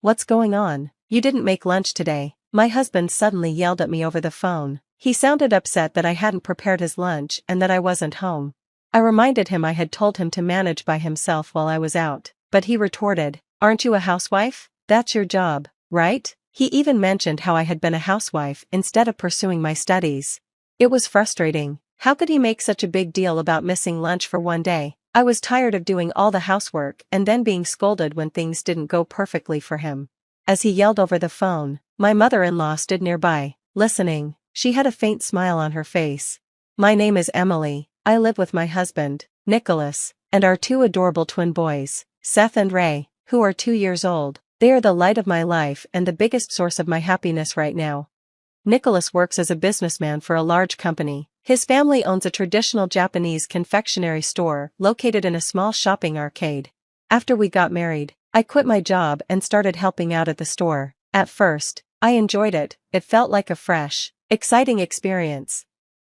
What's going on? You didn't make lunch today. My husband suddenly yelled at me over the phone. He sounded upset that I hadn't prepared his lunch and that I wasn't home. I reminded him I had told him to manage by himself while I was out, but he retorted, "Aren't you a housewife? That's your job, right?" He even mentioned how I had been a housewife instead of pursuing my studies. It was frustrating. How could he make such a big deal about missing lunch for one day? I was tired of doing all the housework and then being scolded when things didn't go perfectly for him. As he yelled over the phone, my mother-in-law stood nearby, listening. She had a faint smile on her face. "My name is Emily. I live with my husband, Nicholas, and our two adorable twin boys, Seth and Rey, who are 2 years old. They are the light of my life and the biggest source of my happiness right now." Nicholas works as a businessman for a large company. His family owns a traditional Japanese confectionery store located in a small shopping arcade. After we got married, I quit my job and started helping out at the store. At first, I enjoyed it. It felt like a fresh, exciting experience.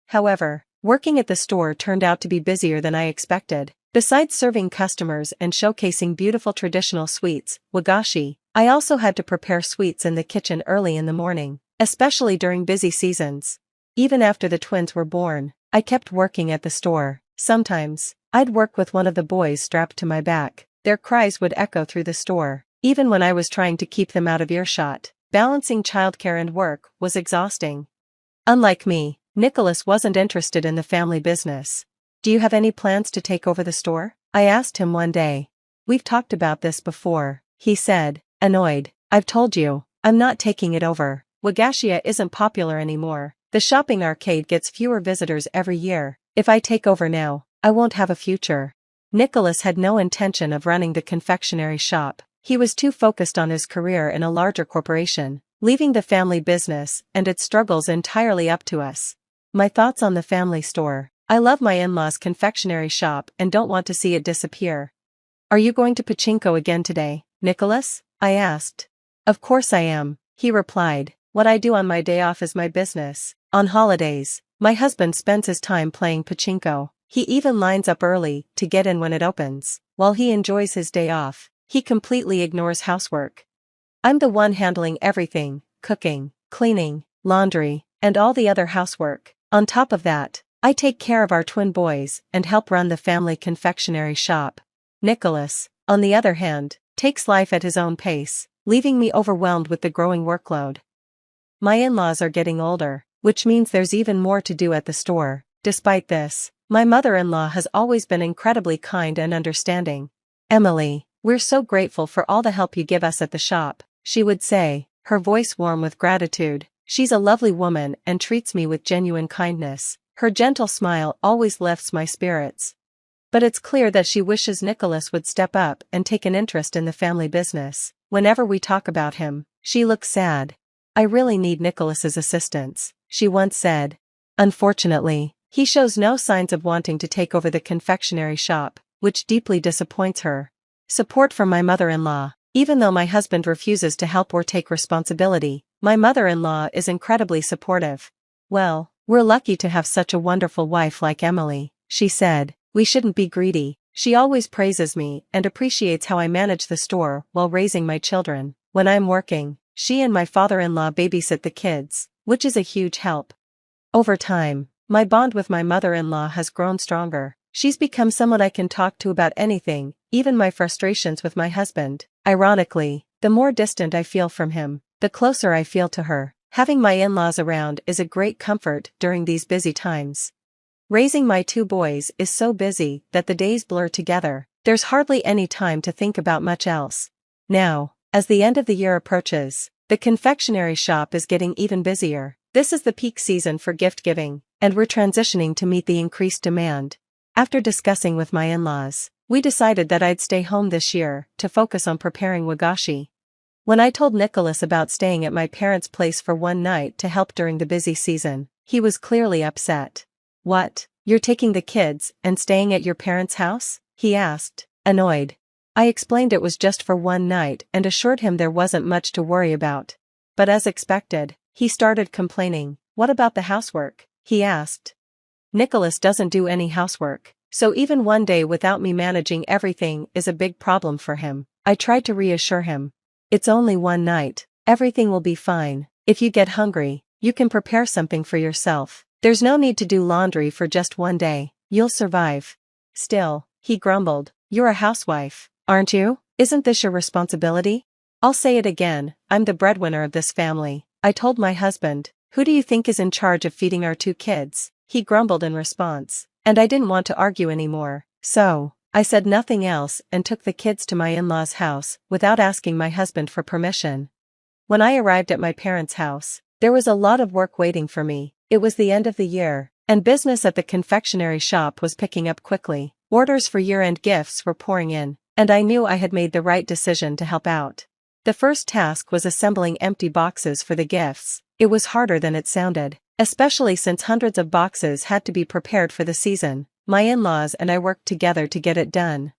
However, working at the store turned out to be busier than I expected. Besides serving customers and showcasing beautiful traditional sweets, wagashi, I also had to prepare sweets in the kitchen early in the morning, especially during busy seasons. Even after the twins were born, I kept working at the store. Sometimes, I'd work with one of the boys strapped to my back. Their cries would echo through the store, even when I was trying to keep them out of earshot. Balancing childcare and work was exhausting. Unlike me, Nicholas wasn't interested in the family business. "Do you have any plans to take over the store?" I asked him one day. "We've talked about this before," he said, annoyed. "I've told you, I'm not taking it over. Wagashia isn't popular anymore. The shopping arcade gets fewer visitors every year. If I take over now, I won't have a future." Nicholas had no intention of running the confectionery shop. He was too focused on his career in a larger corporation, leaving the family business and its struggles entirely up to us. My thoughts on the family store. I love my in-laws' confectionery shop and don't want to see it disappear. "Are you going to pachinko again today, Nicholas?" I asked. "Of course I am," he replied. "What I do on my day off is my business." On holidays, my husband spends his time playing pachinko. He even lines up early to get in when it opens. While he enjoys his day off, he completely ignores housework. I'm the one handling everything: cooking, cleaning, laundry, and all the other housework. On top of that, I take care of our twin boys and help run the family confectionery shop. Nicholas, on the other hand, takes life at his own pace, leaving me overwhelmed with the growing workload. My in-laws are getting older, which means there's even more to do at the store. Despite this, my mother-in-law has always been incredibly kind and understanding. "Emily, we're so grateful for all the help you give us at the shop," she would say, her voice warm with gratitude. She's a lovely woman and treats me with genuine kindness. Her gentle smile always lifts my spirits. But it's clear that she wishes Nicholas would step up and take an interest in the family business. Whenever we talk about him, she looks sad. "I really need Nicholas's assistance," she once said. Unfortunately, he shows no signs of wanting to take over the confectionery shop, which deeply disappoints her. Support from my mother-in-law. Even though my husband refuses to help or take responsibility, my mother-in-law is incredibly supportive. "Well, we're lucky to have such a wonderful wife like Emily," she said. "We shouldn't be greedy." She always praises me and appreciates how I manage the store while raising my children. When I'm working, she and my father-in-law babysit the kids, which is a huge help. Over time, my bond with my mother-in-law has grown stronger. She's become someone I can talk to about anything, even my frustrations with my husband. Ironically, the more distant I feel from him, the closer I feel to her. Having my in-laws around is a great comfort during these busy times. Raising my two boys is so busy that the days blur together. There's hardly any time to think about much else. Now, as the end of the year approaches, the confectionery shop is getting even busier. This is the peak season for gift giving, and we're transitioning to meet the increased demand. After discussing with my in-laws, we decided that I'd stay home this year to focus on preparing wagashi. When I told Nicholas about staying at my parents' place for one night to help during the busy season, he was clearly upset. "What, you're taking the kids and staying at your parents' house?" he asked, annoyed. I explained it was just for one night and assured him there wasn't much to worry about. But as expected, he started complaining. "What about the housework?" he asked. "Nicholas doesn't do any housework, so even one day without me managing everything is a big problem for him." I tried to reassure him. It's only one night. Everything will be fine. If you get hungry, you can prepare something for yourself. There's no need to do laundry for just one day. You'll survive. Still, he grumbled, you're a housewife, aren't you? Isn't this your responsibility? I'll say it again, I'm the breadwinner of this family. I told my husband, who do you think is in charge of feeding our 2 kids? He grumbled in response, and I didn't want to argue anymore, so I said nothing else and took the kids to my in-laws' house without asking my husband for permission. When I arrived at my parents' house, there was a lot of work waiting for me. It was the end of the year, and business at the confectionery shop was picking up quickly. Orders for year-end gifts were pouring in, and I knew I had made the right decision to help out. The first task was assembling empty boxes for the gifts. It was harder than it sounded, especially since hundreds of boxes had to be prepared for the season. My in-laws and I worked together to get it done.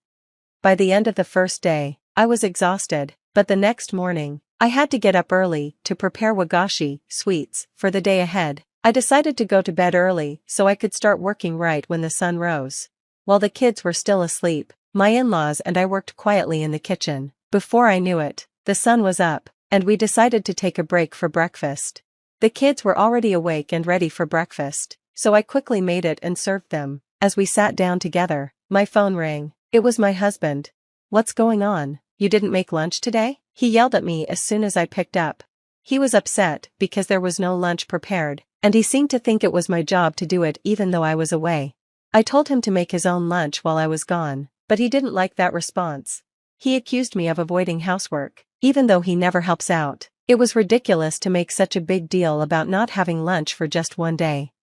By the end of the first day, I was exhausted, but the next morning, I had to get up early to prepare wagashi sweets for the day ahead. I decided to go to bed early so I could start working right when the sun rose. While the kids were still asleep, my in-laws and I worked quietly in the kitchen. Before I knew it, the sun was up, and we decided to take a break for breakfast. The kids were already awake and ready for breakfast, so I quickly made it and served them. As we sat down together, my phone rang. It was my husband. What's going on? You didn't make lunch today? He yelled at me as soon as I picked up. He was upset because there was no lunch prepared, and he seemed to think it was my job to do it even though I was away. I told him to make his own lunch while I was gone, but he didn't like that response. He accused me of avoiding housework, even though he never helps out. It was ridiculous to make such a big deal about not having lunch for just one day.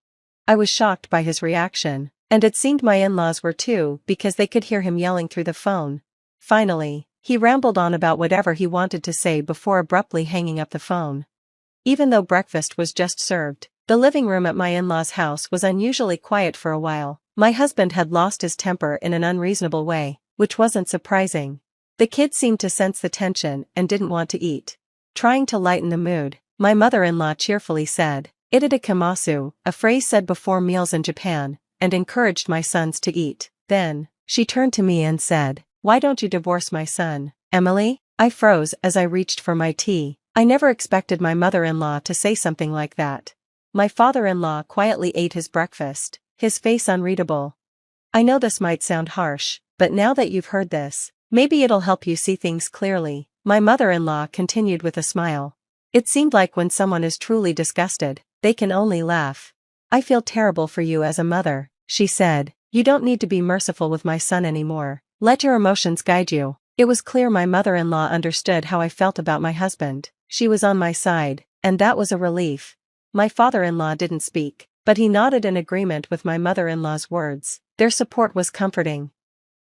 I was shocked by his reaction, and it seemed my in-laws were too because they could hear him yelling through the phone. Finally, he rambled on about whatever he wanted to say before abruptly hanging up the phone. Even though breakfast was just served, the living room at my in-laws' house was unusually quiet for a while. My husband had lost his temper in an unreasonable way, which wasn't surprising. The kids seemed to sense the tension and didn't want to eat. Trying to lighten the mood, my mother-in-law cheerfully said, "Itadakamasu," a phrase said before meals in Japan, and encouraged my sons to eat. Then, she turned to me and said, "Why don't you divorce my son, Emily?" I froze as I reached for my tea. I never expected my mother-in-law to say something like that. My father-in-law quietly ate his breakfast, his face unreadable. I know this might sound harsh, but now that you've heard this, maybe it'll help you see things clearly, my mother-in-law continued with a smile. It seemed like when someone is truly disgusted, they can only laugh. "I feel terrible for you as a mother," she said. "You don't need to be merciful with my son anymore. Let your emotions guide you." It was clear my mother-in-law understood how I felt about my husband. She was on my side, and that was a relief. My father-in-law didn't speak, but he nodded in agreement with my mother-in-law's words. Their support was comforting.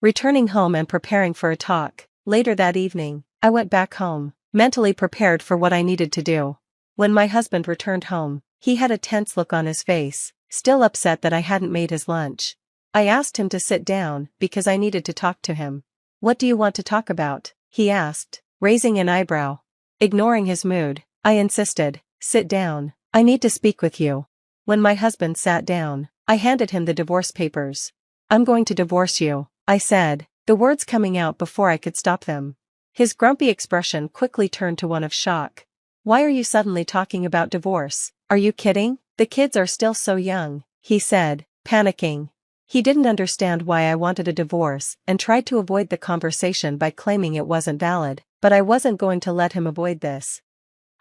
Returning home and preparing for a talk, later that evening, I went back home, mentally prepared for what I needed to do. When my husband returned home, he had a tense look on his face, still upset that I hadn't made his lunch. I asked him to sit down because I needed to talk to him. "What do you want to talk about?" he asked, raising an eyebrow. Ignoring his mood, I insisted, "Sit down, I need to speak with you." When my husband sat down, I handed him the divorce papers. "I'm going to divorce you," I said, the words coming out before I could stop them. His grumpy expression quickly turned to one of shock. "Why are you suddenly talking about divorce? Are you kidding? The kids are still so young," he said, panicking. He didn't understand why I wanted a divorce and tried to avoid the conversation by claiming it wasn't valid, but I wasn't going to let him avoid this.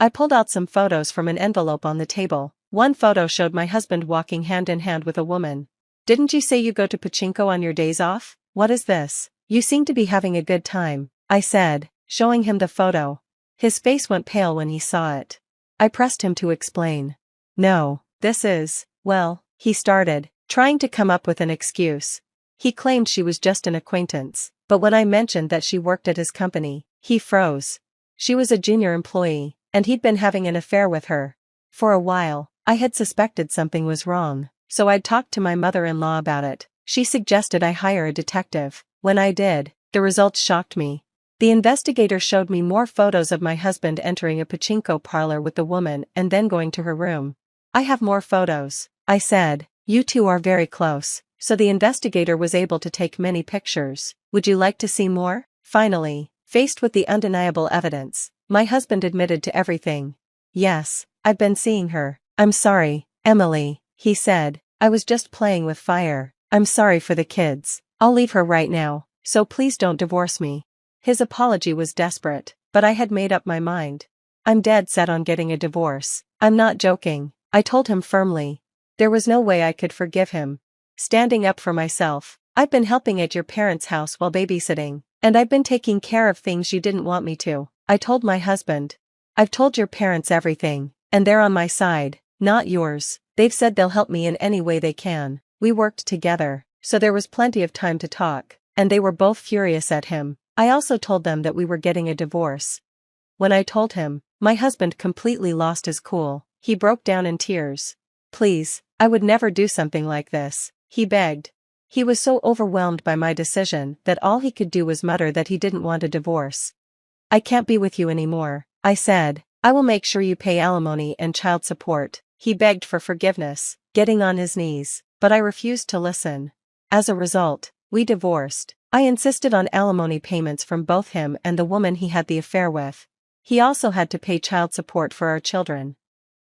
I pulled out some photos from an envelope on the table. One photo showed my husband walking hand in hand with a woman. "Didn't you say you go to pachinko on your days off? What is this? You seem to be having a good time," I said, showing him the photo. His face went pale when he saw it. I pressed him to explain. "No, this is, well," he started, trying to come up with an excuse. He claimed she was just an acquaintance, but when I mentioned that she worked at his company, he froze. She was a junior employee, and he'd been having an affair with her. For a while, I had suspected something was wrong, so I'd talked to my mother-in-law about it. She suggested I hire a detective. When I did, the results shocked me. The investigator showed me more photos of my husband entering a pachinko parlor with the woman and then going to her room. "I have more photos," I said. "You two are very close, so the investigator was able to take many pictures. Would you like to see more?" Finally, faced with the undeniable evidence, My husband admitted to everything. Yes, I've been seeing her. I'm sorry, Emily, he said. I was just playing with fire. I'm sorry for the kids. I'll leave her right now, so please don't divorce me. His apology was desperate, but I had made up my mind. I'm dead set on getting a divorce. I'm not joking, I told him firmly. There was no way I could forgive him. Standing up for myself, I've been helping at your parents' house while babysitting, and I've been taking care of things you didn't want me to, I told my husband. I've told your parents everything, and they're on my side, not yours. They've said they'll help me in any way they can. We worked together, so there was plenty of time to talk, and they were both furious at him. I also told them that we were getting a divorce. When I told him, my husband completely lost his cool. He broke down in tears. Please, I would never do something like this, he begged. He was so overwhelmed by my decision that all he could do was mutter that he didn't want a divorce. I can't be with you anymore, I said. I will make sure you pay alimony and child support. He begged for forgiveness, getting on his knees, but I refused to listen. As a result, we divorced. I insisted on alimony payments from both him and the woman he had the affair with. He also had to pay child support for our children.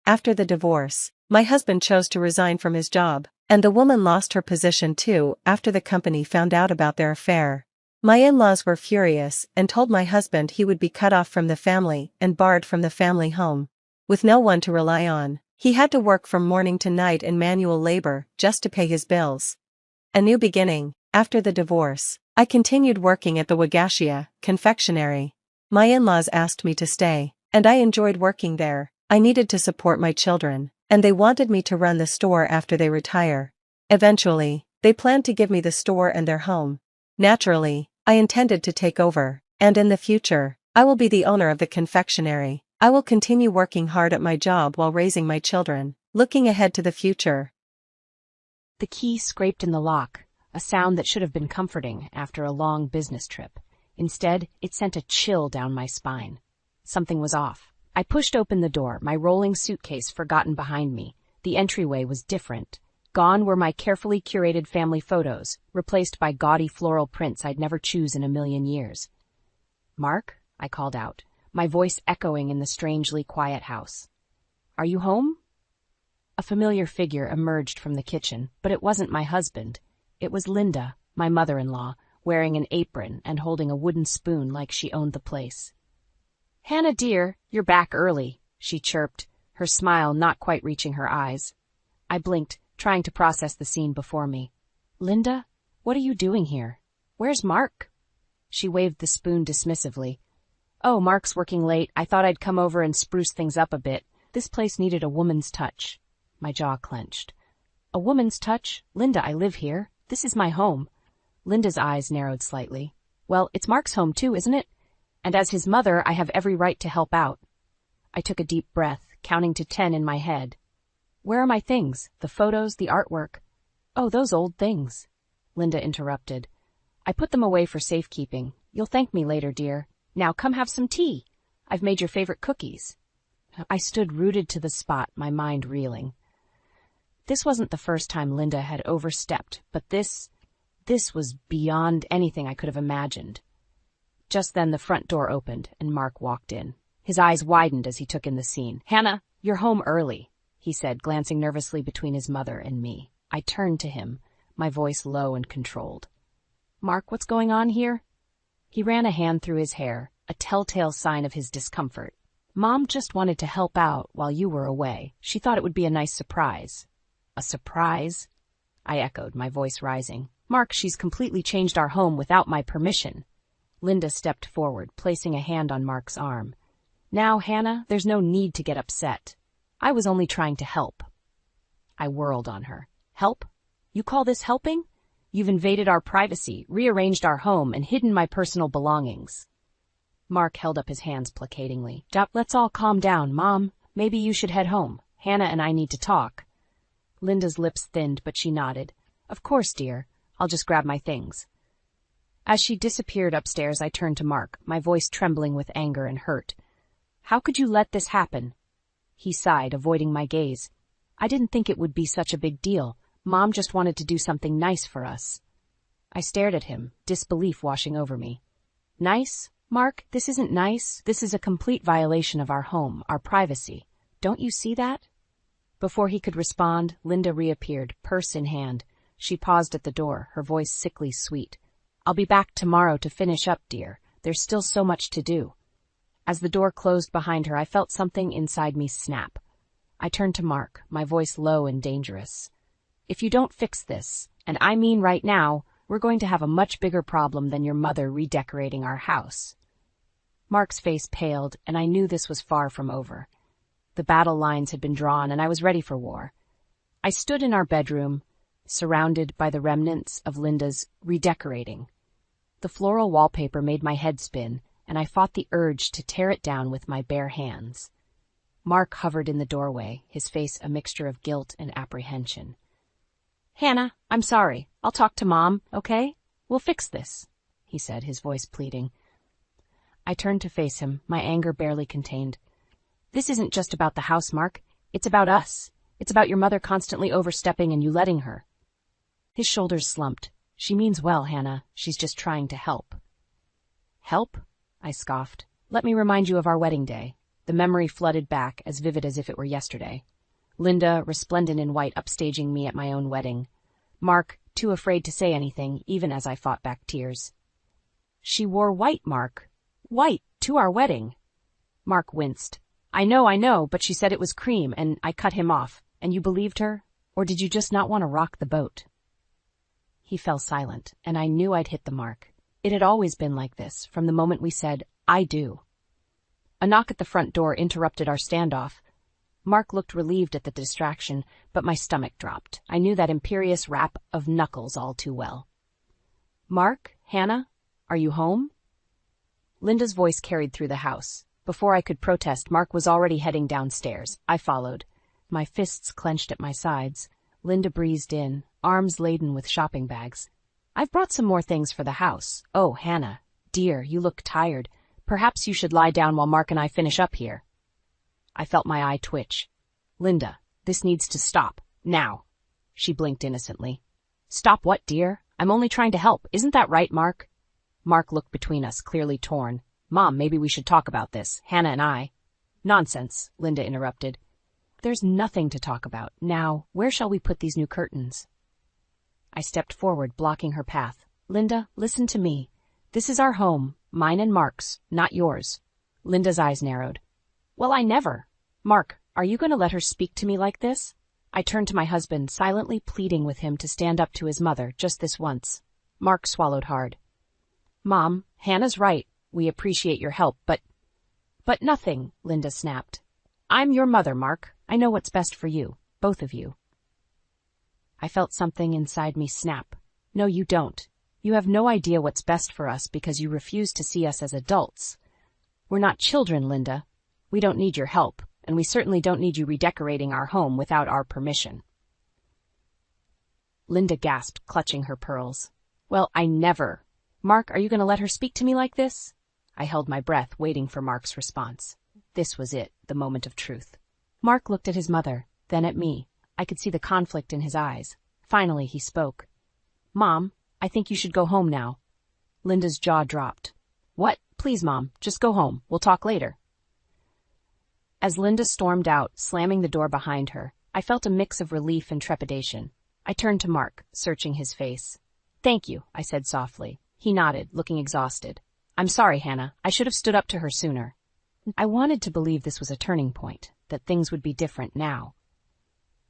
After the divorce, my husband chose to resign from his job, and the woman lost her position too after the company found out about their affair. My in-laws were furious and told my husband he would be cut off from the family and barred from the family home. With no one to rely on, he had to work from morning to night in manual labor just to pay his bills. A new beginning. After the divorce, I continued working at the Wagashia confectionery. My in-laws asked me to stay, and I enjoyed working there. I needed to support my children, and they wanted me to run the store after they retire. Eventually, they planned to give me the store and their home. Naturally, I intended to take over, and in the future, I will be the owner of the confectionery. I will continue working hard at my job while raising my children, looking ahead to the future. The key scraped in the lock, a sound that should have been comforting after a long business trip. Instead, it sent a chill down my spine. Something was off. I pushed open the door, my rolling suitcase forgotten behind me. The entryway was different. Gone were my carefully curated family photos, replaced by gaudy floral prints I'd never choose in a million years. "Mark?" I called out, my voice echoing in the strangely quiet house. "Are you home?" A familiar figure emerged from the kitchen, but it wasn't my husband. It was Linda, my mother-in-law, wearing an apron and holding a wooden spoon like she owned the place. "Hannah, dear, you're back early," she chirped, her smile not quite reaching her eyes. I blinked, trying to process the scene before me. "Linda, what are you doing here? Where's Mark?" She waved the spoon dismissively. "Oh, Mark's working late. I thought I'd come over and spruce things up a bit. This place needed a woman's touch." My jaw clenched. "A woman's touch? Linda, I live here. This is my home." Linda's eyes narrowed slightly. "Well, it's Mark's home too, isn't it? And as his mother, I have every right to help out." I took a deep breath, counting to 10 in my head. "Where are my things? The photos, the artwork?" "Oh, those old things," Linda interrupted. "I put them away for safekeeping. You'll thank me later, dear. Now come have some tea. I've made your favorite cookies." I stood rooted to the spot, my mind reeling. This wasn't the first time Linda had overstepped, but this was beyond anything I could have imagined. Just then the front door opened, and Mark walked in. His eyes widened as he took in the scene. "Hannah, you're home early," he said, glancing nervously between his mother and me. I turned to him, my voice low and controlled. "Mark, what's going on here?" He ran a hand through his hair, a telltale sign of his discomfort. "Mom just wanted to help out while you were away. She thought it would be a nice surprise." "A surprise?" I echoed, my voice rising. "Mark, she's completely changed our home without my permission." Linda stepped forward, placing a hand on Mark's arm. "Now, Hannah, there's no need to get upset. I was only trying to help." I whirled on her. "Help? You call this helping? You've invaded our privacy, rearranged our home, and hidden my personal belongings." Mark held up his hands placatingly. "Let's all calm down, Mom. Maybe you should head home. Hannah and I need to talk." Linda's lips thinned, but she nodded. "Of course, dear. I'll just grab my things." As she disappeared upstairs, I turned to Mark, my voice trembling with anger and hurt. "How could you let this happen?" He sighed, avoiding my gaze. "I didn't think it would be such a big deal. Mom just wanted to do something nice for us." I stared at him, disbelief washing over me. "Nice? Mark, this isn't nice. This is a complete violation of our home, our privacy. Don't you see that? Before he could respond, Linda reappeared, purse in hand. She paused at the door, her voice sickly sweet. I'll be back tomorrow to finish up, dear. There's still so much to do. As the door closed behind her, I felt something inside me snap. I turned to Mark, my voice low and dangerous. If you don't fix this, and I mean right now, we're going to have a much bigger problem than your mother redecorating our house. Mark's face paled, and I knew this was far from over. The battle lines had been drawn, and I was ready for war. I stood in our bedroom, surrounded by the remnants of Linda's redecorating. The floral wallpaper made my head spin, and I fought the urge to tear it down with my bare hands. Mark hovered in the doorway, his face a mixture of guilt and apprehension. Hannah, I'm sorry. I'll talk to Mom, okay? We'll fix this, he said, his voice pleading. I turned to face him, my anger barely contained. This isn't just about the house, Mark. It's about us. It's about your mother constantly overstepping and you letting her. His shoulders slumped. She means well, Hannah. She's just trying to help. Help? I scoffed. Let me remind you of our wedding day. The memory flooded back, as vivid as if it were yesterday. Linda, resplendent in white, upstaging me at my own wedding. Mark, too afraid to say anything, even as I fought back tears. She wore white, Mark. White, to our wedding. Mark winced. I know, but she said it was cream, and I cut him off. And you believed her? Or did you just not want to rock the boat? He fell silent, and I knew I'd hit the mark. It had always been like this, from the moment we said, I do. A knock at the front door interrupted our standoff. Mark looked relieved at the distraction, but my stomach dropped. I knew that imperious rap of knuckles all too well. Mark? Hannah? Are you home? Linda's voice carried through the house. Before I could protest, Mark was already heading downstairs. I followed. My fists clenched at my sides. Linda breezed in, arms laden with shopping bags. I've brought some more things for the house. Oh, Hannah, dear, you look tired. Perhaps you should lie down while Mark and I finish up here. I felt my eye twitch. Linda, this needs to stop. Now. She blinked innocently. Stop what, dear? I'm only trying to help. Isn't that right, Mark? Mark looked between us, clearly torn. Mom, maybe we should talk about this, Hannah and I. Nonsense, Linda interrupted. There's nothing to talk about. Now, where shall we put these new curtains? I stepped forward, blocking her path. Linda, listen to me. This is our home, mine and Mark's, not yours. Linda's eyes narrowed. Well, I never. Mark, are you going to let her speak to me like this? I turned to my husband, silently pleading with him to stand up to his mother just this once. Mark swallowed hard. Mom, Hannah's right. We appreciate your help, but nothing, Linda snapped. I'm your mother, Mark. I know what's best for you, both of you. I felt something inside me snap. No, you don't. You have no idea what's best for us because you refuse to see us as adults. We're not children, Linda. We don't need your help, and we certainly don't need you redecorating our home without our permission. Linda gasped, clutching her pearls. Well, I never. Mark, are you going to let her speak to me like this? I held my breath, waiting for Mark's response. This was it, the moment of truth. Mark looked at his mother, then at me. I could see the conflict in his eyes. Finally, he spoke. Mom, I think you should go home now. Linda's jaw dropped. What? Please, Mom, just go home. We'll talk later. As Linda stormed out, slamming the door behind her, I felt a mix of relief and trepidation. I turned to Mark, searching his face. Thank you, I said softly. He nodded, looking exhausted. I'm sorry, Hannah. I should have stood up to her sooner. I wanted to believe this was a turning point, that things would be different now.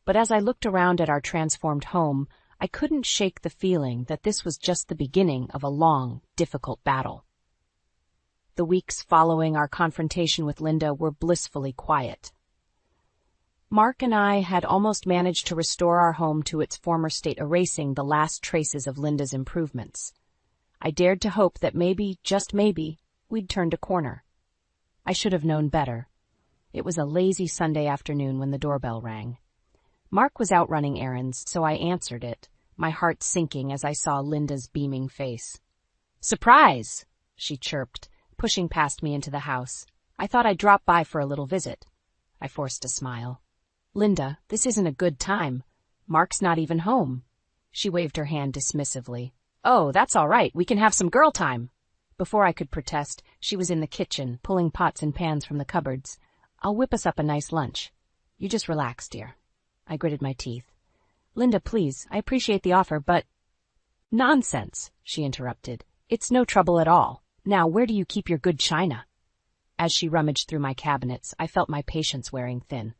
But as I looked around at our transformed home, I couldn't shake the feeling that this was just the beginning of a long, difficult battle. The weeks following our confrontation with Linda were blissfully quiet. Mark and I had almost managed to restore our home to its former state, erasing the last traces of Linda's improvements. I dared to hope that maybe, just maybe, we'd turned a corner. I should have known better. It was a lazy Sunday afternoon when the doorbell rang. Mark was out running errands, so I answered it, my heart sinking as I saw Linda's beaming face. Surprise! She chirped, pushing past me into the house. I thought I'd drop by for a little visit. I forced a smile. Linda, this isn't a good time. Mark's not even home. She waved her hand dismissively. Oh, that's all right. We can have some girl time. Before I could protest, she was in the kitchen, pulling pots and pans from the cupboards. "I'll whip us up a nice lunch. You just relax, dear." I gritted my teeth. "Linda, please, I appreciate the offer, but—" "Nonsense," she interrupted. "It's no trouble at all. Now, where do you keep your good china?" As she rummaged through my cabinets, I felt my patience wearing thin.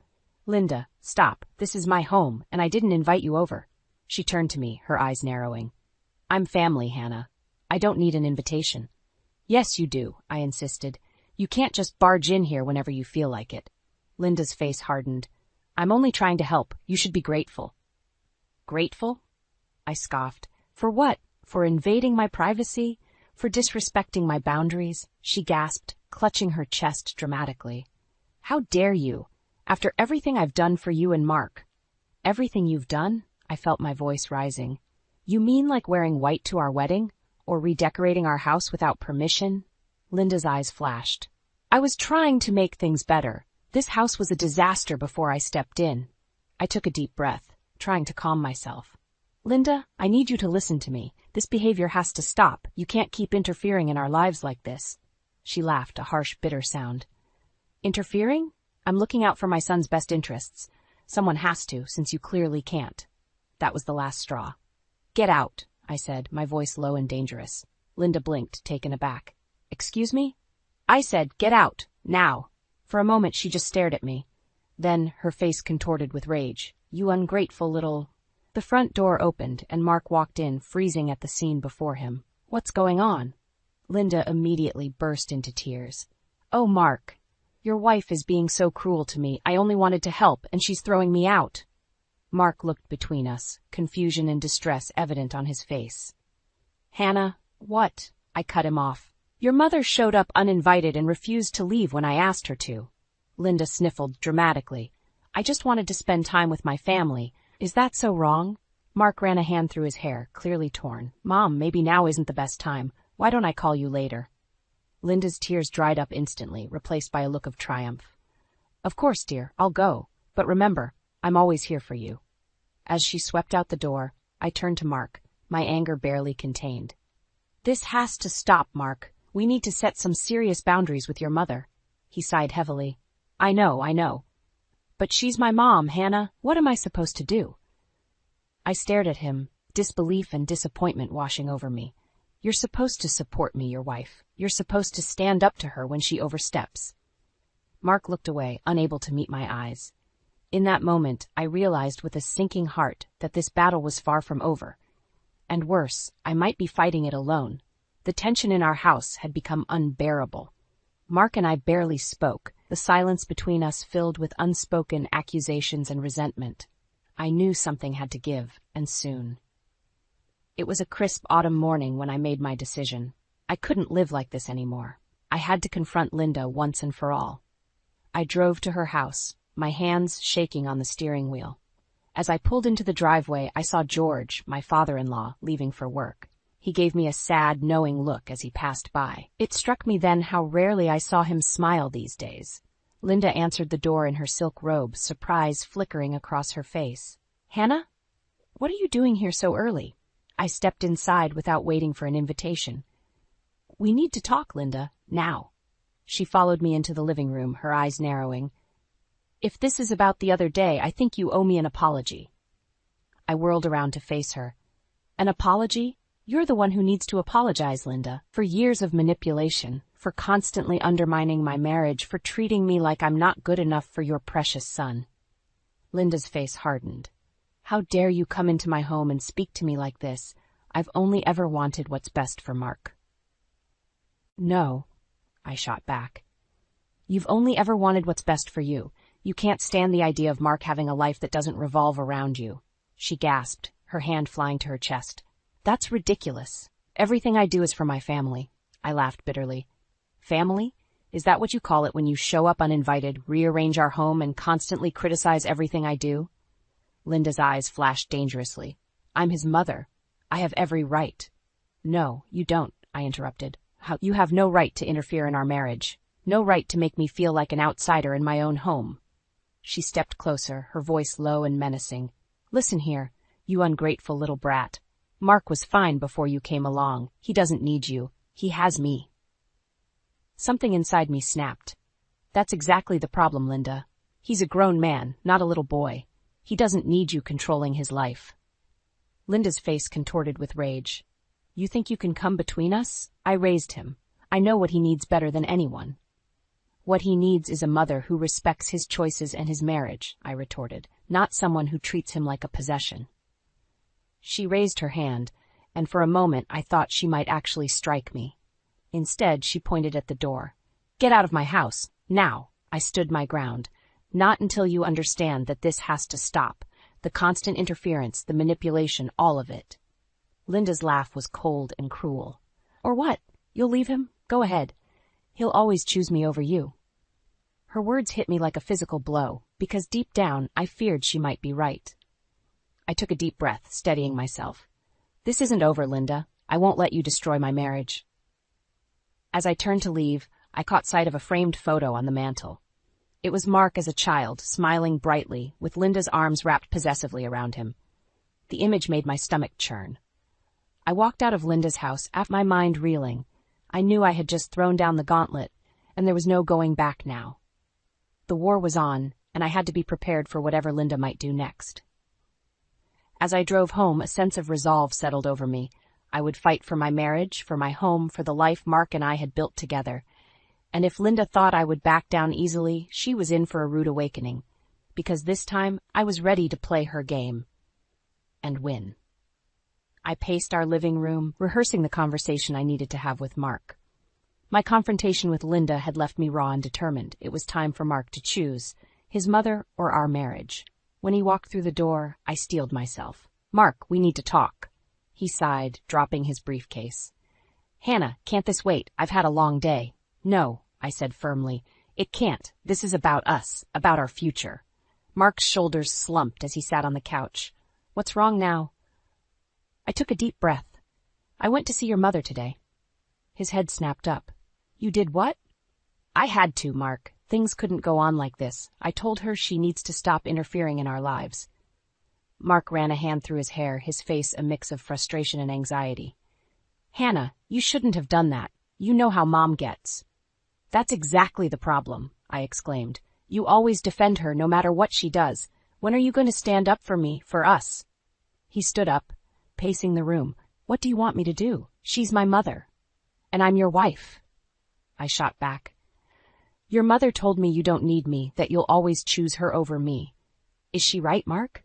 "Linda, stop. This is my home, and I didn't invite you over." She turned to me, her eyes narrowing. "I'm family, Hannah. I don't need an invitation." "Yes, you do," I insisted. "You can't just barge in here whenever you feel like it." Linda's face hardened. "I'm only trying to help. You should be grateful." "Grateful?" I scoffed. "For what? For invading my privacy? For disrespecting my boundaries?" She gasped, clutching her chest dramatically. "How dare you? After everything I've done for you and Mark." "Everything you've done?" I felt my voice rising. "You mean like wearing white to our wedding? Or redecorating our house without permission?" Linda's eyes flashed. "I was trying to make things better. This house was a disaster before I stepped in." I took a deep breath, trying to calm myself. "Linda, I need you to listen to me. This behavior has to stop. You can't keep interfering in our lives like this." She laughed, a harsh, bitter sound. "Interfering? I'm looking out for my son's best interests. Someone has to, since you clearly can't." That was the last straw. "Get out," I said, my voice low and dangerous. Linda blinked, taken aback. "Excuse me?" "I said, get out, now." For a moment she just stared at me. Then, her face contorted with rage. "You ungrateful little—" The front door opened, and Mark walked in, freezing at the scene before him. "What's going on?" Linda immediately burst into tears. "Oh, Mark, your wife is being so cruel to me. I only wanted to help, and she's throwing me out." Mark looked between us, confusion and distress evident on his face. "Hannah, what?" I cut him off. "Your mother showed up uninvited and refused to leave when I asked her to." Linda sniffled dramatically. "I just wanted to spend time with my family. Is that so wrong?" Mark ran a hand through his hair, clearly torn. "Mom, maybe now isn't the best time. Why don't I call you later?" Linda's tears dried up instantly, replaced by a look of triumph. "Of course, dear, I'll go. But remember, I'm always here for you." As she swept out the door, I turned to Mark, my anger barely contained. "This has to stop, Mark. We need to set some serious boundaries with your mother." He sighed heavily. I know. But she's my mom, Hannah. What am I supposed to do?" I stared at him, disbelief and disappointment washing over me. "You're supposed to support me, your wife. You're supposed to stand up to her when she oversteps." Mark looked away, unable to meet my eyes. In that moment, I realized with a sinking heart that this battle was far from over. And worse, I might be fighting it alone. The tension in our house had become unbearable. Mark and I barely spoke, the silence between us filled with unspoken accusations and resentment. I knew something had to give, and soon. It was a crisp autumn morning when I made my decision. I couldn't live like this anymore. I had to confront Linda once and for all. I drove to her house, my hands shaking on the steering wheel. As I pulled into the driveway, I saw George, my father-in-law, leaving for work. He gave me a sad, knowing look as he passed by. It struck me then how rarely I saw him smile these days. Linda answered the door in her silk robe, surprise flickering across her face. "Hannah? What are you doing here so early?" I stepped inside without waiting for an invitation. "We need to talk, Linda, now." She followed me into the living room, her eyes narrowing. "If this is about the other day, I think you owe me an apology." I whirled around to face her. "An apology? You're the one who needs to apologize, Linda, for years of manipulation, for constantly undermining my marriage, for treating me like I'm not good enough for your precious son." Linda's face hardened. "How dare you come into my home and speak to me like this? I've only ever wanted what's best for Mark." "No," I shot back. "You've only ever wanted what's best for you. You can't stand the idea of Mark having a life that doesn't revolve around you." She gasped, her hand flying to her chest. "That's ridiculous. Everything I do is for my family." I laughed bitterly. "Family? Is that what you call it when you show up uninvited, rearrange our home, and constantly criticize everything I do?" Linda's eyes flashed dangerously. "I'm his mother. I have every right." "No, you don't," I interrupted. "You have no right to interfere in our marriage. No right to make me feel like an outsider in my own home." She stepped closer, her voice low and menacing. "Listen here, you ungrateful little brat. Mark was fine before you came along. He doesn't need you. He has me." Something inside me snapped. That's exactly the problem, Linda. He's a grown man, not a little boy. He doesn't need you controlling his life. Linda's face contorted with rage. You think you can come between us? I raised him. I know what he needs better than anyone. What he needs is a mother who respects his choices and his marriage, I retorted, not someone who treats him like a possession. She raised her hand, and for a moment I thought she might actually strike me. Instead, she pointed at the door. Get out of my house, now. I stood my ground. Not until you understand that this has to stop. The constant interference, the manipulation, all of it. Linda's laugh was cold and cruel. Or what? You'll leave him? Go ahead. He'll always choose me over you. Her words hit me like a physical blow, because deep down I feared she might be right. I took a deep breath, steadying myself. This isn't over, Linda. I won't let you destroy my marriage. As I turned to leave, I caught sight of a framed photo on the mantel. It was Mark as a child, smiling brightly, with Linda's arms wrapped possessively around him. The image made my stomach churn. I walked out of Linda's house, my mind reeling. I knew I had just thrown down the gauntlet, and there was no going back now. The war was on, and I had to be prepared for whatever Linda might do next. As I drove home, a sense of resolve settled over me. I would fight for my marriage, for my home, for the life Mark and I had built together. And if Linda thought I would back down easily, she was in for a rude awakening, because this time I was ready to play her game. And win. I paced our living room, rehearsing the conversation I needed to have with Mark. My confrontation with Linda had left me raw and determined. It was time for Mark to choose, his mother or our marriage. When he walked through the door, I steeled myself. Mark, we need to talk. He sighed, dropping his briefcase. Hannah, can't this wait? I've had a long day. No, I said firmly. It can't. This is about us, about our future. Mark's shoulders slumped as he sat on the couch. What's wrong now? I took a deep breath. I went to see your mother today. His head snapped up. You did what? I had to, Mark. Things couldn't go on like this. I told her she needs to stop interfering in our lives. Mark ran a hand through his hair, his face a mix of frustration and anxiety. Hannah, you shouldn't have done that. You know how Mom gets. That's exactly the problem, I exclaimed. You always defend her no matter what she does. When are you going to stand up for me, for us? He stood up, pacing the room. What do you want me to do? She's my mother. And I'm your wife. I shot back. Your mother told me you don't need me, that you'll always choose her over me. Is she right, Mark?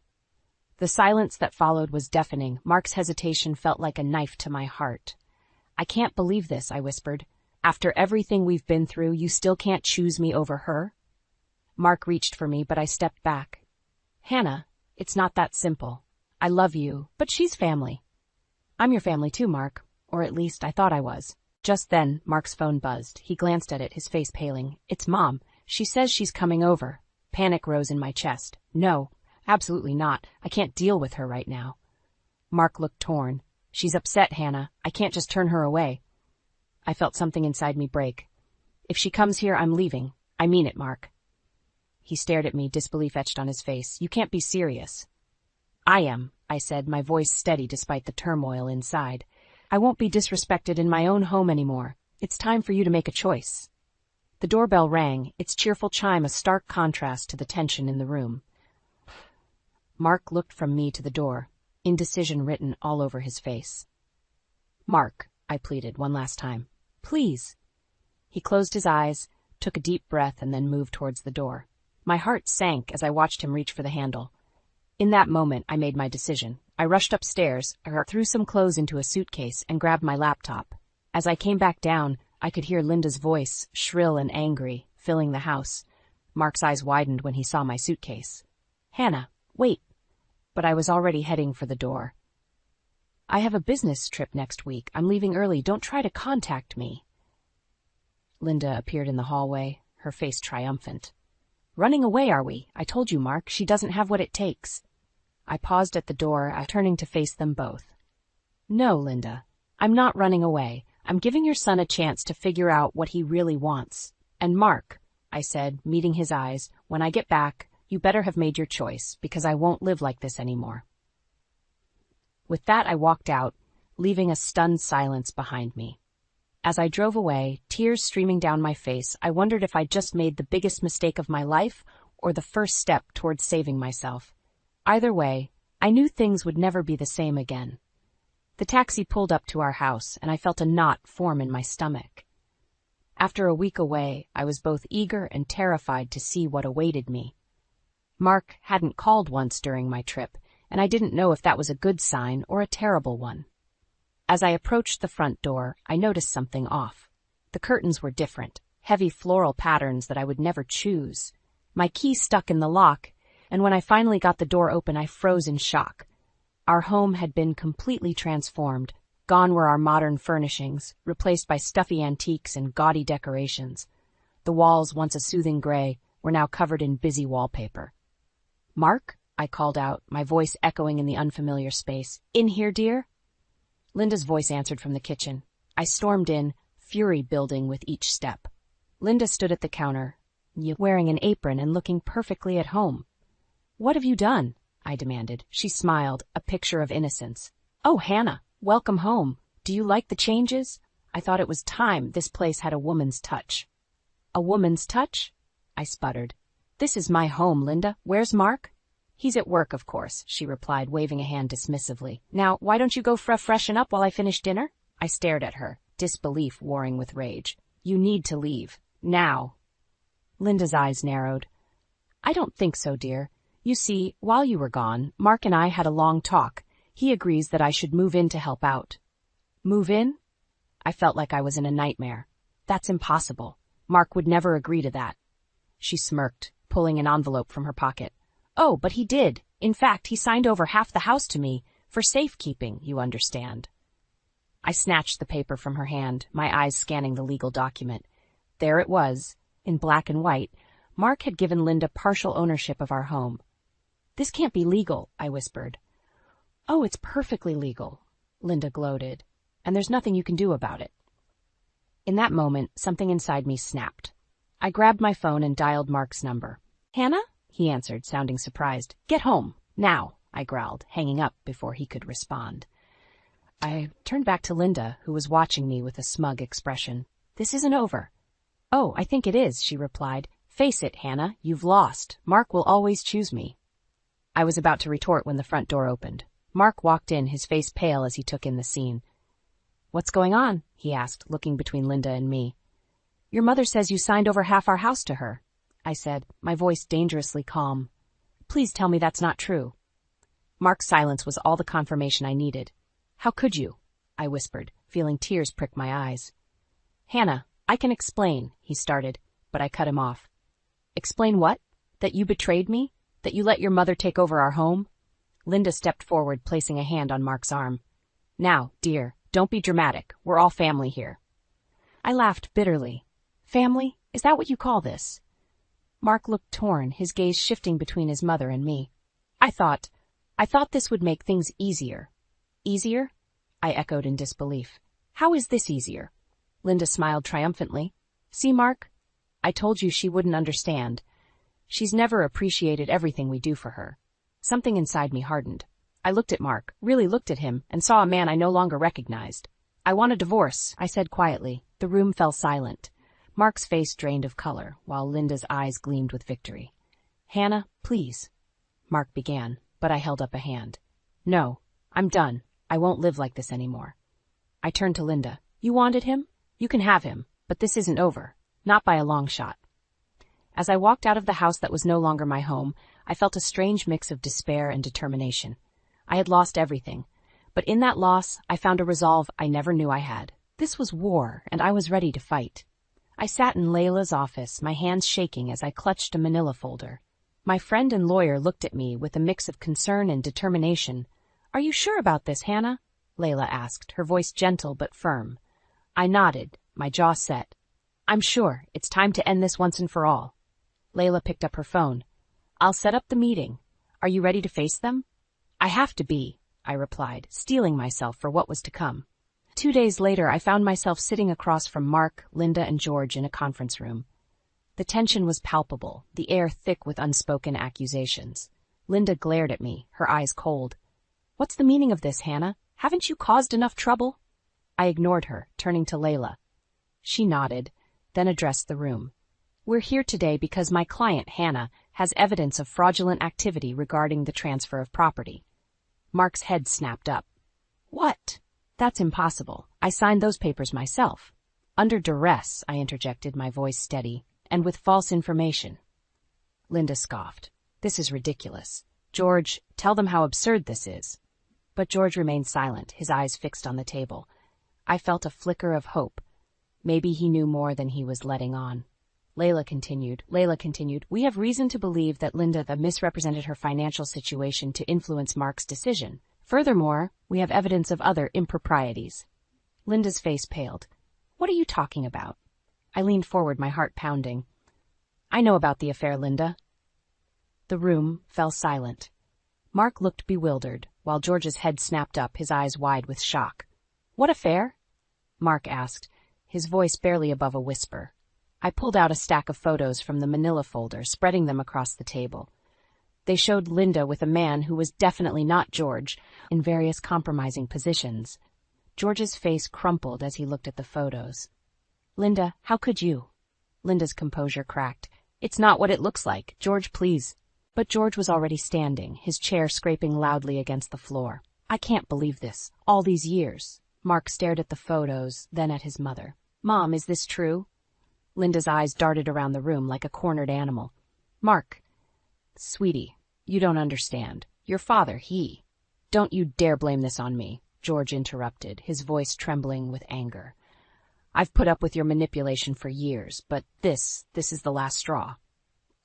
The silence that followed was deafening. Mark's hesitation felt like a knife to my heart. I can't believe this, I whispered. After everything we've been through, you still can't choose me over her? Mark reached for me, but I stepped back. Hannah, it's not that simple. I love you, but she's family. I'm your family too, Mark. Or at least I thought I was. Just then, Mark's phone buzzed. He glanced at it, his face paling. It's Mom. She says she's coming over. Panic rose in my chest. No, absolutely not. I can't deal with her right now. Mark looked torn. She's upset, Hannah. I can't just turn her away. I felt something inside me break. If she comes here, I'm leaving. I mean it, Mark. He stared at me, disbelief etched on his face. You can't be serious. I am, I said, my voice steady despite the turmoil inside. I won't be disrespected in my own home anymore. It's time for you to make a choice. The doorbell rang, its cheerful chime a stark contrast to the tension in the room. Mark looked from me to the door, indecision written all over his face. Mark, I pleaded one last time. Please. He closed his eyes, took a deep breath, and then moved towards the door. My heart sank as I watched him reach for the handle. In that moment, I made my decision. I rushed upstairs, threw some clothes into a suitcase, and grabbed my laptop. As I came back down, I could hear Linda's voice, shrill and angry, filling the house. Mark's eyes widened when he saw my suitcase. Hannah, wait. But I was already heading for the door. I have a business trip next week. I'm leaving early. Don't try to contact me. Linda appeared in the hallway, her face triumphant. Running away, are we? I told you, Mark. She doesn't have what it takes. I paused at the door, turning to face them both. No, Linda. I'm not running away. I'm giving your son a chance to figure out what he really wants. And Mark, I said, meeting his eyes, when I get back, you better have made your choice, because I won't live like this anymore. With that, I walked out, leaving a stunned silence behind me. As I drove away, tears streaming down my face, I wondered if I'd just made the biggest mistake of my life or the first step towards saving myself. Either way, I knew things would never be the same again. The taxi pulled up to our house, and I felt a knot form in my stomach. After a week away, I was both eager and terrified to see what awaited me. Mark hadn't called once during my trip, and I didn't know if that was a good sign or a terrible one. As I approached the front door, I noticed something off. The curtains were different, heavy floral patterns that I would never choose. My key stuck in the lock, and when I finally got the door open, I froze in shock. Our home had been completely transformed. Gone were our modern furnishings, replaced by stuffy antiques and gaudy decorations. The walls, once a soothing gray, were now covered in busy wallpaper. "Mark?" I called out, my voice echoing in the unfamiliar space. "In here, dear?" Linda's voice answered from the kitchen. I stormed in, fury building with each step. Linda stood at the counter, wearing an apron and looking perfectly at home. "What have you done?" I demanded. She smiled, a picture of innocence. "Oh, Hannah, welcome home. Do you like the changes? I thought it was time this place had a woman's touch." "A woman's touch?" I sputtered. "This is my home, Linda. Where's Mark?" "He's at work, of course," she replied, waving a hand dismissively. "Now, why don't you go freshen up while I finish dinner?" I stared at her, disbelief warring with rage. "You need to leave. Now." Linda's eyes narrowed. "I don't think so, dear. You see, while you were gone, Mark and I had a long talk. He agrees that I should move in to help out." "Move in?" I felt like I was in a nightmare. "That's impossible. Mark would never agree to that." She smirked, pulling an envelope from her pocket. "Oh, but he did. In fact, he signed over half the house to me, for safekeeping, you understand." I snatched the paper from her hand, my eyes scanning the legal document. There it was, in black and white. Mark had given Linda partial ownership of our home. "This can't be legal," I whispered. "Oh, it's perfectly legal," Linda gloated, "and there's nothing you can do about it." In that moment, something inside me snapped. I grabbed my phone and dialed Mark's number. "Hannah?" he answered, sounding surprised. "Get home, now," I growled, hanging up before he could respond. I turned back to Linda, who was watching me with a smug expression. "This isn't over." "Oh, I think it is," she replied. "Face it, Hannah, you've lost. Mark will always choose me." I was about to retort when the front door opened. Mark walked in, his face pale as he took in the scene. "What's going on?" he asked, looking between Linda and me. "Your mother says you signed over half our house to her," I said, my voice dangerously calm. "Please tell me that's not true." Mark's silence was all the confirmation I needed. "How could you?" I whispered, feeling tears prick my eyes. "Hannah, I can explain," he started, but I cut him off. "Explain what? That you betrayed me? That you let your mother take over our home?" Linda stepped forward, placing a hand on Mark's arm. "Now, dear, don't be dramatic. We're all family here." I laughed bitterly. "Family? Is that what you call this?" Mark looked torn, his gaze shifting between his mother and me. I thought this would make things easier." "Easier?" I echoed in disbelief. "How is this easier?" Linda smiled triumphantly. "See, Mark? I told you she wouldn't understand. She's never appreciated everything we do for her." Something inside me hardened. I looked at Mark, really looked at him, and saw a man I no longer recognized. "I want a divorce," I said quietly. The room fell silent. Mark's face drained of color, while Linda's eyes gleamed with victory. "Hannah, please," Mark began, but I held up a hand. "No, I'm done. I won't live like this anymore." I turned to Linda. "You wanted him? You can have him, but this isn't over. Not by a long shot." As I walked out of the house that was no longer my home, I felt a strange mix of despair and determination. I had lost everything, but in that loss, I found a resolve I never knew I had. This was war, and I was ready to fight. I sat in Layla's office, my hands shaking as I clutched a manila folder. My friend and lawyer looked at me with a mix of concern and determination. "Are you sure about this, Hannah?" Layla asked, her voice gentle but firm. I nodded, my jaw set. "I'm sure. It's time to end this once and for all." Layla picked up her phone. "I'll set up the meeting. Are you ready to face them?" "I have to be," I replied, steeling myself for what was to come. 2 days later, I found myself sitting across from Mark, Linda, and George in a conference room. The tension was palpable, the air thick with unspoken accusations. Linda glared at me, her eyes cold. "What's the meaning of this, Hannah? Haven't you caused enough trouble?" I ignored her, turning to Layla. She nodded, then addressed the room. We're here today because my client, Hannah, has evidence of fraudulent activity regarding the transfer of property. Mark's head snapped up. What? That's impossible. I signed those papers myself. Under duress, I interjected, my voice steady, and with false information. Linda scoffed. This is ridiculous. George, tell them how absurd this is. But George remained silent, his eyes fixed on the table. I felt a flicker of hope. Maybe he knew more than he was letting on. Layla continued, we have reason to believe that Linda misrepresented her financial situation to influence Mark's decision. Furthermore, we have evidence of other improprieties. Linda's face paled. What are you talking about? I leaned forward, my heart pounding. I know about the affair, Linda. The room fell silent. Mark looked bewildered, while George's head snapped up, his eyes wide with shock. What affair? Mark asked, his voice barely above a whisper. I pulled out a stack of photos from the manila folder, spreading them across the table. They showed Linda with a man who was definitely not George, in various compromising positions. George's face crumpled as he looked at the photos. Linda, how could you? Linda's composure cracked. It's not what it looks like. George, please. But George was already standing, his chair scraping loudly against the floor. I can't believe this. All these years. Mark stared at the photos, then at his mother. Mom, is this true? Linda's eyes darted around the room like a cornered animal. Mark. Sweetie, you don't understand. Your father, he. Don't you dare blame this on me, George interrupted, his voice trembling with anger. I've put up with your manipulation for years, but this is the last straw.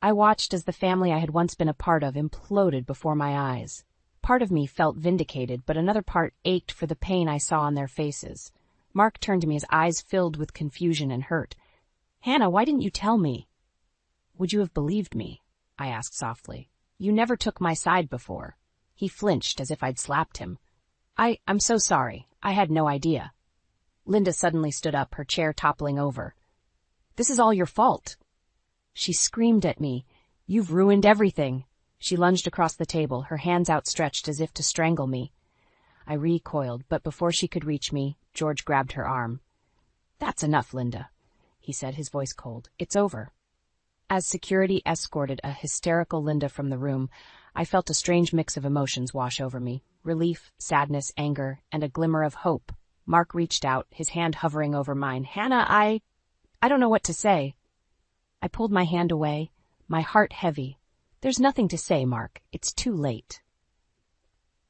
I watched as the family I had once been a part of imploded before my eyes. Part of me felt vindicated, but another part ached for the pain I saw on their faces. Mark turned to me, his eyes filled with confusion and hurt. Hannah, why didn't you tell me? Would you have believed me? I asked softly. You never took my side before. He flinched as if I'd slapped him. I'm so sorry. I had no idea. Linda suddenly stood up, her chair toppling over. This is all your fault. She screamed at me. You've ruined everything. She lunged across the table, her hands outstretched as if to strangle me. I recoiled, but before she could reach me, George grabbed her arm. That's enough, Linda, he said, his voice cold. It's over. As security escorted a hysterical Linda from the room, I felt a strange mix of emotions wash over me. Relief, sadness, anger, and a glimmer of hope. Mark reached out, his hand hovering over mine. Hannah, I don't know what to say. I pulled my hand away, my heart heavy. There's nothing to say, Mark. It's too late.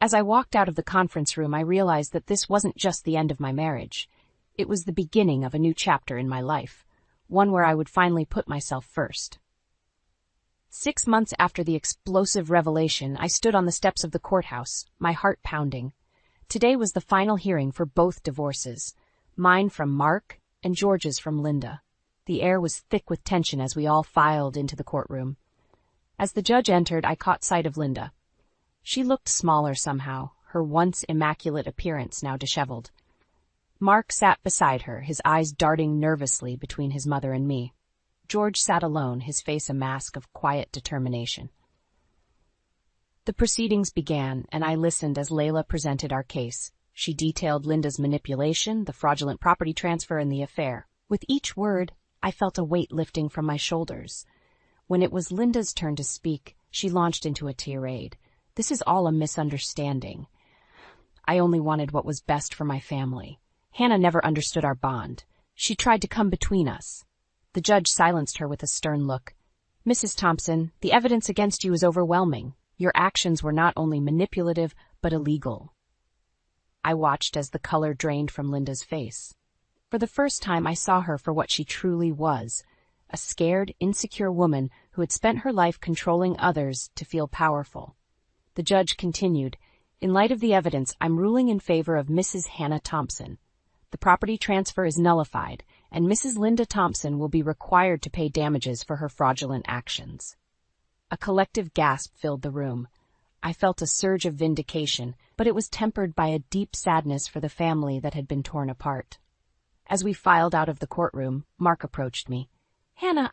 As I walked out of the conference room, I realized that this wasn't just the end of my marriage. It was the beginning of a new chapter in my life, one where I would finally put myself first. 6 months after the explosive revelation, I stood on the steps of the courthouse, my heart pounding. Today was the final hearing for both divorces, mine from Mark and George's from Linda. The air was thick with tension as we all filed into the courtroom. As the judge entered, I caught sight of Linda. She looked smaller somehow, her once immaculate appearance now disheveled. Mark sat beside her, his eyes darting nervously between his mother and me. George sat alone, his face a mask of quiet determination. The proceedings began, and I listened as Layla presented our case. She detailed Linda's manipulation, the fraudulent property transfer, and the affair. With each word, I felt a weight lifting from my shoulders. When it was Linda's turn to speak, she launched into a tirade. This is all a misunderstanding. I only wanted what was best for my family. Hannah never understood our bond. She tried to come between us. The judge silenced her with a stern look. Mrs. Thompson, the evidence against you is overwhelming. Your actions were not only manipulative, but illegal. I watched as the color drained from Linda's face. For the first time, I saw her for what she truly was, a scared, insecure woman who had spent her life controlling others to feel powerful. The judge continued, in light of the evidence, I'm ruling in favor of Mrs. Hannah Thompson. The property transfer is nullified, and Mrs. Linda Thompson will be required to pay damages for her fraudulent actions. A collective gasp filled the room. I felt a surge of vindication, but it was tempered by a deep sadness for the family that had been torn apart. As we filed out of the courtroom, Mark approached me. Hannah,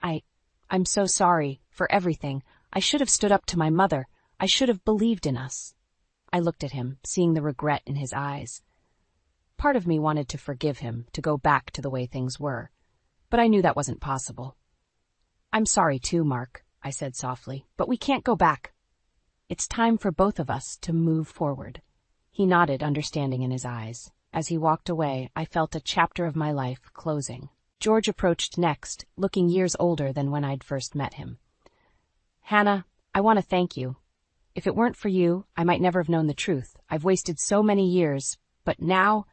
I'm so sorry for everything. I should have stood up to my mother. I should have believed in us. I looked at him, seeing the regret in his eyes. Part of me wanted to forgive him, to go back to the way things were. but I knew that wasn't possible. "I'm sorry too, Mark," I said softly, "but we can't go back. It's time for both of us to move forward." He nodded, understanding in his eyes. As he walked away, I felt a chapter of my life closing. George approached next, looking years older than when I'd first met him. "Hannah, I want to thank you. If it weren't for you, I might never have known the truth. I've wasted so many years, but now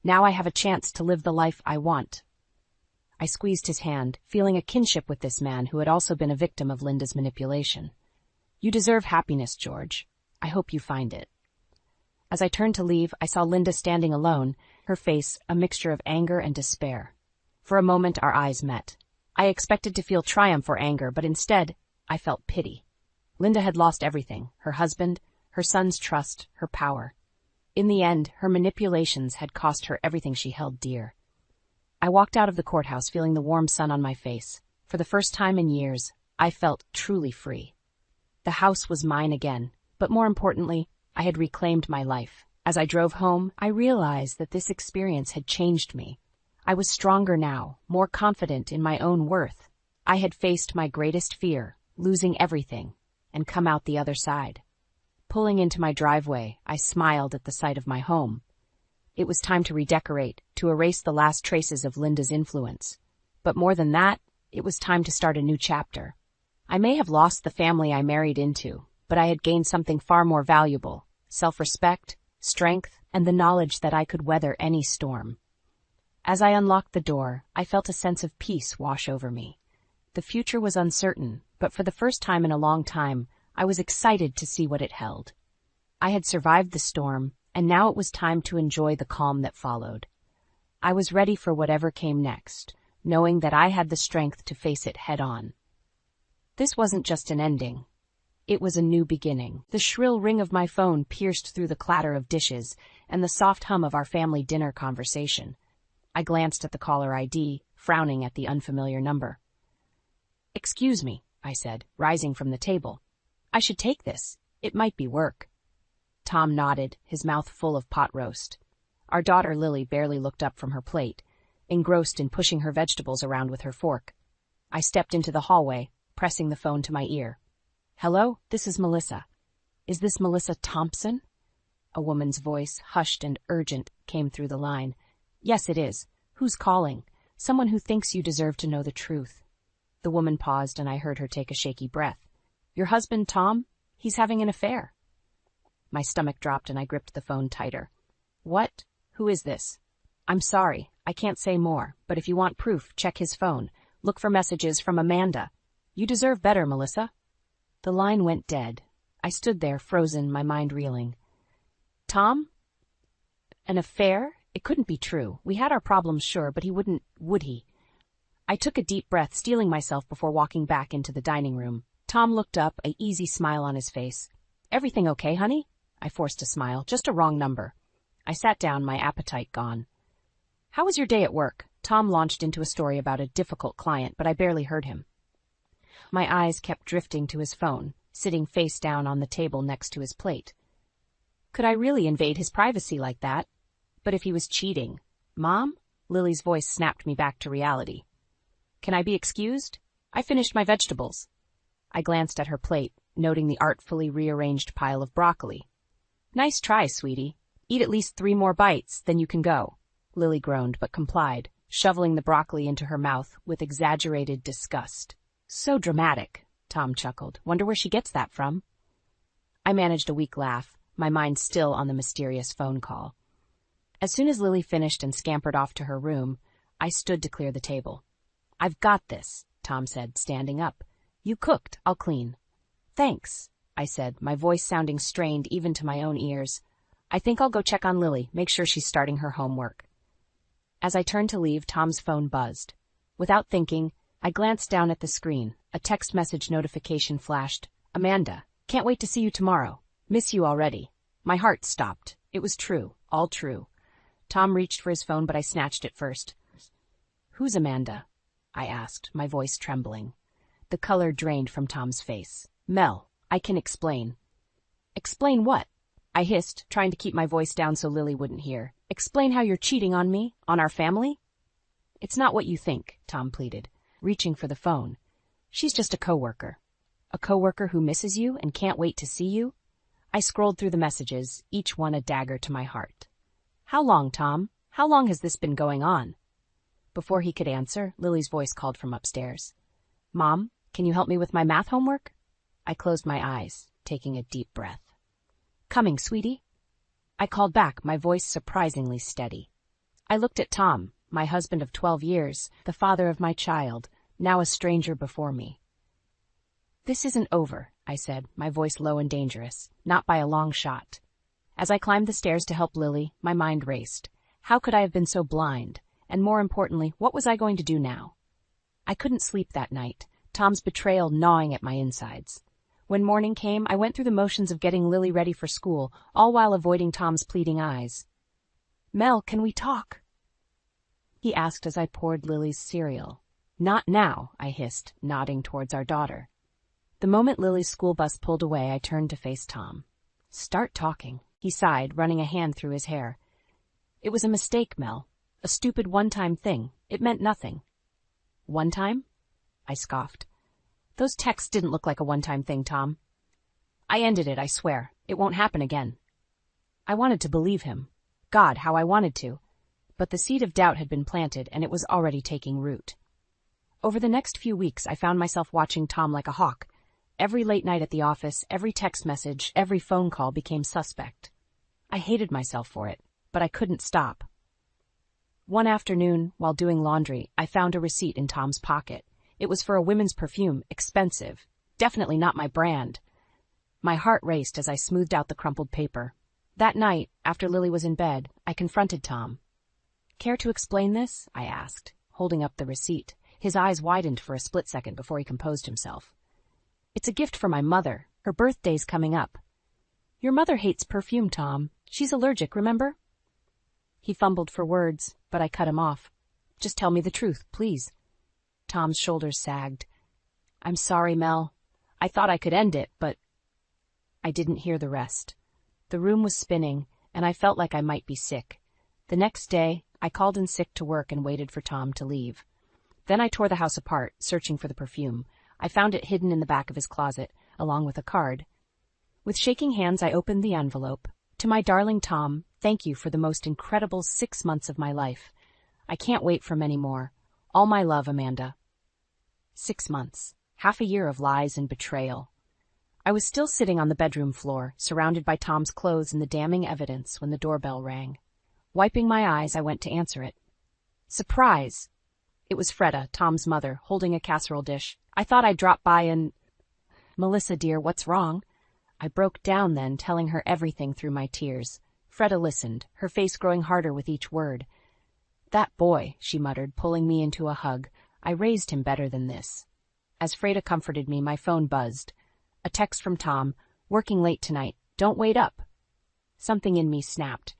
I have a chance to live the life I want." I squeezed his hand, feeling a kinship with this man who had also been a victim of Linda's manipulation. "You deserve happiness, George. I hope you find it." As I turned to leave, I saw Linda standing alone, her face a mixture of anger and despair. For a moment, our eyes met. I expected to feel triumph or anger, but instead, I felt pity. Linda had lost everything: her husband, her son's trust, her power. In the end, her manipulations had cost her everything she held dear. I walked out of the courthouse feeling the warm sun on my face. For the first time in years, I felt truly free. The house was mine again, but more importantly, I had reclaimed my life. As I drove home, I realized that this experience had changed me. I was stronger now, more confident in my own worth. I had faced my greatest fear, losing everything, and come out the other side. Pulling into my driveway, I smiled at the sight of my home. It was time to redecorate, to erase the last traces of Linda's influence. But more than that, it was time to start a new chapter. I may have lost the family I married into, but I had gained something far more valuable: self-respect, strength, and the knowledge that I could weather any storm. As I unlocked the door, I felt a sense of peace wash over me. The future was uncertain, but for the first time in a long time, I was excited to see what it held. I had survived the storm, and now it was time to enjoy the calm that followed. I was ready for whatever came next, knowing that I had the strength to face it head-on. This wasn't just an ending. It was a new beginning. The shrill ring of my phone pierced through the clatter of dishes and the soft hum of our family dinner conversation. I glanced at the caller ID, frowning at the unfamiliar number. "Excuse me," I said, rising from the table. "I should take this. It might be work." Tom nodded, his mouth full of pot roast. Our daughter Lily barely looked up from her plate, engrossed in pushing her vegetables around with her fork. I stepped into the hallway, pressing the phone to my ear. "Hello, this is Melissa." "Is this Melissa Thompson?" A woman's voice, hushed and urgent, came through the line. "Yes, it is. Who's calling?" "Someone who thinks you deserve to know the truth." The woman paused, and I heard her take a shaky breath. "Your husband, Tom? He's having an affair." My stomach dropped, and I gripped the phone tighter. "What? Who is this?" "I'm sorry, I can't say more, but if you want proof, check his phone. Look for messages from Amanda. You deserve better, Melissa." The line went dead. I stood there, frozen, my mind reeling. "Tom? An affair? It couldn't be true. We had our problems, sure, but he wouldn't, would he?" I took a deep breath, steeling myself before walking back into the dining room. Tom looked up, an easy smile on his face. "Everything okay, honey?" I forced a smile. "Just a wrong number." I sat down, my appetite gone. "How was your day at work?" Tom launched into a story about a difficult client, but I barely heard him. My eyes kept drifting to his phone, sitting face down on the table next to his plate. Could I really invade his privacy like that? But if he was cheating... "Mom?" Lily's voice snapped me back to reality. "Can I be excused? I finished my vegetables." I glanced at her plate, noting the artfully rearranged pile of broccoli. "Nice try, sweetie. Eat at least 3 more bites, then you can go." Lily groaned, but complied, shoveling the broccoli into her mouth with exaggerated disgust. "So dramatic," Tom chuckled. "Wonder where she gets that from?" I managed a weak laugh, my mind still on the mysterious phone call. As soon as Lily finished and scampered off to her room, I stood to clear the table. "I've got this," Tom said, standing up. "You cooked, I'll clean." "Thanks," I said, my voice sounding strained even to my own ears. "I think I'll go check on Lily, make sure she's starting her homework." As I turned to leave, Tom's phone buzzed. Without thinking, I glanced down at the screen. A text message notification flashed. "Amanda, can't wait to see you tomorrow. Miss you already." My heart stopped. It was true, all true. Tom reached for his phone, but I snatched it first. "Who's Amanda?" I asked, my voice trembling. The color drained from Tom's face. "Mel, I can explain." "Explain what?" I hissed, trying to keep my voice down so Lily wouldn't hear. "Explain how you're cheating on me, on our family?" It's not what you think, Tom pleaded, reaching for the phone. She's just a coworker. A coworker who misses you and can't wait to see you? I scrolled through the messages, each one a dagger to my heart. How long, Tom? How long has this been going on? Before he could answer, Lily's voice called from upstairs. Mom, can you help me with my math homework? I closed my eyes, taking a deep breath. Coming, sweetie. I called back, my voice surprisingly steady. I looked at Tom, my husband of 12 years, the father of my child, now a stranger before me. This isn't over, I said, my voice low and dangerous, not by a long shot. As I climbed the stairs to help Lily, my mind raced. How could I have been so blind? And more importantly, what was I going to do now? I couldn't sleep that night, Tom's betrayal gnawing at my insides. When morning came, I went through the motions of getting Lily ready for school, all while avoiding Tom's pleading eyes. Mel, can we talk? He asked as I poured Lily's cereal. Not now, I hissed, nodding towards our daughter. The moment Lily's school bus pulled away, I turned to face Tom. Start talking, he sighed, running a hand through his hair. It was a mistake, Mel. A stupid one-time thing. It meant nothing. One time? I scoffed. Those texts didn't look like a one-time thing, Tom. I ended it, I swear. It won't happen again. I wanted to believe him. God, how I wanted to. But the seed of doubt had been planted, and it was already taking root. Over the next few weeks, I found myself watching Tom like a hawk. Every late night at the office, every text message, every phone call became suspect. I hated myself for it, but I couldn't stop. One afternoon, while doing laundry, I found a receipt in Tom's pocket. It was for a women's perfume, expensive. Definitely not my brand. My heart raced as I smoothed out the crumpled paper. That night, after Lily was in bed, I confronted Tom. Care to explain this? I asked, holding up the receipt. His eyes widened for a split second before he composed himself. It's a gift for my mother. Her birthday's coming up. Your mother hates perfume, Tom. She's allergic, remember? He fumbled for words, but I cut him off. Just tell me the truth, please. Tom's shoulders sagged. I'm sorry, Mel. I thought I could end it, but I didn't hear the rest. The room was spinning, and I felt like I might be sick. The next day, I called in sick to work and waited for Tom to leave. Then I tore the house apart, searching for the perfume. I found it hidden in the back of his closet, along with a card. With shaking hands, I opened the envelope. To my darling Tom, thank you for the most incredible 6 months of my life. I can't wait for many more. All my love, Amanda. 6 months. Half a year of lies and betrayal. I was still sitting on the bedroom floor, surrounded by Tom's clothes and the damning evidence, when the doorbell rang. Wiping my eyes, I went to answer it. Surprise! It was Freda, Tom's mother, holding a casserole dish. I thought I'd drop by and... Melissa, dear, what's wrong? I broke down then, telling her everything through my tears. Freda listened, her face growing harder with each word. That boy, she muttered, pulling me into a hug. I raised him better than this. As Freda comforted me, my phone buzzed. A text from Tom. Working late tonight. Don't wait up. Something in me snapped.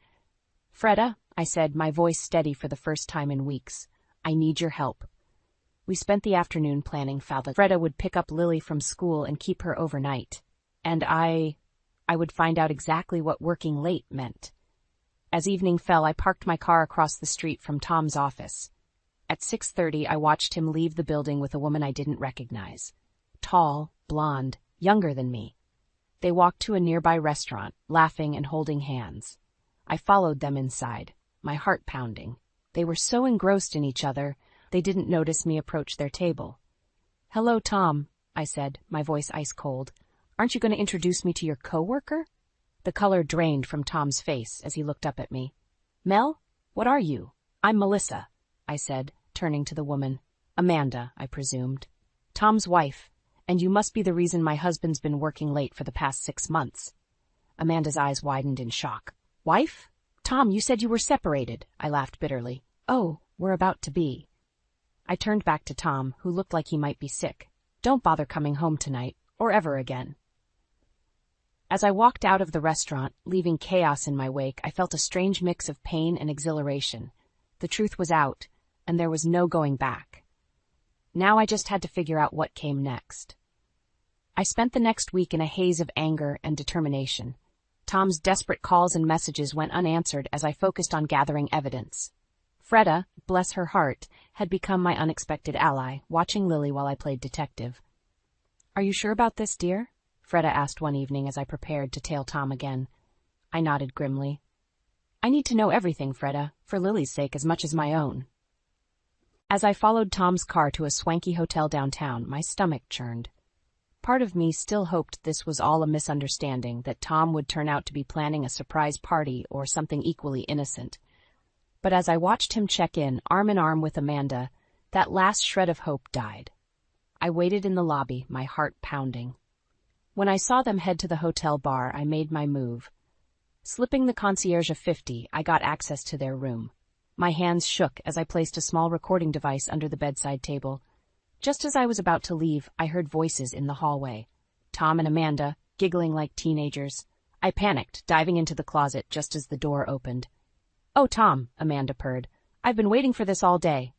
Freda, I said, my voice steady for the first time in weeks. I need your help. We spent the afternoon planning how Freda would pick up Lily from school and keep her overnight. And I would find out exactly what working late meant. As evening fell, I parked my car across the street from Tom's office. At 6:30, I watched him leave the building with a woman I didn't recognize. Tall, blonde, younger than me. They walked to a nearby restaurant, laughing and holding hands. I followed them inside, my heart pounding. They were so engrossed in each other, they didn't notice me approach their table. Hello, Tom, I said, my voice ice cold. Aren't you going to introduce me to your coworker? The color drained from Tom's face as he looked up at me. Mel, what are you? I'm Melissa, I said, turning to the woman. Amanda, I presumed. Tom's wife, and you must be the reason my husband's been working late for the past 6 months. Amanda's eyes widened in shock. Wife? Tom, you said you were separated, I laughed bitterly. Oh, we're about to be. I turned back to Tom, who looked like he might be sick. Don't bother coming home tonight, or ever again. As I walked out of the restaurant, leaving chaos in my wake, I felt a strange mix of pain and exhilaration. The truth was out, and there was no going back. Now I just had to figure out what came next. I spent the next week in a haze of anger and determination. Tom's desperate calls and messages went unanswered as I focused on gathering evidence. Freda, bless her heart, had become my unexpected ally, watching Lily while I played detective. "Are you sure about this, dear?" Freda asked one evening as I prepared to tail Tom again. I nodded grimly. "I need to know everything, Freda, for Lily's sake as much as my own." As I followed Tom's car to a swanky hotel downtown, my stomach churned. Part of me still hoped this was all a misunderstanding, that Tom would turn out to be planning a surprise party or something equally innocent. But as I watched him check in arm with Amanda, that last shred of hope died. I waited in the lobby, my heart pounding. When I saw them head to the hotel bar, I made my move. Slipping the concierge a 50, I got access to their room. My hands shook as I placed a small recording device under the bedside table. Just as I was about to leave, I heard voices in the hallway. Tom and Amanda, giggling like teenagers. I panicked, diving into the closet just as the door opened. "Oh, Tom," Amanda purred. "I've been waiting for this all day."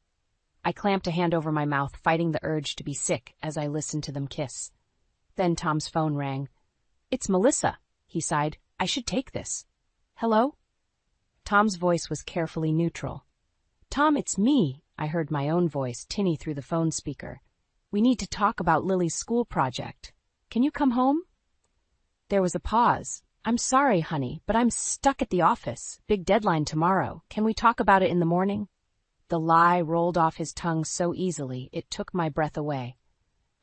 I clamped a hand over my mouth, fighting the urge to be sick as I listened to them kiss. Then Tom's phone rang. "It's Melissa," he sighed. "I should take this." "Hello?" Tom's voice was carefully neutral. "Tom, it's me," I heard my own voice tinny through the phone speaker. "We need to talk about Lily's school project. Can you come home?" There was a pause. "I'm sorry, honey, but I'm stuck at the office. Big deadline tomorrow. Can we talk about it in the morning?" The lie rolled off his tongue so easily it took my breath away.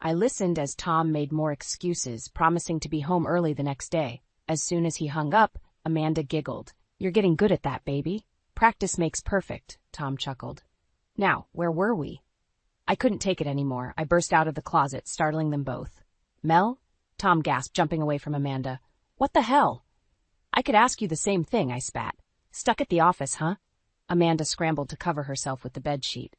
I listened as Tom made more excuses, promising to be home early the next day. As soon as he hung up, Amanda giggled. "You're getting good at that, baby. Practice makes perfect," Tom chuckled. Now, where were we? I couldn't take it anymore. I burst out of the closet, startling them both. "Mel?" Tom gasped, jumping away from Amanda. "What the hell?" "I could ask you the same thing," I spat. "Stuck at the office, huh?" Amanda scrambled to cover herself with the bedsheet.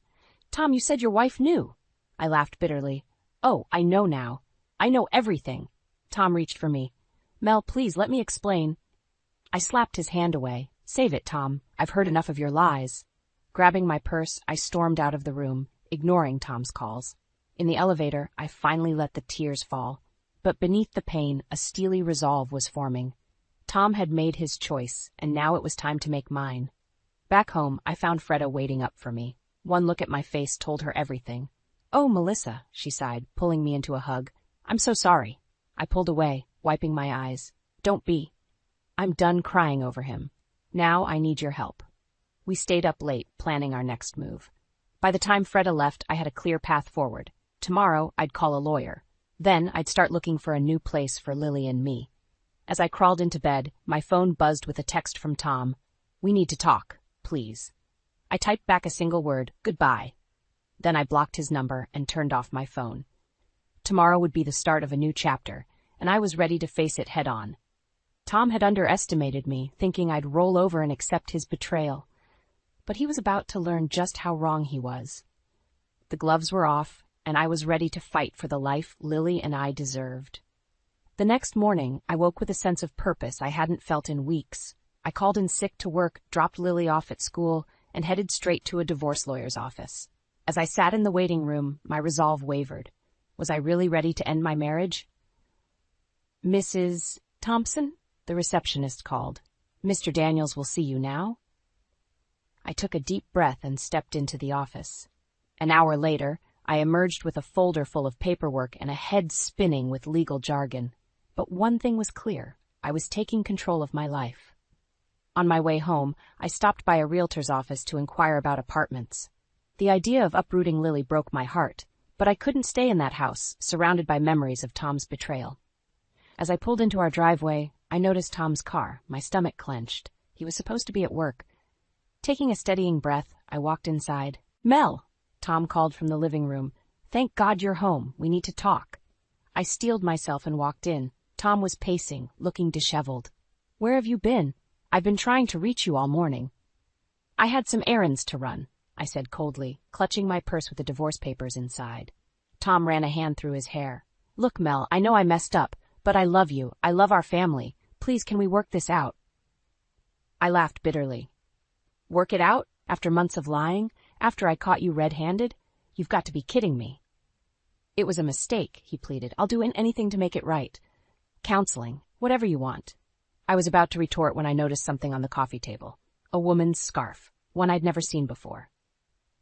"Tom, you said your wife knew." I laughed bitterly. "Oh, I know now. I know everything." Tom reached for me. "Mel, please, let me explain." I slapped his hand away. "Save it, Tom. I've heard enough of your lies." Grabbing my purse, I stormed out of the room, ignoring Tom's calls. In the elevator, I finally let the tears fall. But beneath the pain, a steely resolve was forming. Tom had made his choice, and now it was time to make mine. Back home, I found Freda waiting up for me. One look at my face told her everything. "Oh, Melissa," she sighed, pulling me into a hug. "I'm so sorry." I pulled away, wiping my eyes. "Don't be. I'm done crying over him. Now I need your help." We stayed up late, planning our next move. By the time Freda left, I had a clear path forward. Tomorrow, I'd call a lawyer. Then I'd start looking for a new place for Lily and me. As I crawled into bed, my phone buzzed with a text from Tom. "We need to talk, please." I typed back a single word, "Goodbye." Then I blocked his number and turned off my phone. Tomorrow would be the start of a new chapter, and I was ready to face it head on. Tom had underestimated me, thinking I'd roll over and accept his betrayal. But he was about to learn just how wrong he was. The gloves were off, and I was ready to fight for the life Lily and I deserved. The next morning, I woke with a sense of purpose I hadn't felt in weeks. I called in sick to work, dropped Lily off at school, and headed straight to a divorce lawyer's office. As I sat in the waiting room, my resolve wavered. Was I really ready to end my marriage? "Mrs. Thompson?" the receptionist called. "Mr. Daniels will see you now." I took a deep breath and stepped into the office. An hour later, I emerged with a folder full of paperwork and a head spinning with legal jargon. But one thing was clear. I was taking control of my life. On my way home, I stopped by a realtor's office to inquire about apartments. The idea of uprooting Lily broke my heart, but I couldn't stay in that house, surrounded by memories of Tom's betrayal. As I pulled into our driveway, I noticed Tom's car. My stomach clenched. He was supposed to be at work. Taking a steadying breath, I walked inside. "Mel!" Tom called from the living room. "Thank God you're home. We need to talk." I steeled myself and walked in. Tom was pacing, looking disheveled. "Where have you been? I've been trying to reach you all morning." "I had some errands to run," I said coldly, clutching my purse with the divorce papers inside. Tom ran a hand through his hair. "Look, Mel, I know I messed up, but I love you. I love our family. Please, can we work this out?" I laughed bitterly. "Work it out? After months of lying? After I caught you red-handed? You've got to be kidding me." "It was a mistake," he pleaded. "I'll do anything to make it right. Counseling, whatever you want." I was about to retort when I noticed something on the coffee table. A woman's scarf. one I'd never seen before.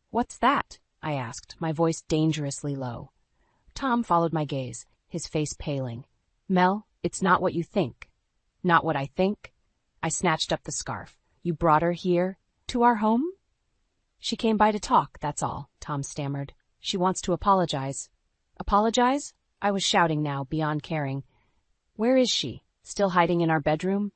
"What's that?" I asked, my voice dangerously low. Tom followed my gaze, his face paling. "Mel, it's not what you think." "Not what I think?" I snatched up the scarf. "You brought her here? To our home?" "She came by to talk, that's all," Tom stammered. "She wants to apologize." "Apologize?" I was shouting now, beyond caring. "Where is she? Still hiding in our bedroom?"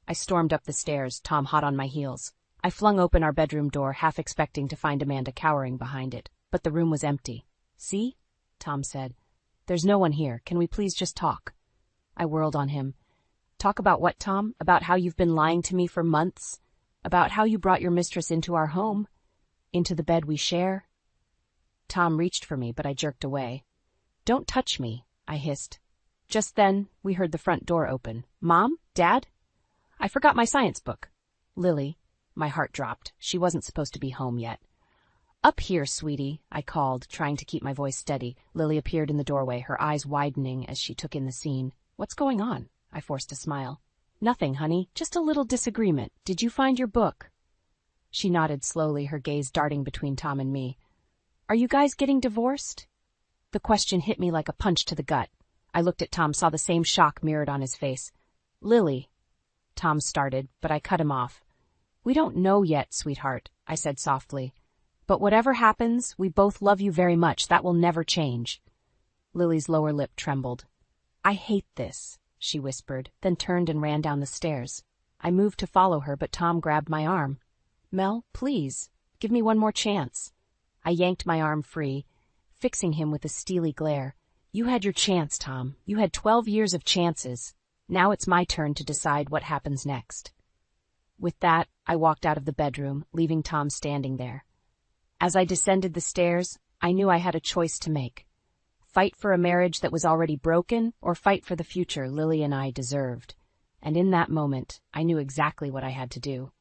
I stormed up the stairs, Tom hot on my heels. I flung open our bedroom door, half expecting to find Amanda cowering behind it, but the room was empty. "See?" Tom said. "There's no one here. Can we please just talk?" I whirled on him. "Talk about what, Tom? About how you've been lying to me for months? About how you brought your mistress into our home? Into the bed we share?" Tom reached for me, but I jerked away. "Don't touch me," I hissed. Just then, we heard the front door open. "Mom? Dad?" "I forgot my science book." "Lily." My heart dropped. She wasn't supposed to be home yet. "Up here, sweetie," I called, trying to keep my voice steady. Lily appeared in the doorway, her eyes widening as she took in the scene. "What's going on?" I forced a smile. "Nothing, honey. Just a little disagreement. Did you find your book?" She nodded slowly, her gaze darting between Tom and me. "Are you guys getting divorced?" The question hit me like a punch to the gut. I looked at Tom, saw the same shock mirrored on his face. "Lily," Tom started, but I cut him off. "We don't know yet, sweetheart," I said softly. "But whatever happens, we both love you very much. That will never change." Lily's lower lip trembled. "I hate this," she whispered, then turned and ran down the stairs. I moved to follow her, but Tom grabbed my arm. "Mel, please, give me one more chance." I yanked my arm free, fixing him with a steely glare. "You had your chance, Tom. You had 12 years of chances. Now it's my turn to decide what happens next." With that, I walked out of the bedroom, leaving Tom standing there. As I descended the stairs, I knew I had a choice to make. Fight for a marriage that was already broken, or fight for the future Lily and I deserved. And in that moment, I knew exactly what I had to do.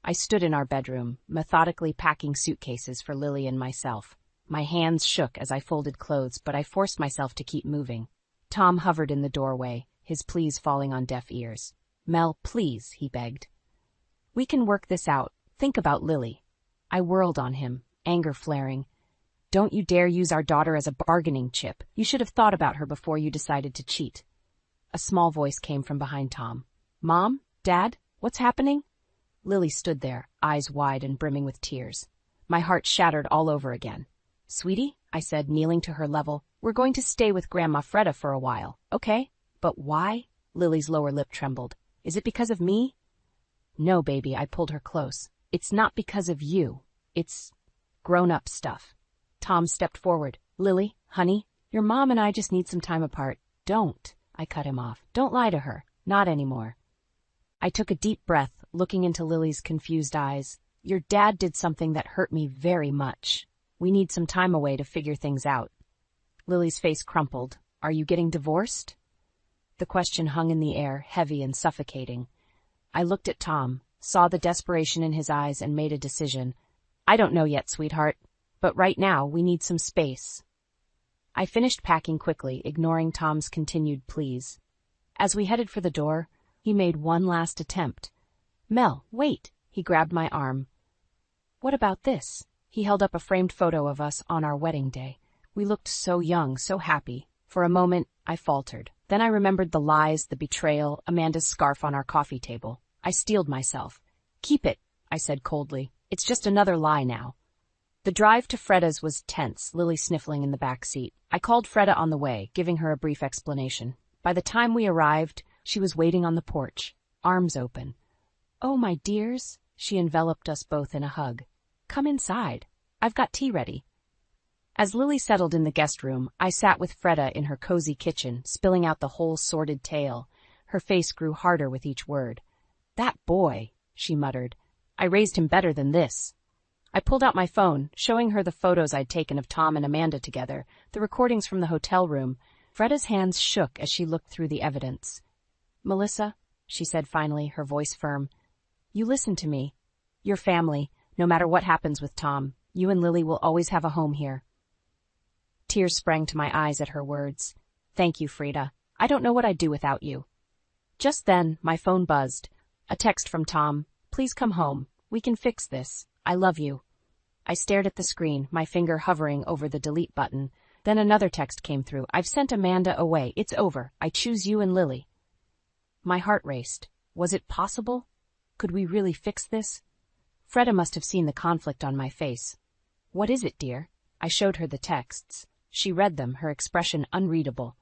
I stood in our bedroom, methodically packing suitcases for Lily and myself. My hands shook as I folded clothes, but I forced myself to keep moving. Tom hovered in the doorway, his pleas falling on deaf ears. "Mel, please," he begged. "We can work this out. Think about Lily." I whirled on him, anger flaring. "Don't you dare use our daughter as a bargaining chip. You should have thought about her before you decided to cheat." A small voice came from behind Tom. "Mom? Dad? What's happening?" Lily stood there, eyes wide and brimming with tears. My heart shattered all over again. "Sweetie," I said, kneeling to her level, "we're going to stay with Grandma Freda for a while, okay? But why?" Lily's lower lip trembled. "Is it because of me?" "No, baby," I pulled her close. "It's not because of you. It's grown-up stuff." Tom stepped forward. "Lily, honey, your mom and I just need some time apart." "Don't," I cut him off. "Don't lie to her. Not anymore." I took a deep breath, looking into Lily's confused eyes. "Your dad did something that hurt me very much. We need some time away to figure things out." Lily's face crumpled. "Are you getting divorced?" The question hung in the air, heavy and suffocating. I looked at Tom, saw the desperation in his eyes, and made a decision. "I don't know yet, sweetheart, but right now we need some space." I finished packing quickly, ignoring Tom's continued pleas. As we headed for the door, he made one last attempt. "Mel, wait!" He grabbed my arm. "What about this?" He held up a framed photo of us on our wedding day. We looked so young, so happy. For a moment, I faltered. Then I remembered the lies, the betrayal, Amanda's scarf on our coffee table. I steeled myself. "Keep it," I said coldly. "It's just another lie now." The drive to Freda's was tense, Lily sniffling in the back seat. I called Freda on the way, giving her a brief explanation. By the time we arrived, she was waiting on the porch, arms open. "Oh, my dears," she enveloped us both in a hug. "Come inside. I've got tea ready." As Lily settled in the guest room, I sat with Freda in her cozy kitchen, spilling out the whole sordid tale. Her face grew harder with each word. "That boy," she muttered. "I raised him better than this." I pulled out my phone, showing her the photos I'd taken of Tom and Amanda together, the recordings from the hotel room. Freda's hands shook as she looked through the evidence. "Melissa," she said finally, her voice firm, "you listen to me. Your family, no matter what happens with Tom, you and Lily will always have a home here." Tears sprang to my eyes at her words. "Thank you, Freda. I don't know what I'd do without you." Just then, my phone buzzed. A text from Tom. "Please come home. We can fix this. I love you. I stared at the screen, my finger hovering over the delete button. Then another text came through. I've sent Amanda away. It's over. I choose you and Lily. My heart raced. Was it possible? Could we really fix this? Freda must have seen the conflict on my face. What is it, dear? I showed her the texts. She read them, her expression unreadable.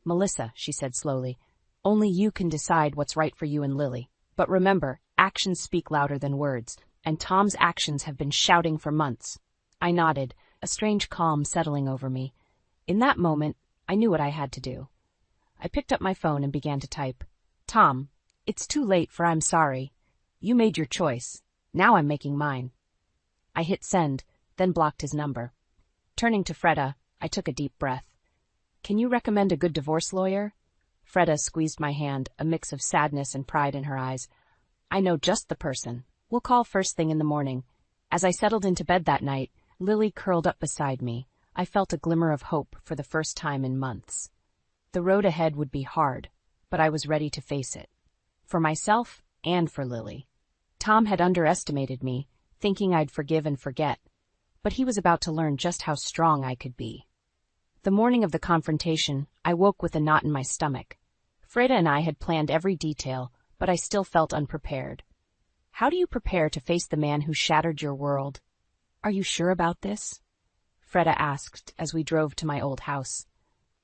Melissa, she said slowly, only you can decide what's right for you and Lily. But remember, actions speak louder than words, and Tom's actions have been shouting for months. I nodded, a strange calm settling over me. In that moment, I knew what I had to do. I picked up my phone and began to type. Tom, it's too late for I'm sorry. You made your choice. Now I'm making mine. I hit send, then blocked his number. Turning to Freda, I took a deep breath. Can you recommend a good divorce lawyer? Freda squeezed my hand, a mix of sadness and pride in her eyes. I know just the person. We'll call first thing in the morning. As I settled into bed that night, Lily curled up beside me. I felt a glimmer of hope for the first time in months. The road ahead would be hard, but I was ready to face it. For myself and for Lily. Tom had underestimated me, thinking I'd forgive and forget, but he was about to learn just how strong I could be. The morning of the confrontation, I woke with a knot in my stomach. Freda and I had planned every detail, but I still felt unprepared. How do you prepare to face the man who shattered your world? Are you sure about this? Freda asked as we drove to my old house.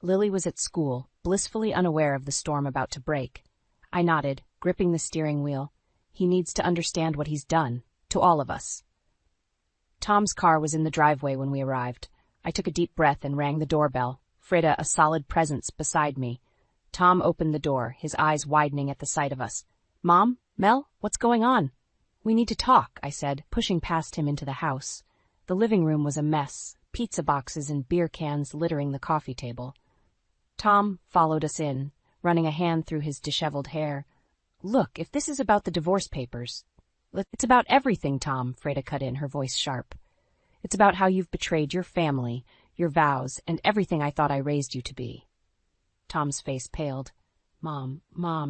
Lily was at school, blissfully unaware of the storm about to break. I nodded, gripping the steering wheel. He needs to understand what he's done, to all of us. Tom's car was in the driveway when we arrived. I took a deep breath and rang the doorbell, Freda a solid presence beside me. Tom opened the door, his eyes widening at the sight of us. Mom? Mel? What's going on? We need to talk, I said, pushing past him into the house. The living room was a mess, pizza boxes and beer cans littering the coffee table. Tom followed us in, running a hand through his disheveled hair. Look, if this is about the divorce papers. It's about everything, Tom, Freda cut in, her voice sharp. It's about how you've betrayed your family, your vows, and everything I thought I raised you to be. Tom's face paled. Mom,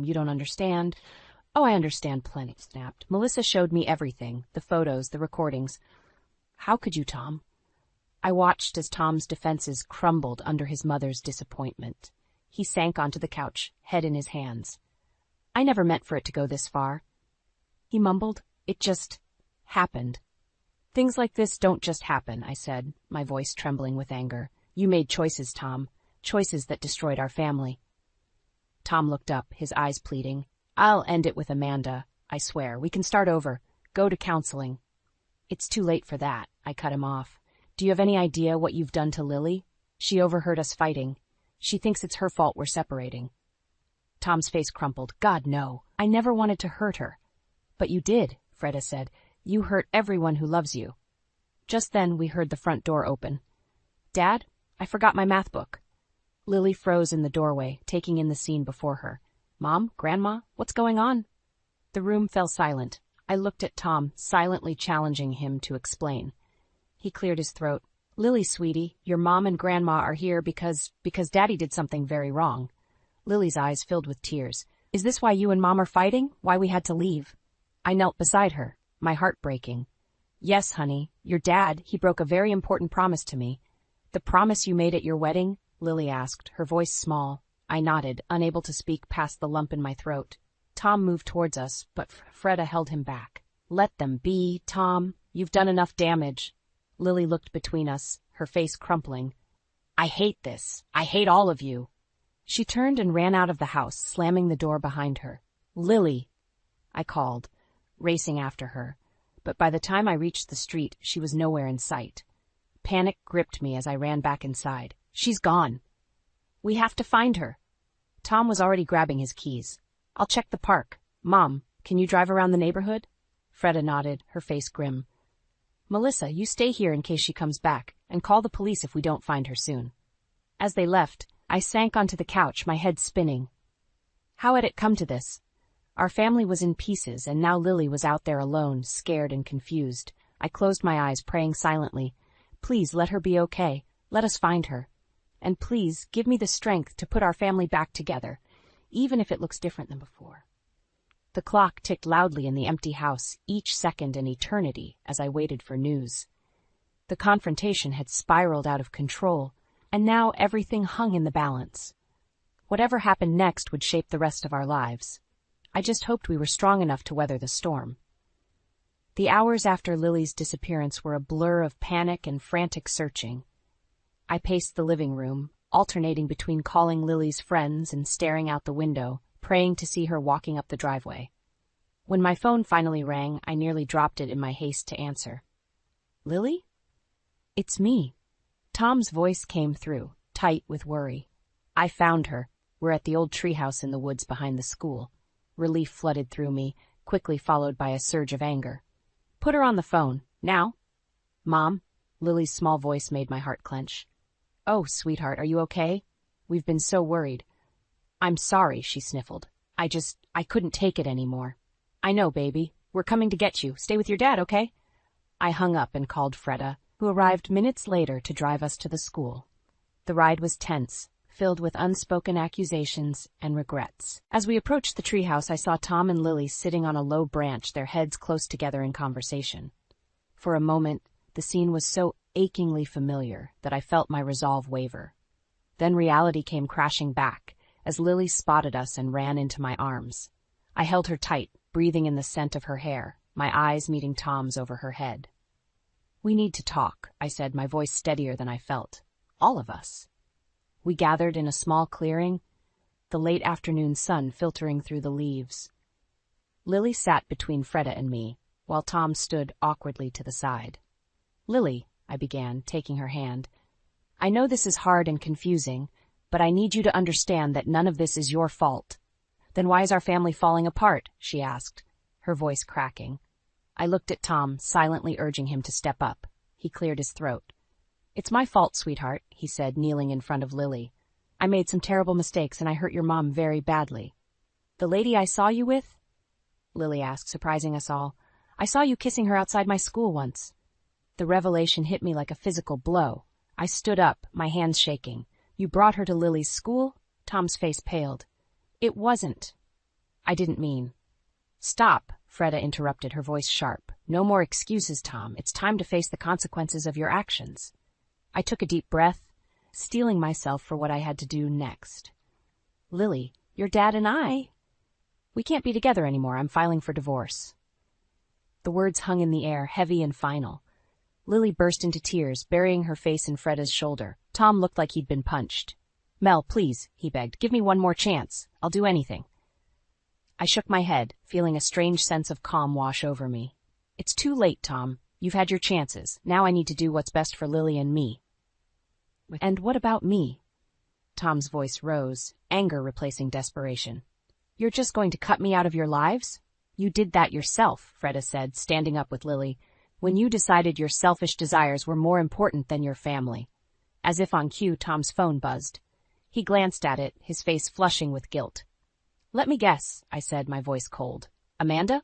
you don't understand. Oh, I understand plenty, snapped. Melissa showed me everything, the photos, the recordings. How could you, Tom? I watched as Tom's defenses crumbled under his mother's disappointment. He sank onto the couch, head in his hands. I never meant for it to go this far. He mumbled. It just happened. Things like this don't just happen, I said, my voice trembling with anger. You made choices, Tom. Choices that destroyed our family. Tom looked up, his eyes pleading. I'll end it with Amanda, I swear. We can start over. Go to counseling. It's too late for that, I cut him off. Do you have any idea what you've done to Lily? She overheard us fighting. She thinks it's her fault we're separating. Tom's face crumpled. God, no. I never wanted to hurt her. But you did, Freda said. You hurt everyone who loves you. Just then we heard the front door open. Dad, I forgot my math book. Lily froze in the doorway, taking in the scene before her. Mom, Grandma, what's going on? The room fell silent. I looked at Tom, silently challenging him to explain. He cleared his throat. Lily, sweetie, your mom and Grandma are here because Daddy did something very wrong. Lily's eyes filled with tears. Is this why you and Mom are fighting? Why we had to leave? I knelt beside her, my heart breaking. Yes, honey, your dad, he broke a very important promise to me. The promise you made at your wedding? Lily asked, her voice small. I nodded, unable to speak past the lump in my throat. Tom moved towards us, but Freda held him back. Let them be, Tom. You've done enough damage. Lily looked between us, her face crumpling. I hate this. I hate all of you. She turned and ran out of the house, slamming the door behind her. Lily, I called, racing after her. But by the time I reached the street, she was nowhere in sight. Panic gripped me as I ran back inside. She's gone. We have to find her. Tom was already grabbing his keys. I'll check the park. Mom, can you drive around the neighborhood? Freda nodded, her face grim. Melissa, you stay here in case she comes back, and call the police if we don't find her soon. As they left, I sank onto the couch, my head spinning. How had it come to this? Our family was in pieces, and now Lily was out there alone, scared and confused. I closed my eyes, praying silently. Please let her be okay. Let us find her. And please give me the strength to put our family back together, even if it looks different than before. The clock ticked loudly in the empty house, each second an eternity as I waited for news. The confrontation had spiraled out of control, and now everything hung in the balance. Whatever happened next would shape the rest of our lives. I just hoped we were strong enough to weather the storm. The hours after Lily's disappearance were a blur of panic and frantic searching. I paced the living room, alternating between calling Lily's friends and staring out the window, praying to see her walking up the driveway. When my phone finally rang, I nearly dropped it in my haste to answer. "Lily? It's me." Tom's voice came through, tight with worry. "I found her. We're at the old treehouse in the woods behind the school." Relief flooded through me, quickly followed by a surge of anger. "Put her on the phone, now." "Mom?" Lily's small voice made my heart clench. "Oh, sweetheart, are you okay? We've been so worried." "I'm sorry," she sniffled. I couldn't take it anymore." "I know, baby. We're coming to get you. Stay with your dad, okay?" I hung up and called Freda, who arrived minutes later to drive us to the school. The ride was tense, filled with unspoken accusations and regrets. As we approached the treehouse, I saw Tom and Lily sitting on a low branch, their heads close together in conversation. For a moment, the scene was so achingly familiar that I felt my resolve waver. Then reality came crashing back as Lily spotted us and ran into my arms. I held her tight, breathing in the scent of her hair, my eyes meeting Tom's over her head. "We need to talk," I said, my voice steadier than I felt. "All of us." We gathered in a small clearing, the late afternoon sun filtering through the leaves. Lily sat between Freda and me, while Tom stood awkwardly to the side. "Lily," I began, taking her hand, "I know this is hard and confusing, but I need you to understand that none of this is your fault." "Then why is our family falling apart?" she asked, her voice cracking. I looked at Tom, silently urging him to step up. He cleared his throat. "It's my fault, sweetheart," he said, kneeling in front of Lily. "I made some terrible mistakes and I hurt your mom very badly." "The lady I saw you with?" Lily asked, surprising us all. "I saw you kissing her outside my school once." The revelation hit me like a physical blow. I stood up, my hands shaking. "You brought her to Lily's school?" Tom's face paled. "It wasn't." "I didn't mean." "Stop," Freda interrupted, her voice sharp. "No more excuses, Tom. It's time to face the consequences of your actions." I took a deep breath, steeling myself for what I had to do next. "Lily, your dad and we can't be together anymore. I'm filing for divorce." The words hung in the air, heavy and final. Lily burst into tears, burying her face in Freda's shoulder. Tom looked like he'd been punched. "Mel, please," he begged. "Give me one more chance. I'll do anything." I shook my head, feeling a strange sense of calm wash over me. "It's too late, Tom. You've had your chances. Now I need to do what's best for Lily and me." "And what about me?" Tom's voice rose, anger replacing desperation. "You're just going to cut me out of your lives?" "You did that yourself," Freda said, standing up with Lily, "when you decided your selfish desires were more important than your family." As if on cue, Tom's phone buzzed. He glanced at it, his face flushing with guilt. "Let me guess," I said, my voice cold. "Amanda?"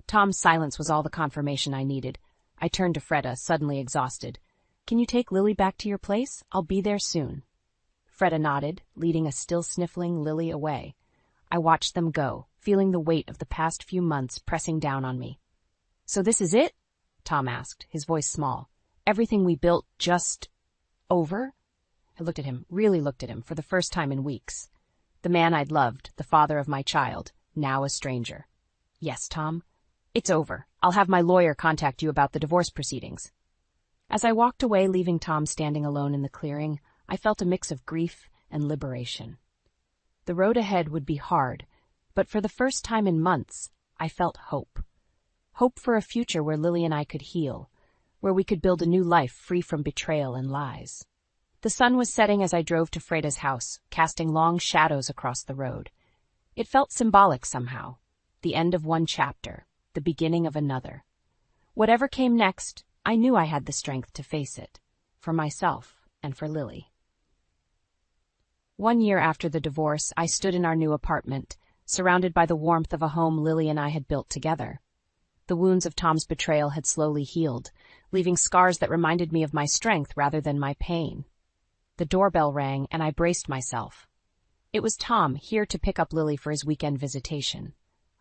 Tom's silence was all the confirmation I needed. I turned to Freda, suddenly exhausted. "Can you take Lily back to your place? I'll be there soon." Freda nodded, leading a still-sniffling Lily away. I watched them go, feeling the weight of the past few months pressing down on me. "So this is it?" Tom asked, his voice small. "Everything we built just over?" I looked at him, really looked at him, for the first time in weeks. The man I'd loved, the father of my child, now a stranger. "Yes, Tom. It's over. I'll have my lawyer contact you about the divorce proceedings." As I walked away, leaving Tom standing alone in the clearing, I felt a mix of grief and liberation. The road ahead would be hard, but for the first time in months, I felt hope. Hope for a future where Lily and I could heal, where we could build a new life free from betrayal and lies. The sun was setting as I drove to Freda's house, casting long shadows across the road. It felt symbolic somehow, the end of one chapter, the beginning of another. Whatever came next, I knew I had the strength to face it, for myself and for Lily. 1 year after the divorce, I stood in our new apartment, surrounded by the warmth of a home Lily and I had built together. The wounds of Tom's betrayal had slowly healed, leaving scars that reminded me of my strength rather than my pain. The doorbell rang, and I braced myself. It was Tom, here to pick up Lily for his weekend visitation.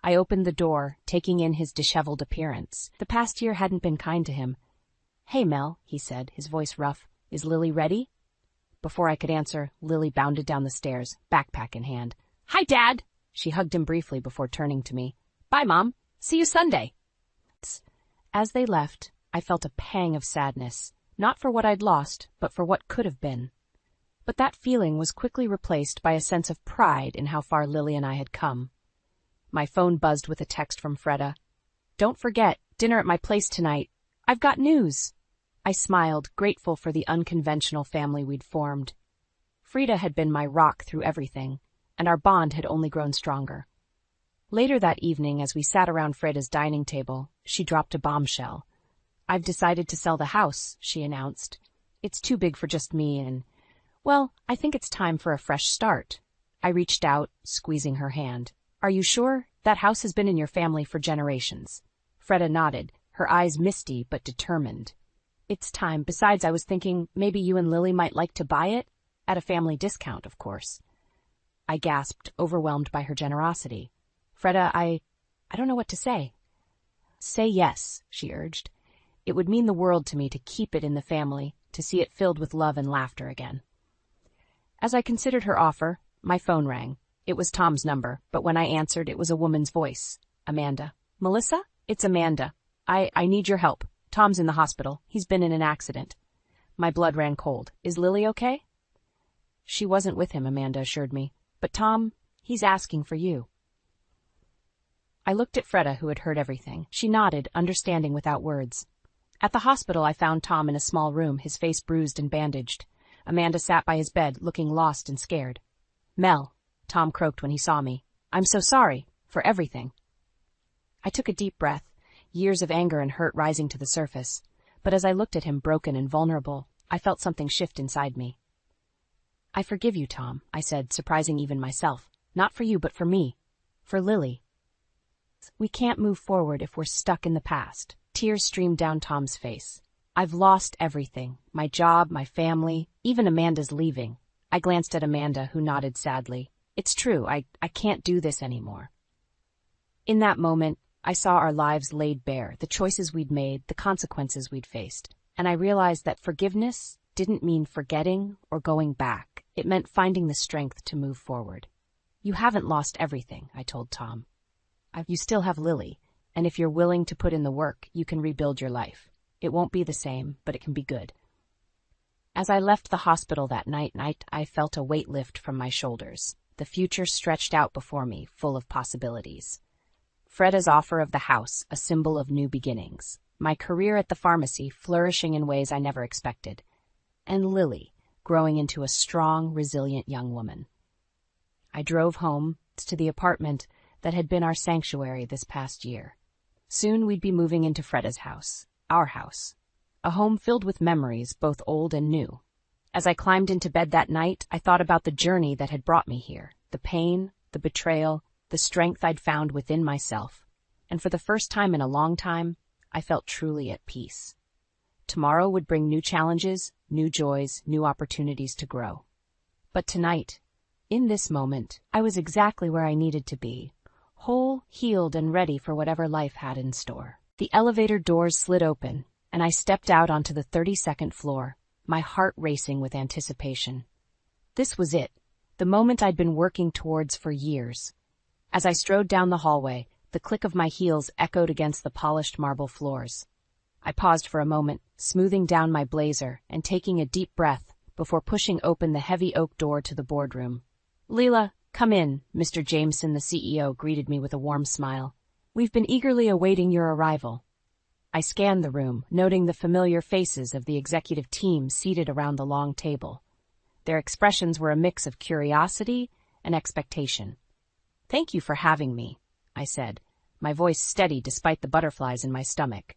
I opened the door, taking in his disheveled appearance. The past year hadn't been kind to him. "Hey, Mel," he said, his voice rough. "Is Lily ready?" Before I could answer, Lily bounded down the stairs, backpack in hand. "Hi, Dad!" She hugged him briefly before turning to me. "Bye, Mom. See you Sunday." As they left, I felt a pang of sadness, not for what I'd lost, but for what could have been. But that feeling was quickly replaced by a sense of pride in how far Lily and I had come. My phone buzzed with a text from Freda. "Don't forget, dinner at my place tonight. I've got news." I smiled, grateful for the unconventional family we'd formed. Frida had been my rock through everything, and our bond had only grown stronger. Later that evening, as we sat around Freda's dining table, she dropped a bombshell. "I've decided to sell the house," she announced. "It's too big for just me and, well, I think it's time for a fresh start." I reached out, squeezing her hand. "Are you sure? That house has been in your family for generations." Freda nodded, her eyes misty but determined. "It's time. Besides, I was thinking maybe you and Lily might like to buy it, at a family discount, of course." I gasped, overwhelmed by her generosity. "Freda, I don't know what to say." "Say yes," she urged. "It would mean the world to me to keep it in the family, to see it filled with love and laughter again." As I considered her offer, my phone rang. It was Tom's number, but when I answered, it was a woman's voice. "Amanda." "Melissa? It's Amanda. I need your help. Tom's in the hospital. He's been in an accident." My blood ran cold. "Is Lily okay?" "She wasn't with him," Amanda assured me. "But Tom, he's asking for you." I looked at Freda, who had heard everything. She nodded, understanding without words. At the hospital, I found Tom in a small room, his face bruised and bandaged. Amanda sat by his bed, looking lost and scared. "Mel," Tom croaked when he saw me. "I'm so sorry. For everything." I took a deep breath, years of anger and hurt rising to the surface. But as I looked at him, broken and vulnerable, I felt something shift inside me. "I forgive you, Tom," I said, surprising even myself. "Not for you, but for me. For Lily. We can't move forward if we're stuck in the past." Tears streamed down Tom's face. "I've lost everything. My job, my family, even Amanda's leaving." I glanced at Amanda, who nodded sadly. "It's true, I can't do this anymore." In that moment, I saw our lives laid bare, the choices we'd made, the consequences we'd faced. And I realized that forgiveness didn't mean forgetting or going back. It meant finding the strength to move forward. "You haven't lost everything," I told Tom. "You still have Lily, and if you're willing to put in the work, you can rebuild your life. It won't be the same, but it can be good." As I left the hospital that night, I felt a weight lift from my shoulders. The future stretched out before me, full of possibilities. Freda's offer of the house, a symbol of new beginnings. My career at the pharmacy, flourishing in ways I never expected. And Lily, growing into a strong, resilient young woman. I drove home to the apartment that had been our sanctuary this past year. Soon we'd be moving into Freda's house, our house. A home filled with memories, both old and new. As I climbed into bed that night, I thought about the journey that had brought me here, the pain, the betrayal, the strength I'd found within myself. And for the first time in a long time, I felt truly at peace. Tomorrow would bring new challenges, new joys, new opportunities to grow. But tonight, in this moment, I was exactly where I needed to be, whole, healed, and ready for whatever life had in store. The elevator doors slid open, and I stepped out onto the 32nd floor, my heart racing with anticipation. This was it, the moment I'd been working towards for years. As I strode down the hallway, the click of my heels echoed against the polished marble floors. I paused for a moment, smoothing down my blazer and taking a deep breath before pushing open the heavy oak door to the boardroom. "Leela, come in," Mr. Jameson, the CEO, greeted me with a warm smile. "We've been eagerly awaiting your arrival." I scanned the room, noting the familiar faces of the executive team seated around the long table. Their expressions were a mix of curiosity and expectation. "Thank you for having me," I said, my voice steady despite the butterflies in my stomach.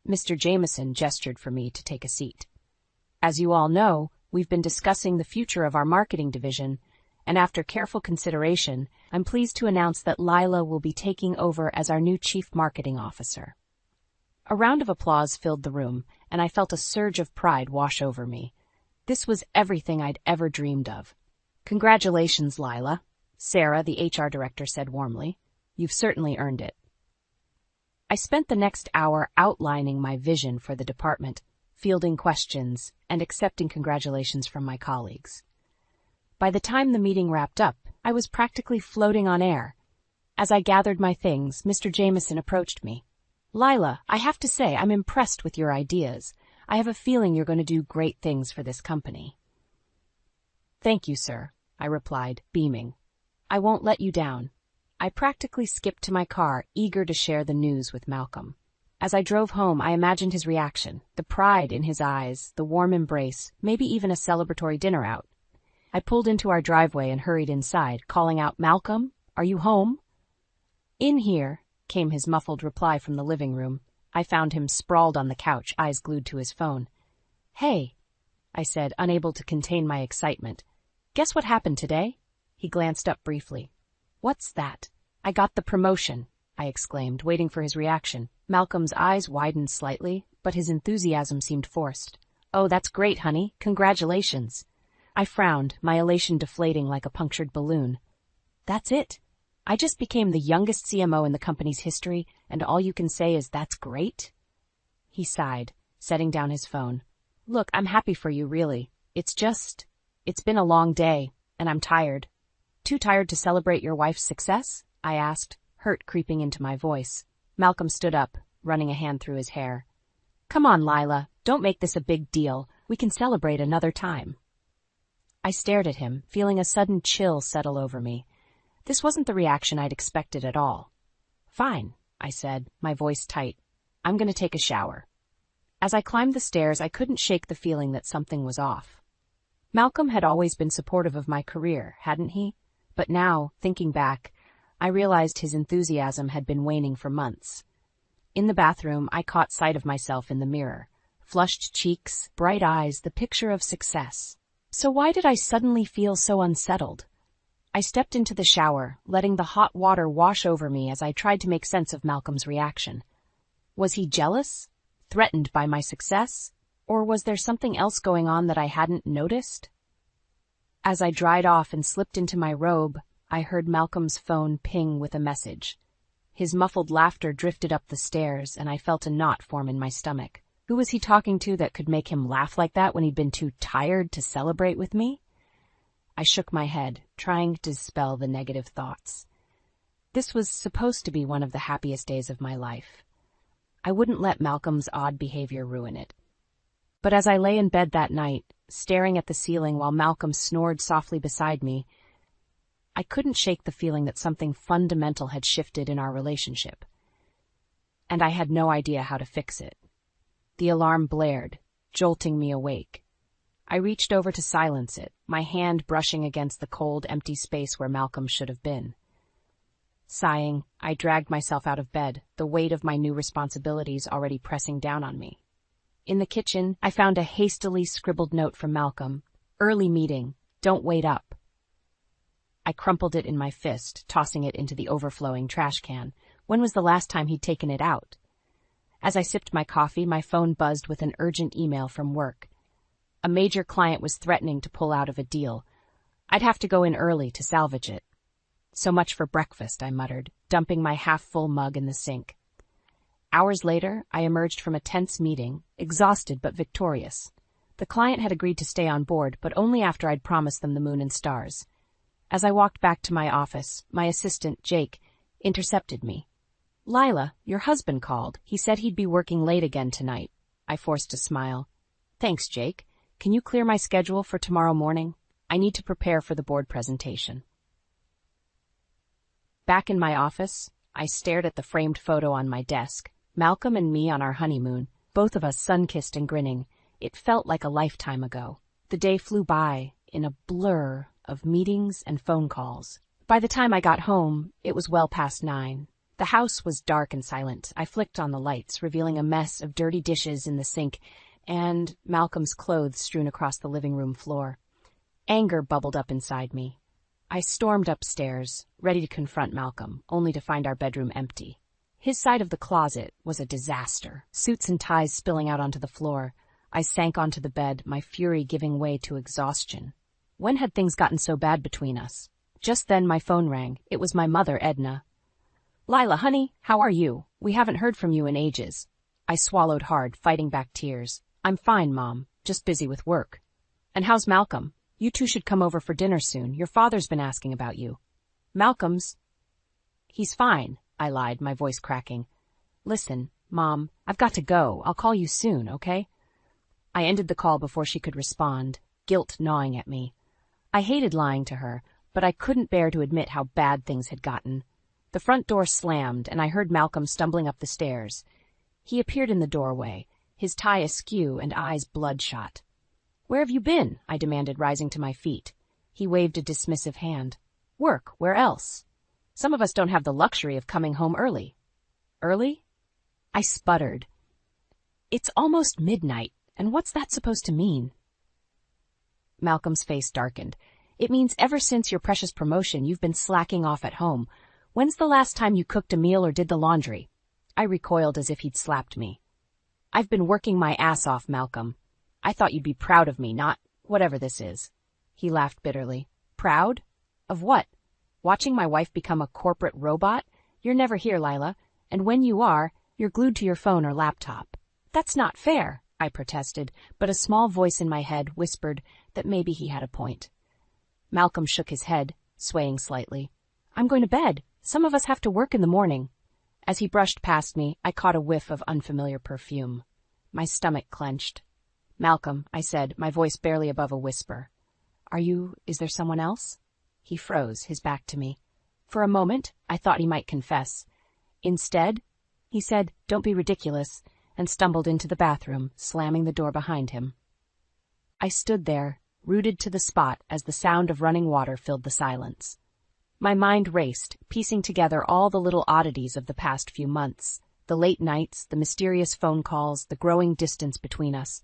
Mr. Jameson gestured for me to take a seat. "As you all know, we've been discussing the future of our marketing division, and after careful consideration, I'm pleased to announce that Lila will be taking over as our new Chief Marketing Officer." A round of applause filled the room, and I felt a surge of pride wash over me. This was everything I'd ever dreamed of. "Congratulations, Lila," Sarah, the HR director, said warmly. You've certainly earned it. I spent the next hour outlining my vision for the department, fielding questions, and accepting congratulations from my colleagues. By the time the meeting wrapped up, I was practically floating on air. As I gathered my things, Mr. Jameson approached me. Lila, I have to say I'm impressed with your ideas. I have a feeling you're going to do great things for this company. Thank you, sir, I replied, beaming. I won't let you down. I practically skipped to my car, eager to share the news with Malcolm. As I drove home, I imagined his reaction, the pride in his eyes, the warm embrace, maybe even a celebratory dinner out. I pulled into our driveway and hurried inside, calling out, Malcolm, are you home? In here, came his muffled reply from the living room. I found him sprawled on the couch, eyes glued to his phone. Hey, I said, unable to contain my excitement. Guess what happened today? He glanced up briefly. What's that? I got the promotion, I exclaimed, waiting for his reaction. Malcolm's eyes widened slightly, but his enthusiasm seemed forced. Oh, that's great, honey. Congratulations. I frowned, my elation deflating like a punctured balloon. That's it. I just became the youngest CMO in the company's history, and all you can say is that's great? He sighed, setting down his phone. Look, I'm happy for you, really. It's been a long day, and I'm tired. Too tired to celebrate your wife's success? I asked, hurt creeping into my voice. Malcolm stood up, running a hand through his hair. Come on, Lila, don't make this a big deal. We can celebrate another time. I stared at him, feeling a sudden chill settle over me. This wasn't the reaction I'd expected at all. Fine, I said, my voice tight. I'm going to take a shower. As I climbed the stairs, I couldn't shake the feeling that something was off. Malcolm had always been supportive of my career, hadn't he? But now, thinking back, I realized his enthusiasm had been waning for months. In the bathroom, I caught sight of myself in the mirror. Flushed cheeks, bright eyes, the picture of success. So why did I suddenly feel so unsettled? I stepped into the shower, letting the hot water wash over me as I tried to make sense of Malcolm's reaction. Was he jealous? Threatened by my success? Or was there something else going on that I hadn't noticed? As I dried off and slipped into my robe, I heard Malcolm's phone ping with a message. His muffled laughter drifted up the stairs, and I felt a knot form in my stomach. Who was he talking to that could make him laugh like that when he'd been too tired to celebrate with me? I shook my head, trying to dispel the negative thoughts. This was supposed to be one of the happiest days of my life. I wouldn't let Malcolm's odd behavior ruin it. But as I lay in bed that night, staring at the ceiling while Malcolm snored softly beside me, I couldn't shake the feeling that something fundamental had shifted in our relationship. And I had no idea how to fix it. The alarm blared, jolting me awake. I reached over to silence it, my hand brushing against the cold, empty space where Malcolm should have been. Sighing, I dragged myself out of bed, the weight of my new responsibilities already pressing down on me. In the kitchen, I found a hastily scribbled note from Malcolm. Early meeting. Don't wait up. I crumpled it in my fist, tossing it into the overflowing trash can. When was the last time he'd taken it out? As I sipped my coffee, my phone buzzed with an urgent email from work. A major client was threatening to pull out of a deal. I'd have to go in early to salvage it. So much for breakfast, I muttered, dumping my half-full mug in the sink. Hours later, I emerged from a tense meeting, exhausted but victorious. The client had agreed to stay on board, but only after I'd promised them the moon and stars. As I walked back to my office, my assistant, Jake, intercepted me. Lila, your husband called. He said he'd be working late again tonight. I forced a smile. Thanks, Jake. Can you clear my schedule for tomorrow morning? I need to prepare for the board presentation. Back in my office, I stared at the framed photo on my desk. Malcolm and me on our honeymoon, both of us sun-kissed and grinning. It felt like a lifetime ago. The day flew by in a blur of meetings and phone calls. By the time I got home, it was well past 9. The house was dark and silent. I flicked on the lights, revealing a mess of dirty dishes in the sink and Malcolm's clothes strewn across the living room floor. Anger bubbled up inside me. I stormed upstairs, ready to confront Malcolm, only to find our bedroom empty. His side of the closet was a disaster, suits and ties spilling out onto the floor. I sank onto the bed, my fury giving way to exhaustion. When had things gotten so bad between us? Just then my phone rang. It was my mother, Edna. Lila, honey, how are you? We haven't heard from you in ages. I swallowed hard, fighting back tears. I'm fine, Mom. Just busy with work. And how's Malcolm? You two should come over for dinner soon. Your father's been asking about you. Malcolm's... He's fine, I lied, my voice cracking. Listen, Mom, I've got to go. I'll call you soon, okay? I ended the call before she could respond, guilt gnawing at me. I hated lying to her, but I couldn't bear to admit how bad things had gotten. The front door slammed, and I heard Malcolm stumbling up the stairs. He appeared in the doorway, his tie askew and eyes bloodshot. Where have you been? I demanded, rising to my feet. He waved a dismissive hand. Work, where else? Some of us don't have the luxury of coming home early. Early? I sputtered. It's almost midnight, and what's that supposed to mean? Malcolm's face darkened. It means ever since your precious promotion, you've been slacking off at home. When's the last time you cooked a meal or did the laundry? I recoiled as if he'd slapped me. I've been working my ass off, Malcolm. I thought you'd be proud of me, not whatever this is. He laughed bitterly. Proud? Of what? Watching my wife become a corporate robot? You're never here, Lila, and when you are, you're glued to your phone or laptop. That's not fair, I protested, but a small voice in my head whispered that maybe he had a point. Malcolm shook his head, swaying slightly. I'm going to bed. Some of us have to work in the morning. As he brushed past me, I caught a whiff of unfamiliar perfume. My stomach clenched. Malcolm, I said, my voice barely above a whisper. Is there someone else? He froze, his back to me. For a moment, I thought he might confess. Instead, he said, don't be ridiculous, and stumbled into the bathroom, slamming the door behind him. I stood there, rooted to the spot as the sound of running water filled the silence. My mind raced, piecing together all the little oddities of the past few months, the late nights, the mysterious phone calls, the growing distance between us.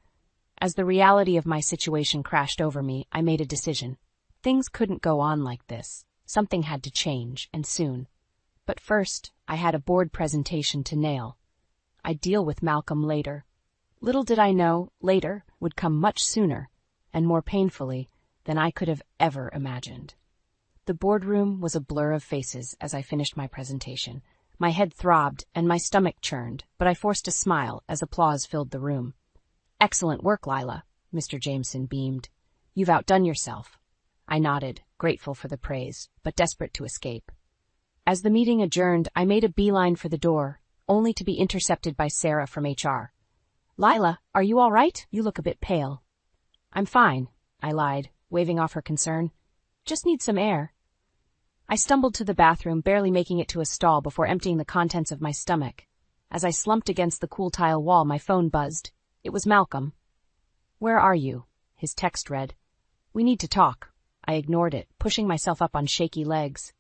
As the reality of my situation crashed over me, I made a decision. Things couldn't go on like this. Something had to change, and soon. But first, I had a board presentation to nail. I'd deal with Malcolm later. Little did I know, later would come much sooner, and more painfully than I could have ever imagined. The boardroom was a blur of faces as I finished my presentation. My head throbbed and my stomach churned, but I forced a smile as applause filled the room. Excellent work, Lila, Mr. Jameson beamed. You've outdone yourself. I nodded, grateful for the praise, but desperate to escape. As the meeting adjourned, I made a beeline for the door, only to be intercepted by Sarah from HR. Lila, are you all right? You look a bit pale. I'm fine, I lied, waving off her concern. Just need some air. I stumbled to the bathroom, barely making it to a stall before emptying the contents of my stomach. As I slumped against the cool tile wall, my phone buzzed. It was Malcolm. Where are you? His text read. We need to talk. I ignored it, pushing myself up on shaky legs.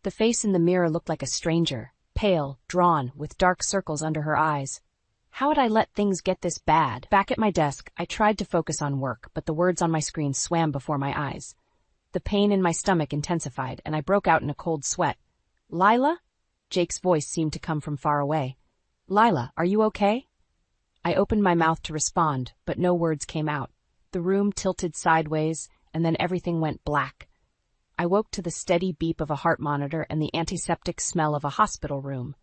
The face in the mirror looked like a stranger, pale, drawn, with dark circles under her eyes. How had I let things get this bad? Back at my desk, I tried to focus on work, but the words on my screen swam before my eyes. The pain in my stomach intensified, and I broke out in a cold sweat. Lila? Jake's voice seemed to come from far away. Lila, are you okay? I opened my mouth to respond, but no words came out. The room tilted sideways, and then everything went black. I woke to the steady beep of a heart monitor and the antiseptic smell of a hospital room.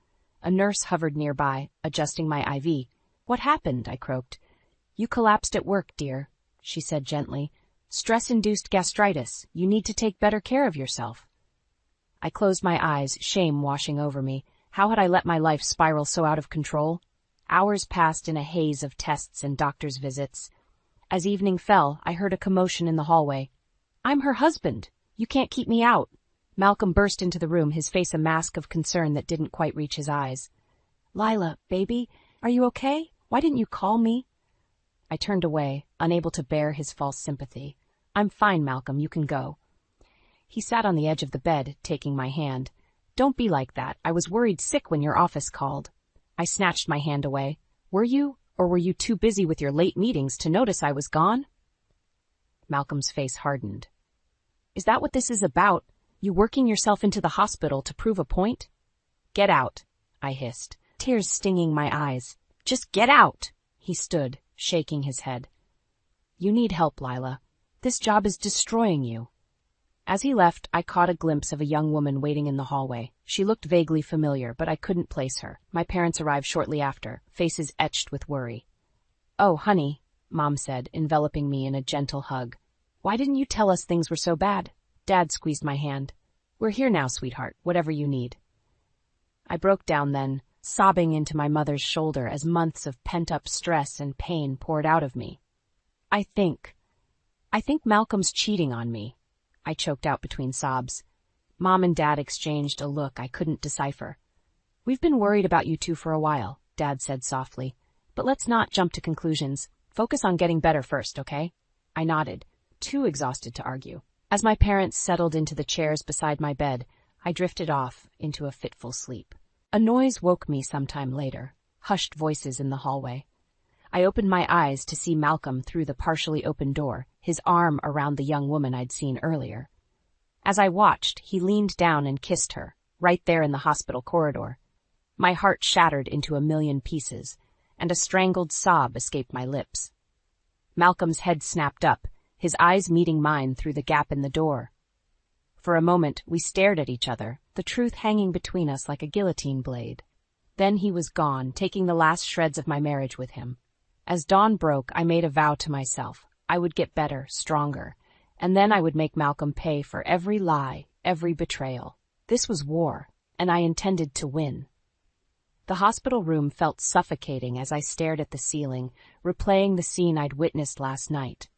A nurse hovered nearby, adjusting my IV. What happened? I croaked. You collapsed at work, dear, she said gently. Stress-induced gastritis. You need to take better care of yourself. I closed my eyes, shame washing over me. How had I let my life spiral so out of control? Hours passed in a haze of tests and doctor's visits. As evening fell, I heard a commotion in the hallway. I'm her husband. You can't keep me out. Malcolm burst into the room, his face a mask of concern that didn't quite reach his eyes. Lila, baby, are you okay? Why didn't you call me? I turned away, unable to bear his false sympathy. I'm fine, Malcolm, you can go. He sat on the edge of the bed, taking my hand. Don't be like that. I was worried sick when your office called. I snatched my hand away. Were you, or were you too busy with your late meetings to notice I was gone? Malcolm's face hardened. Is that what this is about? You working yourself into the hospital to prove a point? Get out, I hissed, tears stinging my eyes. Just get out! He stood, shaking his head. You need help, Lila. This job is destroying you. As he left, I caught a glimpse of a young woman waiting in the hallway. She looked vaguely familiar, but I couldn't place her. My parents arrived shortly after, faces etched with worry. "Oh, honey," Mom said, enveloping me in a gentle hug. "Why didn't you tell us things were so bad?" Dad squeezed my hand. "We're here now, sweetheart, whatever you need." I broke down then, sobbing into my mother's shoulder as months of pent-up stress and pain poured out of me. I think Malcolm's cheating on me," I choked out between sobs. Mom and Dad exchanged a look I couldn't decipher. "We've been worried about you two for a while," Dad said softly. "But let's not jump to conclusions. Focus on getting better first, okay?" I nodded, too exhausted to argue. As my parents settled into the chairs beside my bed, I drifted off into a fitful sleep. A noise woke me sometime later, hushed voices in the hallway. I opened my eyes to see Malcolm through the partially open door, his arm around the young woman I'd seen earlier. As I watched, he leaned down and kissed her, right there in the hospital corridor. My heart shattered into a million pieces, and a strangled sob escaped my lips. Malcolm's head snapped up, his eyes meeting mine through the gap in the door. For a moment, we stared at each other, the truth hanging between us like a guillotine blade. Then he was gone, taking the last shreds of my marriage with him. As dawn broke, I made a vow to myself. I would get better, stronger, and then I would make Malcolm pay for every lie, every betrayal. This was war, and I intended to win. The hospital room felt suffocating as I stared at the ceiling, replaying the scene I'd witnessed last night.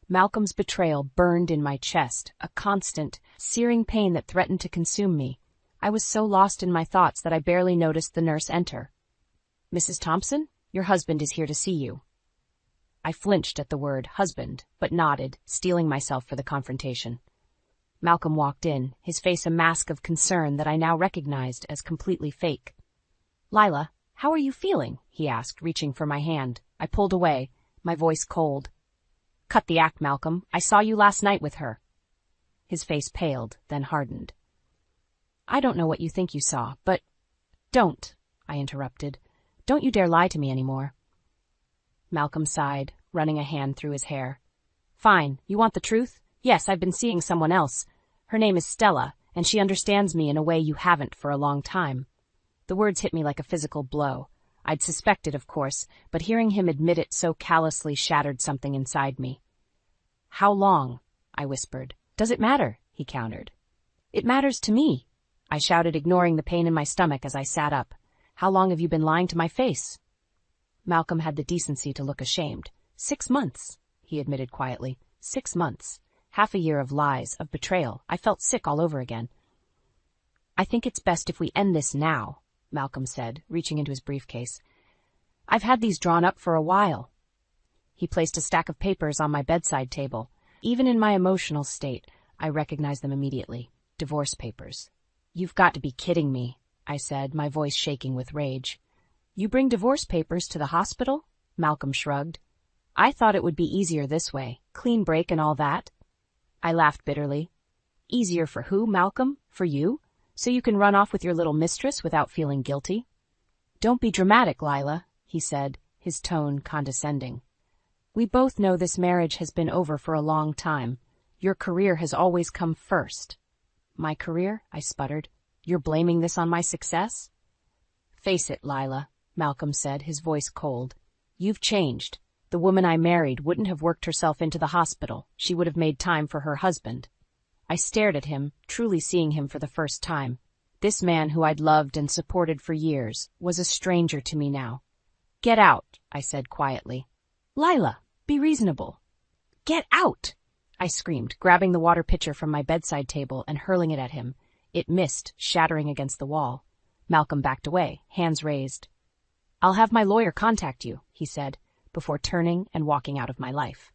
Malcolm's betrayal burned in my chest, a constant, searing pain that threatened to consume me. I was so lost in my thoughts that I barely noticed the nurse enter. "Mrs. Thompson, your husband is here to see you." I flinched at the word husband, but nodded, steeling myself for the confrontation. Malcolm walked in, his face a mask of concern that I now recognized as completely fake. "Lila, how are you feeling?" he asked, reaching for my hand. I pulled away, my voice cold. "Cut the act, Malcolm. I saw you last night with her." His face paled, then hardened. "I don't know what you think you saw, but—" "Don't," I interrupted. "Don't you dare lie to me anymore." Malcolm sighed, running a hand through his hair. "Fine. You want the truth? Yes, I've been seeing someone else. Her name is Stella, and she understands me in a way you haven't for a long time." The words hit me like a physical blow. I'd suspected, of course, but hearing him admit it so callously shattered something inside me. "How long?" I whispered. "Does it matter?" he countered. "It matters to me," I shouted, ignoring the pain in my stomach as I sat up. "How long have you been lying to my face?" Malcolm had the decency to look ashamed. 6 months, he admitted quietly. 6 months. Half a year of lies, of betrayal. I felt sick all over again. "I think it's best if we end this now," Malcolm said, reaching into his briefcase. "I've had these drawn up for a while." He placed a stack of papers on my bedside table. Even in my emotional state, I recognized them immediately. Divorce papers. "You've got to be kidding me," I said, my voice shaking with rage. "You bring divorce papers to the hospital?" Malcolm shrugged. "I thought it would be easier this way. Clean break and all that." I laughed bitterly. "Easier for who, Malcolm? For you? So you can run off with your little mistress without feeling guilty?" "Don't be dramatic, Lila," he said, his tone condescending. "We both know this marriage has been over for a long time. Your career has always come first." "My career?" I sputtered. "You're blaming this on my success?" "Face it, Lila," Malcolm said, his voice cold. "You've changed. The woman I married wouldn't have worked herself into the hospital. She would have made time for her husband." I stared at him, truly seeing him for the first time. This man who I'd loved and supported for years was a stranger to me now. "Get out," I said quietly. "Lila, be reasonable." "Get out!" I screamed, grabbing the water pitcher from my bedside table and hurling it at him. It missed, shattering against the wall. Malcolm backed away, hands raised. "I'll have my lawyer contact you," he said, before turning and walking out of my life.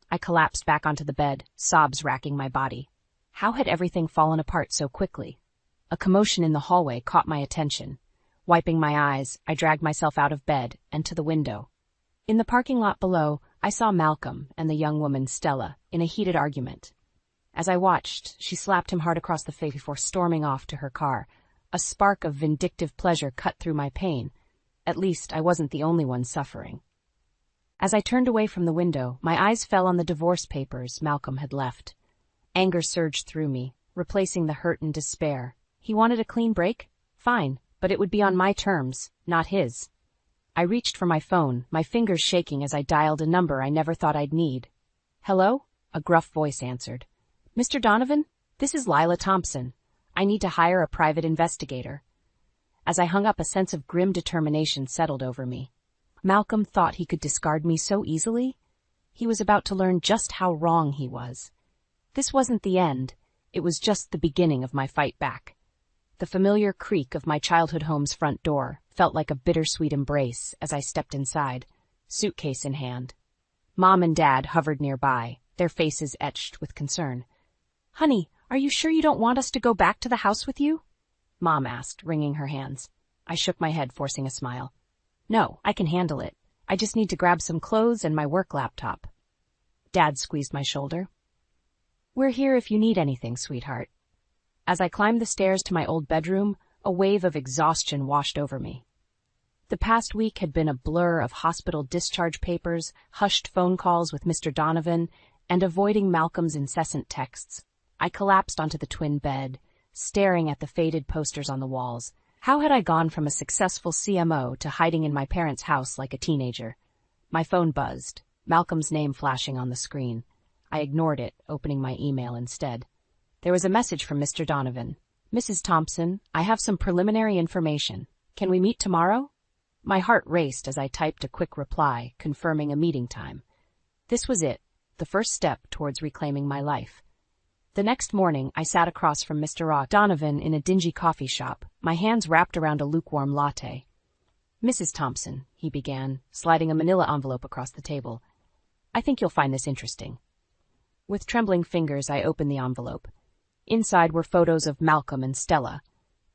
I collapsed back onto the bed, sobs racking my body. How had everything fallen apart so quickly? A commotion in the hallway caught my attention. Wiping my eyes, I dragged myself out of bed and to the window. In the parking lot below, I saw Malcolm and the young woman Stella in a heated argument. As I watched, she slapped him hard across the face before storming off to her car. A spark of vindictive pleasure cut through my pain. At least I wasn't the only one suffering. As I turned away from the window, my eyes fell on the divorce papers Malcolm had left. Anger surged through me, replacing the hurt and despair. He wanted a clean break? Fine, but it would be on my terms, not his. I reached for my phone, my fingers shaking as I dialed a number I never thought I'd need. Hello? A gruff voice answered. Mr. Donovan? This is Lila Thompson. I need to hire a private investigator. As I hung up, a sense of grim determination settled over me. Malcolm thought he could discard me so easily? He was about to learn just how wrong he was. This wasn't the end. It was just the beginning of my fight back. The familiar creak of my childhood home's front door felt like a bittersweet embrace as I stepped inside, suitcase in hand. Mom and Dad hovered nearby, their faces etched with concern. Honey, are you sure you don't want us to go back to the house with you? Mom asked, wringing her hands. I shook my head, forcing a smile. No, I can handle it. I just need to grab some clothes and my work laptop. Dad squeezed my shoulder. We're here if you need anything, sweetheart. As I climbed the stairs to my old bedroom, a wave of exhaustion washed over me. The past week had been a blur of hospital discharge papers, hushed phone calls with Mr. Donovan, and avoiding Malcolm's incessant texts. I collapsed onto the twin bed, staring at the faded posters on the walls. How had I gone from a successful CMO to hiding in my parents' house like a teenager? My phone buzzed, Malcolm's name flashing on the screen. I ignored it, opening my email instead. There was a message from Mr. Donovan. Mrs. Thompson, I have some preliminary information. Can we meet tomorrow? My heart raced as I typed a quick reply, confirming a meeting time. This was it, the first step towards reclaiming my life. The next morning, I sat across from Mr. Donovan in a dingy coffee shop, my hands wrapped around a lukewarm latte. Mrs. Thompson, he began, sliding a manila envelope across the table. I think you'll find this interesting. With trembling fingers, I opened the envelope. Inside were photos of Malcolm and Stella,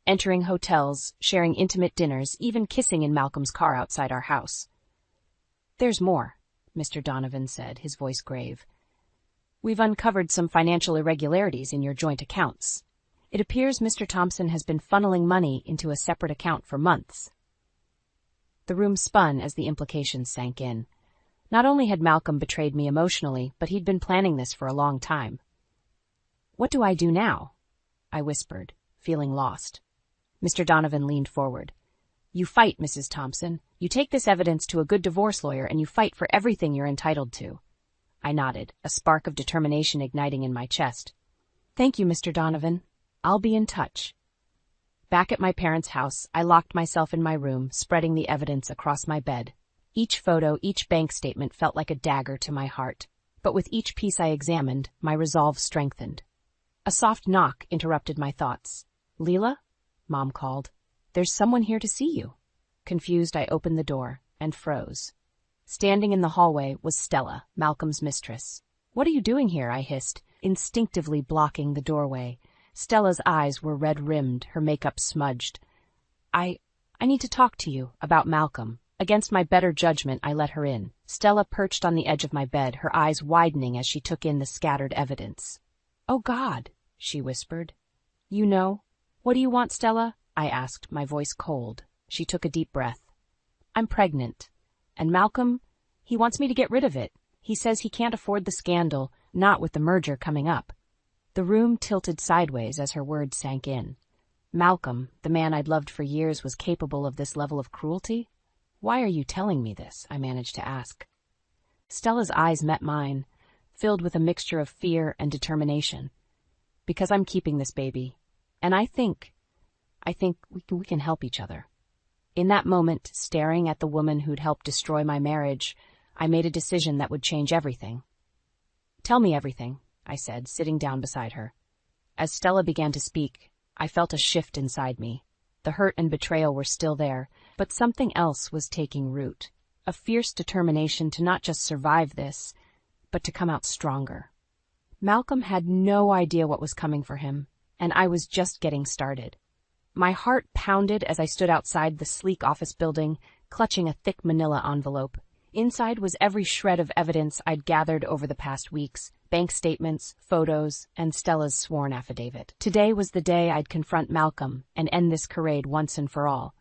entering hotels, sharing intimate dinners, even kissing in Malcolm's car outside our house. There's more, Mr. Donovan said, his voice grave. We've uncovered some financial irregularities in your joint accounts. It appears Mr. Thompson has been funneling money into a separate account for months. The room spun as the implications sank in. Not only had Malcolm betrayed me emotionally, but he'd been planning this for a long time. What do I do now? I whispered, feeling lost. Mr. Donovan leaned forward. You fight, Mrs. Thompson. You take this evidence to a good divorce lawyer and you fight for everything you're entitled to. I nodded, a spark of determination igniting in my chest. Thank you, Mr. Donovan. I'll be in touch. Back at my parents' house, I locked myself in my room, spreading the evidence across my bed. Each photo, each bank statement felt like a dagger to my heart. But with each piece I examined, my resolve strengthened. A soft knock interrupted my thoughts. Leela? Mom called. There's someone here to see you. Confused, I opened the door and froze. Standing in the hallway was Stella, Malcolm's mistress. What are you doing here? I hissed, instinctively blocking the doorway. Stella's eyes were red-rimmed, her makeup smudged. I need to talk to you about Malcolm. Against my better judgment, I let her in. Stella perched on the edge of my bed, her eyes widening as she took in the scattered evidence. Oh, God, she whispered. You know? What do you want, Stella? I asked, my voice cold. She took a deep breath. I'm pregnant. And Malcolm, he wants me to get rid of it. He says he can't afford the scandal, not with the merger coming up. The room tilted sideways as her words sank in. Malcolm, the man I'd loved for years, was capable of this level of cruelty? Why are you telling me this? I managed to ask. Stella's eyes met mine, filled with a mixture of fear and determination. Because I'm keeping this baby. And I think we can help each other. In that moment, staring at the woman who'd helped destroy my marriage, I made a decision that would change everything. Tell me everything, I said, sitting down beside her. As Stella began to speak, I felt a shift inside me. The hurt and betrayal were still there, but something else was taking root. A fierce determination to not just survive this, but to come out stronger. Malcolm had no idea what was coming for him, and I was just getting started. My heart pounded as I stood outside the sleek office building, clutching a thick manila envelope. Inside was every shred of evidence I'd gathered over the past weeks, bank statements, photos, and Stella's sworn affidavit. Today was the day I'd confront Malcolm and end this charade once and for all.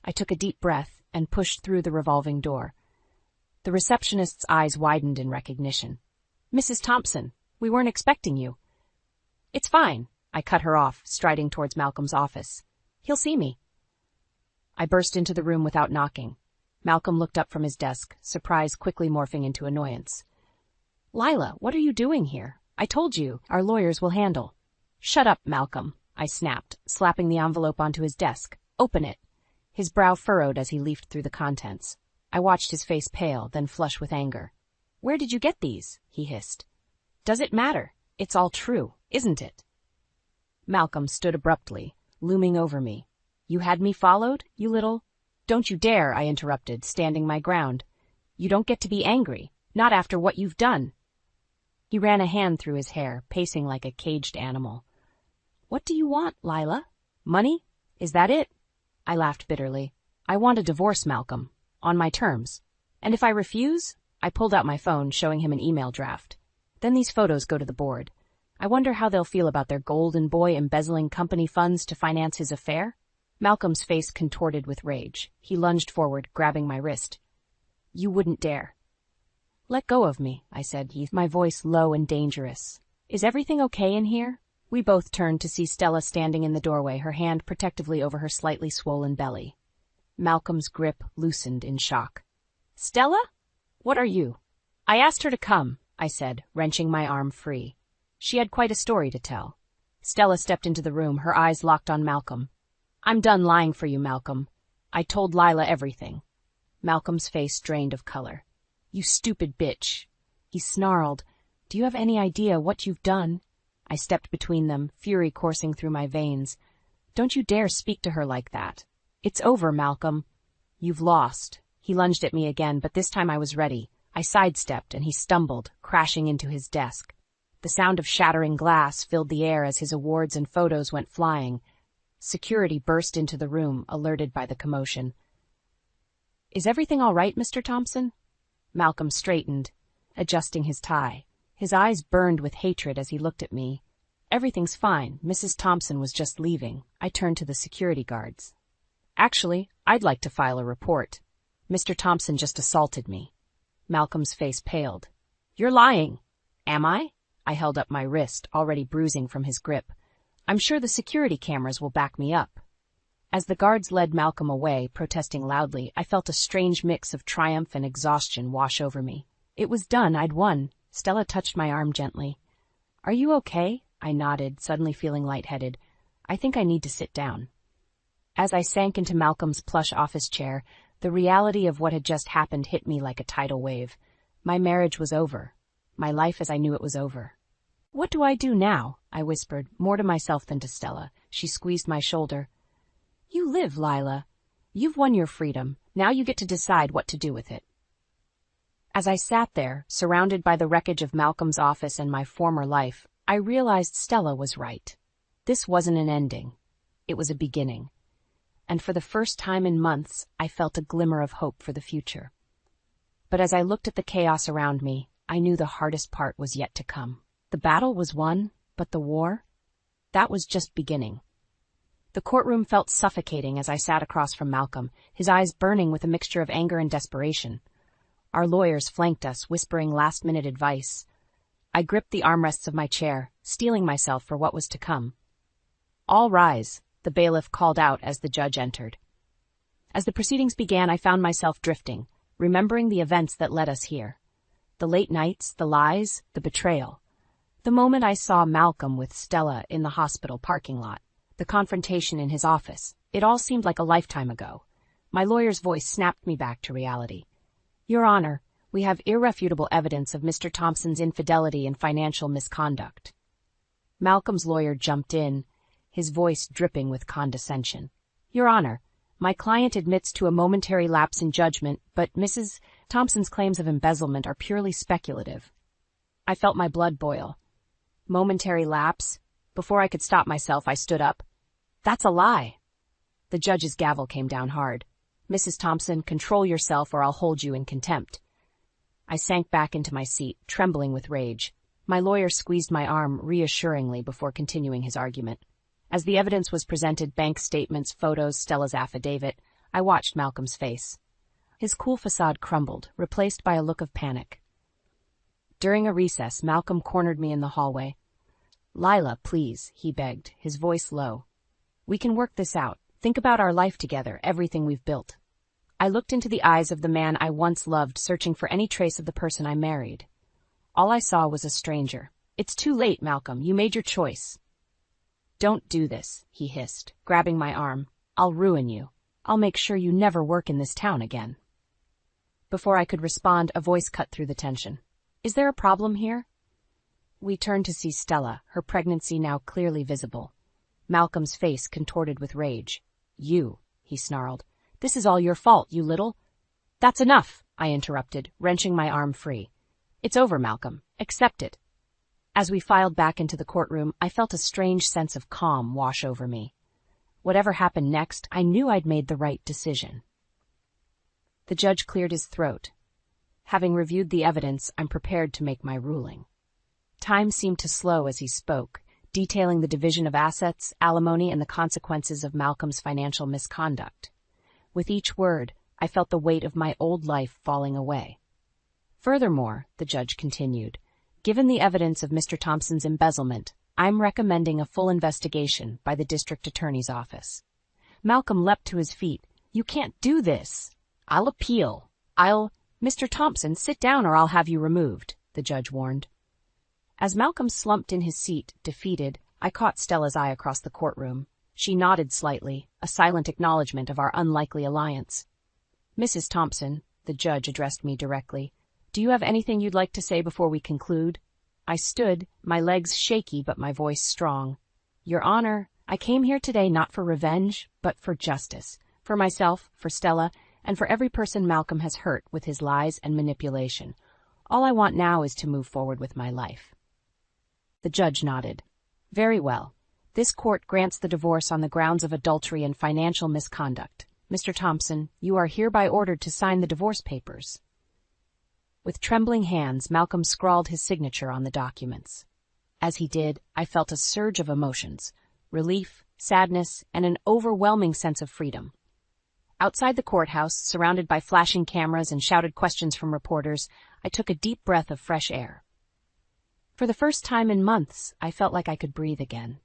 I took a deep breath and pushed through the revolving door. The receptionist's eyes widened in recognition. Mrs. Thompson, we weren't expecting you. It's fine. I cut her off, striding towards Malcolm's office. He'll see me. I burst into the room without knocking. Malcolm looked up from his desk, surprise quickly morphing into annoyance. Lila, what are you doing here? I told you, our lawyers will handle. Shut up, Malcolm, I snapped, slapping the envelope onto his desk. Open it. His brow furrowed as he leafed through the contents. I watched his face pale, then flush with anger. Where did you get these? He hissed. Does it matter? It's all true, isn't it? Malcolm stood abruptly, looming over me. You had me followed, you little... Don't you dare, I interrupted, standing my ground. You don't get to be angry, not after what you've done. He ran a hand through his hair, pacing like a caged animal. What do you want, Lila? Money? Is that it? I laughed bitterly. I want a divorce, Malcolm. On my terms. And if I refuse? I pulled out my phone, showing him an email draft. Then these photos go to the board. I wonder how they'll feel about their golden boy embezzling company funds to finance his affair? Malcolm's face contorted with rage. He lunged forward, grabbing my wrist. You wouldn't dare. Let go of me, I said, my voice low and dangerous. Is everything okay in here? We both turned to see Stella standing in the doorway, her hand protectively over her slightly swollen belly. Malcolm's grip loosened in shock. Stella? What are you? I asked her to come, I said, wrenching my arm free. She had quite a story to tell. Stella stepped into the room, her eyes locked on Malcolm. I'm done lying for you, Malcolm. I told Lila everything. Malcolm's face drained of color. You stupid bitch. He snarled. Do you have any idea what you've done? I stepped between them, fury coursing through my veins. Don't you dare speak to her like that. It's over, Malcolm. You've lost. He lunged at me again, but this time I was ready. I sidestepped, and he stumbled, crashing into his desk. The sound of shattering glass filled the air as his awards and photos went flying. Security burst into the room, alerted by the commotion. Is everything all right, Mr. Thompson? Malcolm straightened, adjusting his tie. His eyes burned with hatred as he looked at me. Everything's fine. Mrs. Thompson was just leaving. I turned to the security guards. Actually, I'd like to file a report. Mr. Thompson just assaulted me. Malcolm's face paled. You're lying. Am I? I held up my wrist, already bruising from his grip. I'm sure the security cameras will back me up. As the guards led Malcolm away, protesting loudly, I felt a strange mix of triumph and exhaustion wash over me. It was done. I'd won. Stella touched my arm gently. Are you okay? I nodded, suddenly feeling lightheaded. I think I need to sit down. As I sank into Malcolm's plush office chair, the reality of what had just happened hit me like a tidal wave. My marriage was over. My life as I knew it was over. What do I do now? I whispered, more to myself than to Stella. She squeezed my shoulder. You live, Lila. You've won your freedom. Now you get to decide what to do with it. As I sat there, surrounded by the wreckage of Malcolm's office and my former life, I realized Stella was right. This wasn't an ending. It was a beginning. And for the first time in months, I felt a glimmer of hope for the future. But as I looked at the chaos around me, I knew the hardest part was yet to come. The battle was won, but the war? That was just beginning. The courtroom felt suffocating as I sat across from Malcolm, his eyes burning with a mixture of anger and desperation. Our lawyers flanked us, whispering last-minute advice. I gripped the armrests of my chair, steeling myself for what was to come. All rise, the bailiff called out as the judge entered. As the proceedings began, I found myself drifting, remembering the events that led us here. The late nights, the lies, the betrayal. The moment I saw Malcolm with Stella in the hospital parking lot, the confrontation in his office, it all seemed like a lifetime ago. My lawyer's voice snapped me back to reality. Your Honor, we have irrefutable evidence of Mr. Thompson's infidelity and financial misconduct. Malcolm's lawyer jumped in, his voice dripping with condescension. Your Honor, my client admits to a momentary lapse in judgment, but Mrs. Thompson's claims of embezzlement are purely speculative. I felt my blood boil. Momentary lapse? Before I could stop myself, I stood up. That's a lie. The judge's gavel came down hard. Mrs. Thompson, control yourself or I'll hold you in contempt. I sank back into my seat, trembling with rage. My lawyer squeezed my arm reassuringly before continuing his argument. As the evidence was presented, bank statements, photos, Stella's affidavit, I watched Malcolm's face. His cool facade crumbled, replaced by a look of panic. During a recess, Malcolm cornered me in the hallway. "Lila, please," he begged, his voice low. "We can work this out. Think about our life together, everything we've built." I looked into the eyes of the man I once loved, searching for any trace of the person I married. All I saw was a stranger. "It's too late, Malcolm. You made your choice." "Don't do this," he hissed, grabbing my arm. "I'll ruin you. I'll make sure you never work in this town again." Before I could respond, a voice cut through the tension. "Is there a problem here?" We turned to see Stella, her pregnancy now clearly visible. Malcolm's face contorted with rage. "You," he snarled. "This is all your fault, you little—" "That's enough," I interrupted, wrenching my arm free. "It's over, Malcolm. Accept it." As we filed back into the courtroom, I felt a strange sense of calm wash over me. Whatever happened next, I knew I'd made the right decision. The judge cleared his throat. "Having reviewed the evidence, I'm prepared to make my ruling." Time seemed to slow as he spoke, detailing the division of assets, alimony, and the consequences of Malcolm's financial misconduct. With each word, I felt the weight of my old life falling away. "Furthermore," the judge continued, "given the evidence of Mr. Thompson's embezzlement, I'm recommending a full investigation by the district attorney's office." Malcolm leapt to his feet. "You can't do this." "I'll appeal. Mr. Thompson, sit down or I'll have you removed," the judge warned. As Malcolm slumped in his seat, defeated, I caught Stella's eye across the courtroom. She nodded slightly, a silent acknowledgement of our unlikely alliance. "Mrs. Thompson," the judge addressed me directly, "do you have anything you'd like to say before we conclude?" I stood, my legs shaky but my voice strong. "Your Honor, I came here today not for revenge, but for justice. For myself, for Stella, and for every person Malcolm has hurt with his lies and manipulation. All I want now is to move forward with my life." The judge nodded. "Very well. This court grants the divorce on the grounds of adultery and financial misconduct. Mr. Thompson, you are hereby ordered to sign the divorce papers." With trembling hands, Malcolm scrawled his signature on the documents. As he did, I felt a surge of emotions: relief, sadness, and an overwhelming sense of freedom. Outside the courthouse, surrounded by flashing cameras and shouted questions from reporters, I took a deep breath of fresh air. For the first time in months, I felt like I could breathe again.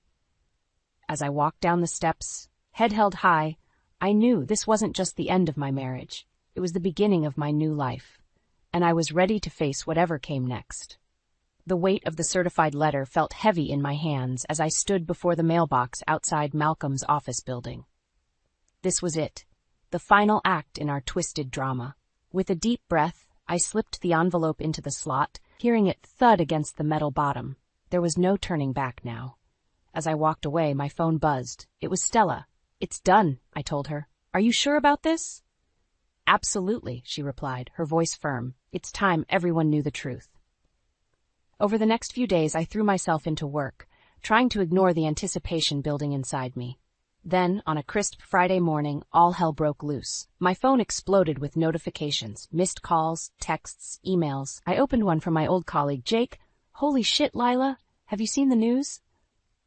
As I walked down the steps, head held high, I knew this wasn't just the end of my marriage. It was the beginning of my new life, and I was ready to face whatever came next. The weight of the certified letter felt heavy in my hands as I stood before the mailbox outside Malcolm's office building. This was it, the final act in our twisted drama. With a deep breath, I slipped the envelope into the slot, hearing it thud against the metal bottom. There was no turning back now. As I walked away, my phone buzzed. It was Stella. "It's done," I told her. "Are you sure about this?" "Absolutely," she replied, her voice firm. "It's time everyone knew the truth." Over the next few days, I threw myself into work, trying to ignore the anticipation building inside me. Then, on a crisp Friday morning, all hell broke loose. My phone exploded with notifications, missed calls, texts, emails. I opened one from my old colleague, Jake. "Holy shit, Lila! Have you seen the news?"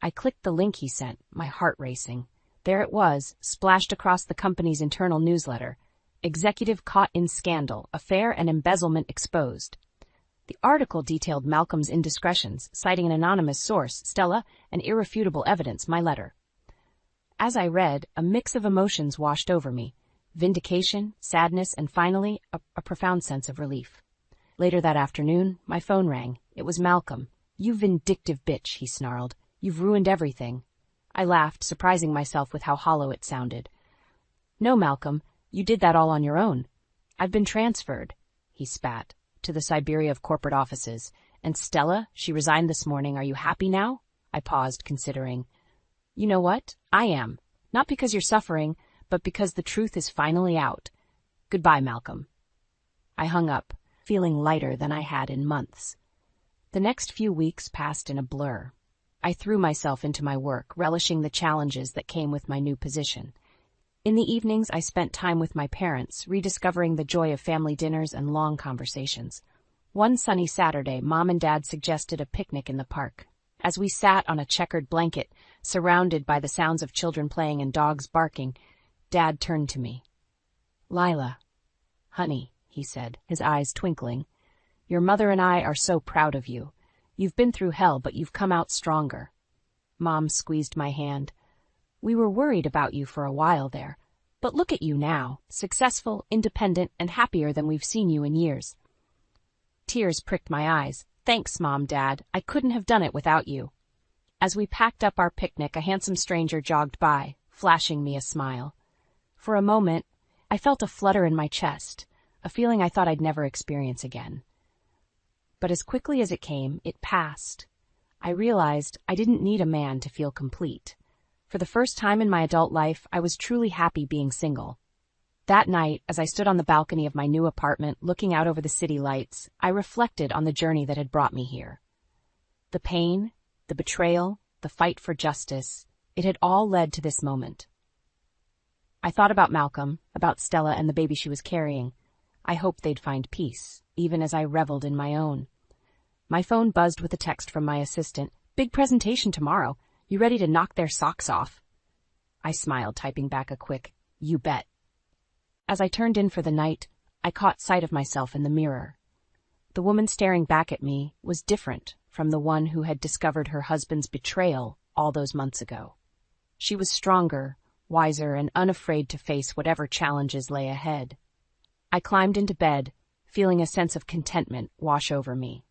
I clicked the link he sent, my heart racing. There it was, splashed across the company's internal newsletter. "Executive caught in scandal, affair and embezzlement exposed." The article detailed Malcolm's indiscretions, citing an anonymous source, Stella, and irrefutable evidence, my letter. As I read, a mix of emotions washed over me: vindication, sadness, and finally, a profound sense of relief. Later that afternoon, my phone rang. It was Malcolm. "You vindictive bitch," he snarled. "You've ruined everything." I laughed, surprising myself with how hollow it sounded. "No, Malcolm, you did that all on your own. I've been transferred," he spat, "to the Siberia of corporate offices. And Stella, she resigned this morning. Are you happy now?" I paused, considering. "You know what? I am. Not because you're suffering, but because the truth is finally out. Goodbye, Malcolm." I hung up, feeling lighter than I had in months. The next few weeks passed in a blur. I threw myself into my work, relishing the challenges that came with my new position. In the evenings, I spent time with my parents, rediscovering the joy of family dinners and long conversations. One sunny Saturday, Mom and Dad suggested a picnic in the park. As we sat on a checkered blanket, surrounded by the sounds of children playing and dogs barking, Dad turned to me. "Lila, honey," he said, his eyes twinkling, "your mother and I are so proud of you. You've been through hell, but you've come out stronger. Mom squeezed my hand. "We were worried about you for a while there. But look at you now, successful, independent, and happier than we've seen you in years." Tears pricked my eyes. "Thanks, Mom, Dad. I couldn't have done it without you." As we packed up our picnic, a handsome stranger jogged by, flashing me a smile. For a moment, I felt a flutter in my chest, a feeling I thought I'd never experience again. But as quickly as it came, it passed. I realized I didn't need a man to feel complete. For the first time in my adult life, I was truly happy being single. That night, as I stood on the balcony of my new apartment, looking out over the city lights, I reflected on the journey that had brought me here. The pain, the betrayal, the fight for justice, it had all led to this moment. I thought about Malcolm, about Stella and the baby she was carrying. I hoped they'd find peace, even as I reveled in my own. My phone buzzed with a text from my assistant. "Big presentation tomorrow. You ready to knock their socks off?" I smiled, typing back a quick, "You bet." As I turned in for the night, I caught sight of myself in the mirror. The woman staring back at me was different from the one who had discovered her husband's betrayal all those months ago. She was stronger, wiser, and unafraid to face whatever challenges lay ahead. I climbed into bed, feeling a sense of contentment wash over me.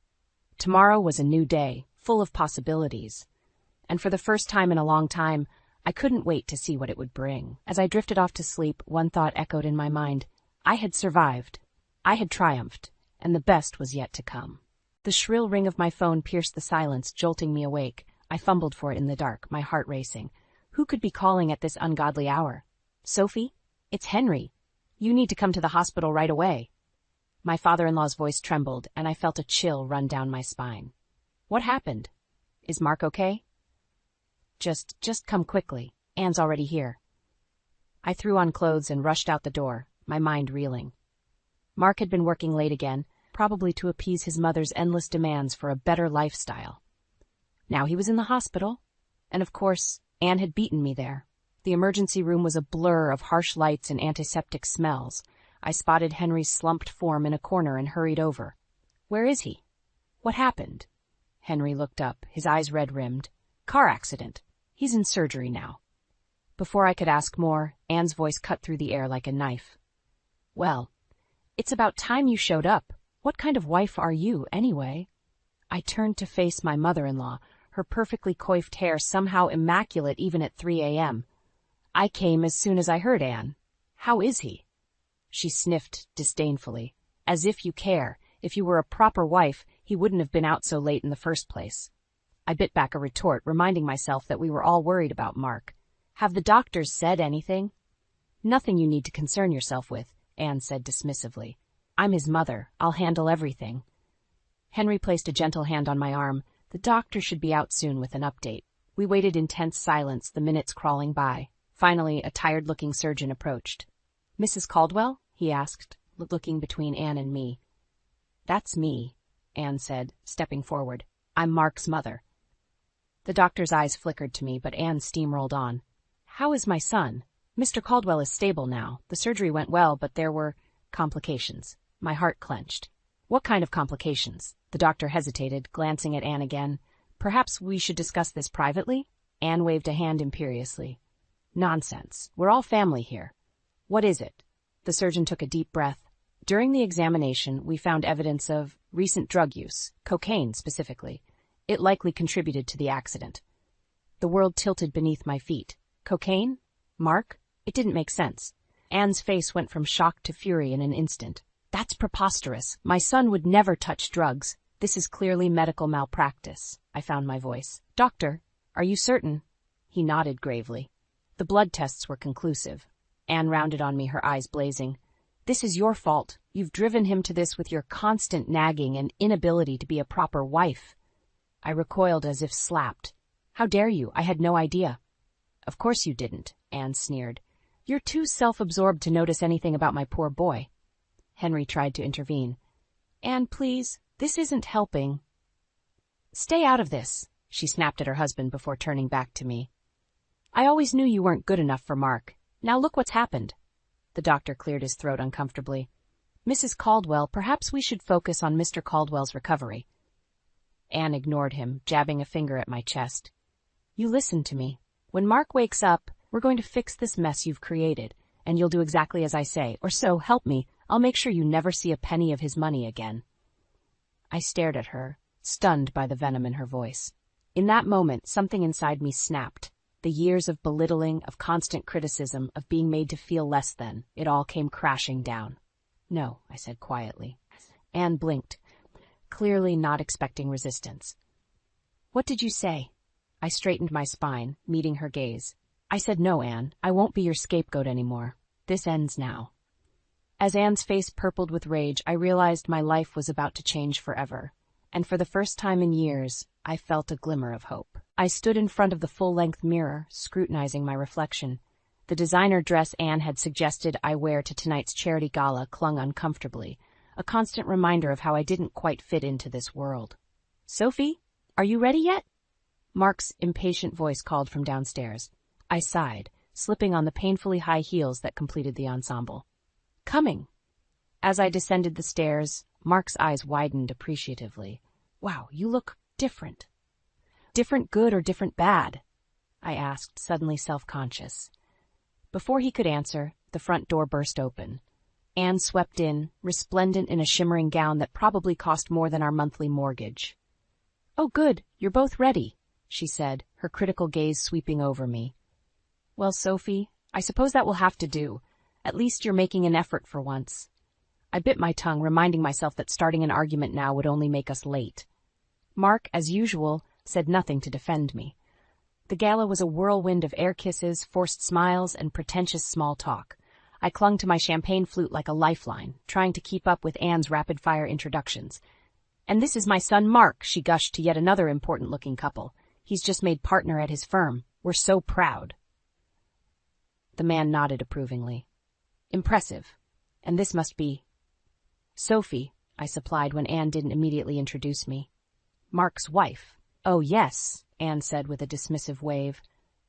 Tomorrow was a new day, full of possibilities. And for the first time in a long time, I couldn't wait to see what it would bring. As I drifted off to sleep, one thought echoed in my mind. I had survived. I had triumphed, and the best was yet to come. The shrill ring of my phone pierced the silence, jolting me awake. I fumbled for it in the dark, my heart racing. Who could be calling at this ungodly hour? "Sophie? It's Henry. You need to come to the hospital right away." My father-in-law's voice trembled, and I felt a chill run down my spine. "What happened? Is Mark okay?" Just come quickly. Anne's already here." I threw on clothes and rushed out the door, my mind reeling. Mark had been working late again, probably to appease his mother's endless demands for a better lifestyle. Now he was in the hospital, and of course, Anne had beaten me there. The emergency room was a blur of harsh lights and antiseptic smells. I spotted Henry's slumped form in a corner and hurried over. "Where is he? What happened?" Henry looked up, his eyes red-rimmed. "Car accident. He's in surgery now." Before I could ask more, Anne's voice cut through the air like a knife. "Well, it's about time you showed up. What kind of wife are you, anyway?" I turned to face my mother-in-law, her perfectly coiffed hair somehow immaculate even at 3 a.m. "I came as soon as I heard Anne. How is he?" She sniffed disdainfully. "As if you care. If you were a proper wife, he wouldn't have been out so late in the first place." I bit back a retort, reminding myself that we were all worried about Mark. "Have the doctors said anything?" "Nothing you need to concern yourself with," Anne said dismissively. "I'm his mother. I'll handle everything." Henry placed a gentle hand on my arm. The doctor should be out soon with an update. We waited in tense silence, the minutes crawling by. Finally, a tired-looking surgeon approached. "Mrs. Caldwell?" he asked, looking between Anne and me. "That's me," Anne said, stepping forward. "I'm Mark's mother." The doctor's eyes flickered to me, but Anne steamrolled on. "How is my son? Mr. Caldwell is stable now. The surgery went well, but there were complications." My heart clenched. "What kind of complications?" The doctor hesitated, glancing at Anne again. "Perhaps we should discuss this privately?" Anne waved a hand imperiously. "Nonsense. We're all family here." "What is it?" The surgeon took a deep breath. "During the examination, we found evidence of recent drug use, cocaine specifically. It likely contributed to the accident." The world tilted beneath my feet. Cocaine? Mark? It didn't make sense. Anne's face went from shock to fury in an instant. "That's preposterous. My son would never touch drugs. This is clearly medical malpractice." I found my voice. "Doctor, are you certain?" He nodded gravely. The blood tests were conclusive. Anne rounded on me, her eyes blazing. "This is your fault. You've driven him to this with your constant nagging and inability to be a proper wife." I recoiled as if slapped. "How dare you? I had no idea." "Of course you didn't," Anne sneered. "You're too self-absorbed to notice anything about my poor boy." Henry tried to intervene. "Anne, please, this isn't helping." "Stay out of this," she snapped at her husband before turning back to me. "I always knew you weren't good enough for Mark. Now look what's happened." The doctor cleared his throat uncomfortably. "Mrs. Caldwell, perhaps we should focus on Mr. Caldwell's recovery." Anne ignored him, jabbing a finger at my chest. You listen to me. When Mark wakes up, we're going to fix this mess you've created, and you'll do exactly as I say, or so help me. I'll make sure you never see a penny of his money again." I stared at her, stunned by the venom in her voice. In that moment, something inside me snapped. The years of belittling, of constant criticism, of being made to feel less than, it all came crashing down. "No," I said quietly. Anne blinked, clearly not expecting resistance. "What did you say?" I straightened my spine, meeting her gaze. "I said no, Anne. I won't be your scapegoat anymore. This ends now." As Anne's face purpled with rage, I realized my life was about to change forever. And for the first time in years, I felt a glimmer of hope. I stood in front of the full-length mirror, scrutinizing my reflection. The designer dress Anne had suggested I wear to tonight's charity gala clung uncomfortably, a constant reminder of how I didn't quite fit into this world. "Sophie, are you ready yet?" Mark's impatient voice called from downstairs. I sighed, slipping on the painfully high heels that completed the ensemble. "Coming." As I descended the stairs, Mark's eyes widened appreciatively. "Wow, you look different." "Different good or different bad?" I asked, suddenly self-conscious. Before he could answer, the front door burst open. Anne swept in, resplendent in a shimmering gown that probably cost more than our monthly mortgage. "Oh, good, you're both ready," she said, her critical gaze sweeping over me. "Well, Sophie, I suppose that will have to do. At least you're making an effort for once." I bit my tongue, reminding myself that starting an argument now would only make us late. Mark, as usual, said nothing to defend me. The gala was a whirlwind of air kisses, forced smiles, and pretentious small talk. I clung to my champagne flute like a lifeline, trying to keep up with Anne's rapid-fire introductions. "And this is my son Mark," she gushed to yet another important-looking couple. "He's just made partner at his firm. We're so proud." The man nodded approvingly. "Impressive. And this must be—" "Sophie," I supplied when Anne didn't immediately introduce me. "Mark's wife." "Oh, yes," Anne said with a dismissive wave.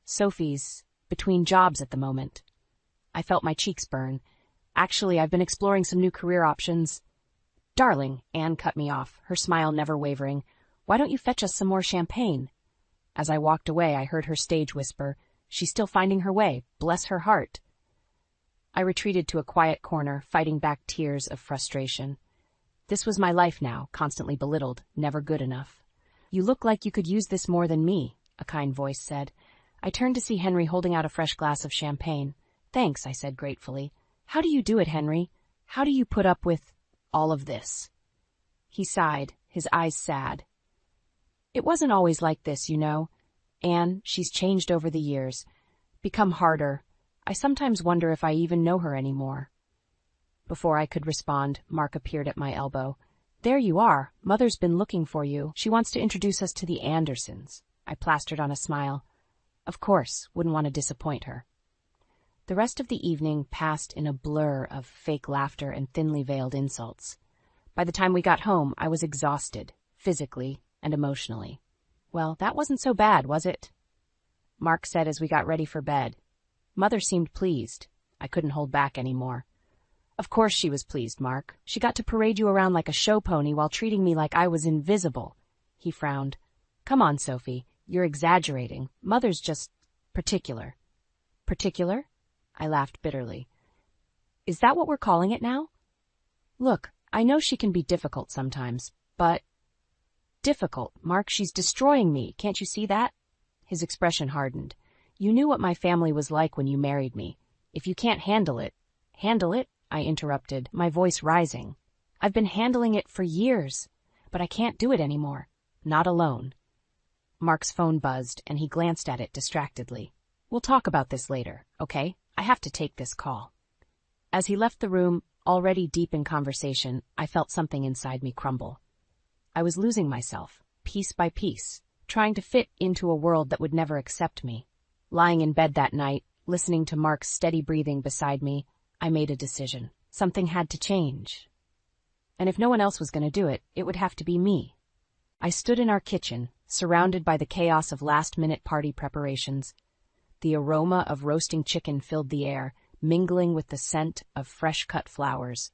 "Sophie's between jobs at the moment." I felt my cheeks burn. "Actually, I've been exploring some new career options." "Darling," Anne cut me off, her smile never wavering, "why don't you fetch us some more champagne?" As I walked away, I heard her stage whisper, "She's still finding her way. Bless her heart." I retreated to a quiet corner, fighting back tears of frustration. This was my life now, constantly belittled, never good enough. "You look like you could use this more than me," a kind voice said. I turned to see Henry holding out a fresh glass of champagne. "Thanks," I said gratefully. "How do you do it, Henry? How do you put up with all of this?" He sighed, his eyes sad. "It wasn't always like this, you know. Anne, she's changed over the years, become harder. I sometimes wonder if I even know her anymore." Before I could respond, Mark appeared at my elbow. "There you are. Mother's been looking for you. She wants to introduce us to the Andersons." I plastered on a smile. Of course, wouldn't want to disappoint her. The rest of the evening passed in a blur of fake laughter and thinly veiled insults. By the time we got home, I was exhausted, physically and emotionally. "Well, that wasn't so bad, was it?" Mark said as we got ready for bed. Mother seemed pleased. I couldn't hold back anymore. "Of course she was pleased, Mark. She got to parade you around like a show pony while treating me like I was invisible." He frowned. "Come on, Sophie. You're exaggerating. Mother's just particular." "Particular?" I laughed bitterly. "Is that what we're calling it now? Look, I know she can be difficult sometimes, but—" "Difficult, Mark, she's destroying me. Can't you see that?" His expression hardened. "You knew what my family was like when you married me. If you can't handle it—" "Handle it?" I interrupted, my voice rising. "I've been handling it for years, but I can't do it anymore. Not alone." Mark's phone buzzed, and he glanced at it distractedly. "We'll talk about this later, okay? I have to take this call." As he left the room, already deep in conversation, I felt something inside me crumble. I was losing myself, piece by piece, trying to fit into a world that would never accept me. Lying in bed that night, listening to Mark's steady breathing beside me, I made a decision. Something had to change. And if no one else was going to do it, it would have to be me. I stood in our kitchen, surrounded by the chaos of last-minute party preparations. The aroma of roasting chicken filled the air, mingling with the scent of fresh-cut flowers.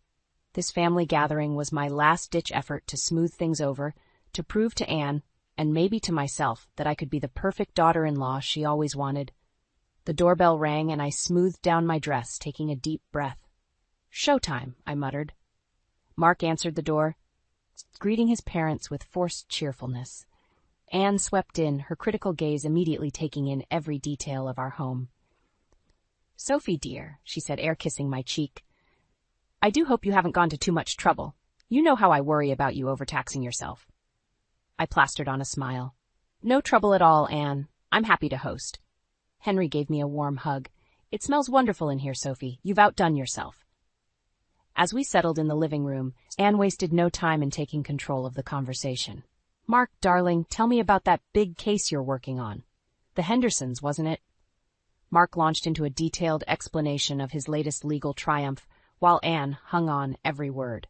This family gathering was my last-ditch effort to smooth things over, to prove to Anne and maybe to myself that I could be the perfect daughter-in-law she always wanted. The doorbell rang and I smoothed down my dress, taking a deep breath. "Showtime," I muttered. Mark answered the door, greeting his parents with forced cheerfulness. Anne swept in, her critical gaze immediately taking in every detail of our home. "Sophie, dear," she said, air-kissing my cheek, "I do hope you haven't gone to too much trouble. You know how I worry about you overtaxing yourself." I plastered on a smile. "No trouble at all, Anne. I'm happy to host." Henry gave me a warm hug. "It smells wonderful in here, Sophie. You've outdone yourself." As we settled in the living room, Anne wasted no time in taking control of the conversation. "Mark, darling, tell me about that big case you're working on. The Hendersons, wasn't it?" Mark launched into a detailed explanation of his latest legal triumph, while Anne hung on every word.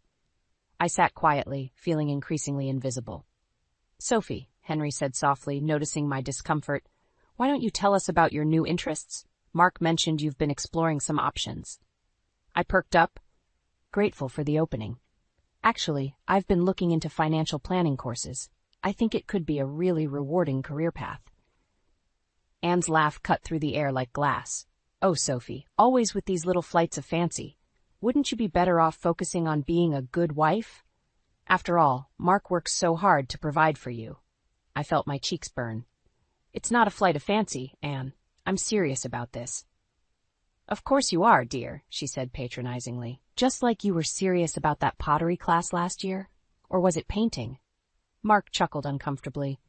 I sat quietly, feeling increasingly invisible. "Sophie," Henry said softly, noticing my discomfort, "why don't you tell us about your new interests? Mark mentioned you've been exploring some options." I perked up, grateful for the opening. "Actually, I've been looking into financial planning courses. I think it could be a really rewarding career path." Anne's laugh cut through the air like glass. "Oh, Sophie, always with these little flights of fancy. Wouldn't you be better off focusing on being a good wife? After all, Mark works so hard to provide for you." I felt my cheeks burn. "It's not a flight of fancy, Anne. I'm serious about this." "Of course you are, dear," she said patronizingly. "Just like you were serious about that pottery class last year? Or was it painting?" Mark chuckled uncomfortably.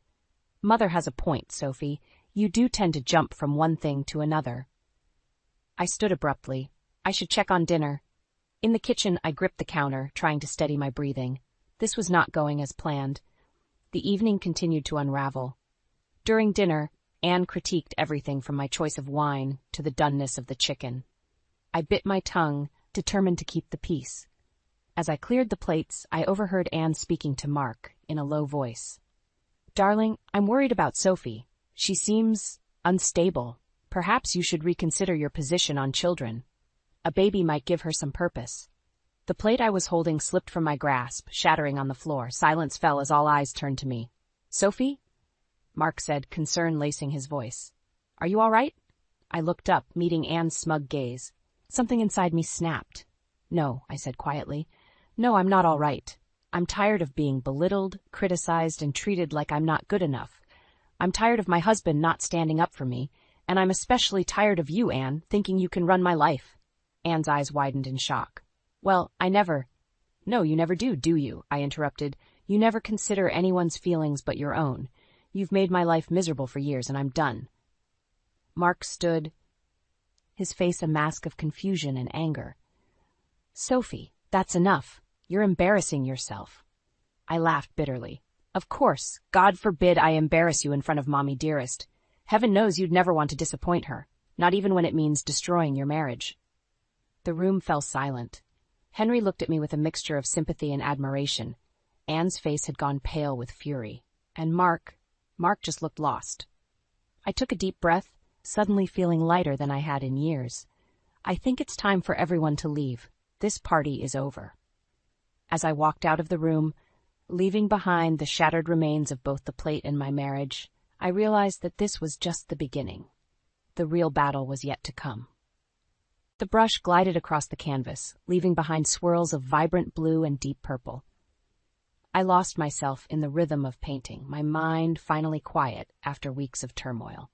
"Mother has a point, Sophie. You do tend to jump from one thing to another." I stood abruptly. I should check on dinner. In the kitchen, I gripped the counter, trying to steady my breathing. This was not going as planned. The evening continued to unravel. During dinner, Anne critiqued everything from my choice of wine to the doneness of the chicken. I bit my tongue, determined to keep the peace. As I cleared the plates, I overheard Anne speaking to Mark in a low voice. "Darling, I'm worried about Sophie. She seems unstable. Perhaps you should reconsider your position on children. A baby might give her some purpose." The plate I was holding slipped from my grasp, shattering on the floor. Silence fell as all eyes turned to me. "Sophie?" Mark said, concern lacing his voice. "Are you all right?" I looked up, meeting Anne's smug gaze. Something inside me snapped. "No," I said quietly. "No, I'm not all right. I'm tired of being belittled, criticized, and treated like I'm not good enough. I'm tired of my husband not standing up for me, and I'm especially tired of you, Anne, thinking you can run my life." Anne's eyes widened in shock. "Well, I never—" "No, you never do you?" I interrupted. "You never consider anyone's feelings but your own. You've made my life miserable for years, and I'm done." Mark stood, his face a mask of confusion and anger. "Sophie, that's enough. You're embarrassing yourself." I laughed bitterly. "Of course, God forbid I embarrass you in front of Mommy Dearest. Heaven knows you'd never want to disappoint her, not even when it means destroying your marriage." The room fell silent. Henry looked at me with a mixture of sympathy and admiration. Anne's face had gone pale with fury. And Mark just looked lost. I took a deep breath, suddenly feeling lighter than I had in years. "I think it's time for everyone to leave. This party is over." As I walked out of the room, leaving behind the shattered remains of both the plate and my marriage, I realized that this was just the beginning. The real battle was yet to come. The brush glided across the canvas, leaving behind swirls of vibrant blue and deep purple. I lost myself in the rhythm of painting, my mind finally quiet after weeks of turmoil.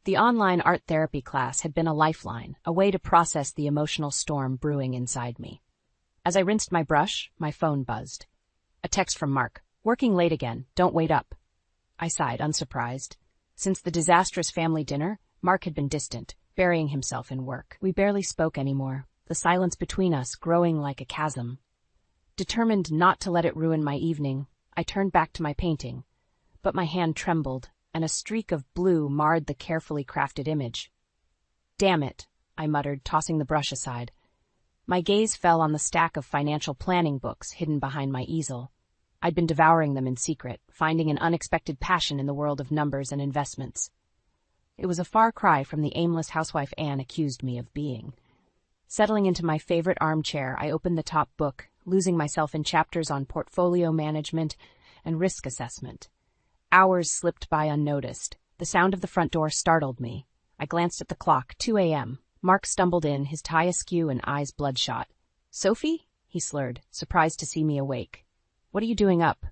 The online art therapy class had been a lifeline, a way to process the emotional storm brewing inside me. As I rinsed my brush, my phone buzzed. A text from Mark. "Working late again. Don't wait up." I sighed, unsurprised. Since the disastrous family dinner, Mark had been distant, burying himself in work. We barely spoke anymore, the silence between us growing like a chasm. Determined not to let it ruin my evening, I turned back to my painting, but my hand trembled, and a streak of blue marred the carefully crafted image. "Damn it," I muttered, tossing the brush aside. My gaze fell on the stack of financial planning books hidden behind my easel. I'd been devouring them in secret, finding an unexpected passion in the world of numbers and investments. It was a far cry from the aimless housewife Anne accused me of being. Settling into my favorite armchair, I opened the top book, losing myself in chapters on portfolio management and risk assessment. Hours slipped by unnoticed. The sound of the front door startled me. I glanced at the clock, 2 a.m. Mark stumbled in, his tie askew and eyes bloodshot. "Sophie?" he slurred, surprised to see me awake. "What are you doing up?"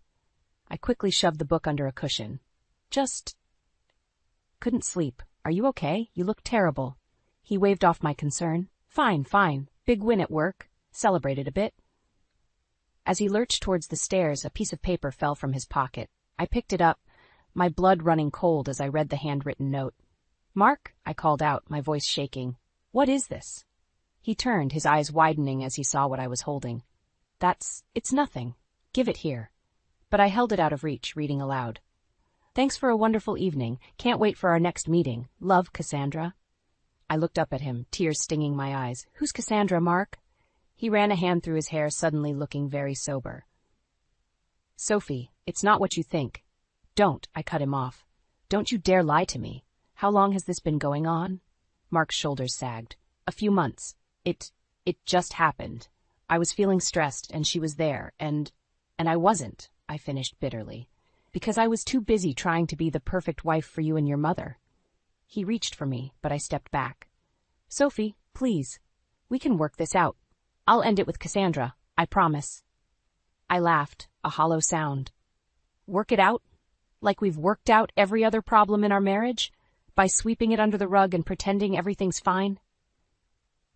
I quickly shoved the book under a cushion. "Just couldn't sleep. Are you okay? You look terrible." He waved off my concern. Fine. Big win at work. Celebrated a bit." As he lurched towards the stairs, a piece of paper fell from his pocket. I picked it up, my blood running cold as I read the handwritten note. "Mark," I called out, my voice shaking. "What is this?" He turned, his eyes widening as he saw what I was holding. It's nothing. Give it here." But I held it out of reach, reading aloud. "Thanks for a wonderful evening. Can't wait for our next meeting. Love, Cassandra." I looked up at him, tears stinging my eyes. "Who's Cassandra, Mark?" He ran a hand through his hair, suddenly looking very sober. "Sophie, it's not what you think." "Don't," I cut him off. "Don't you dare lie to me. How long has this been going on?" Mark's shoulders sagged. "A few months. It just happened. I was feeling stressed, and she was there, and I wasn't," I finished bitterly, "because I was too busy trying to be the perfect wife for you and your mother." He reached for me, but I stepped back. "Sophie, please. We can work this out. I'll end it with Cassandra. I promise." I laughed, a hollow sound. "Work it out? Like we've worked out every other problem in our marriage? By sweeping it under the rug and pretending everything's fine?"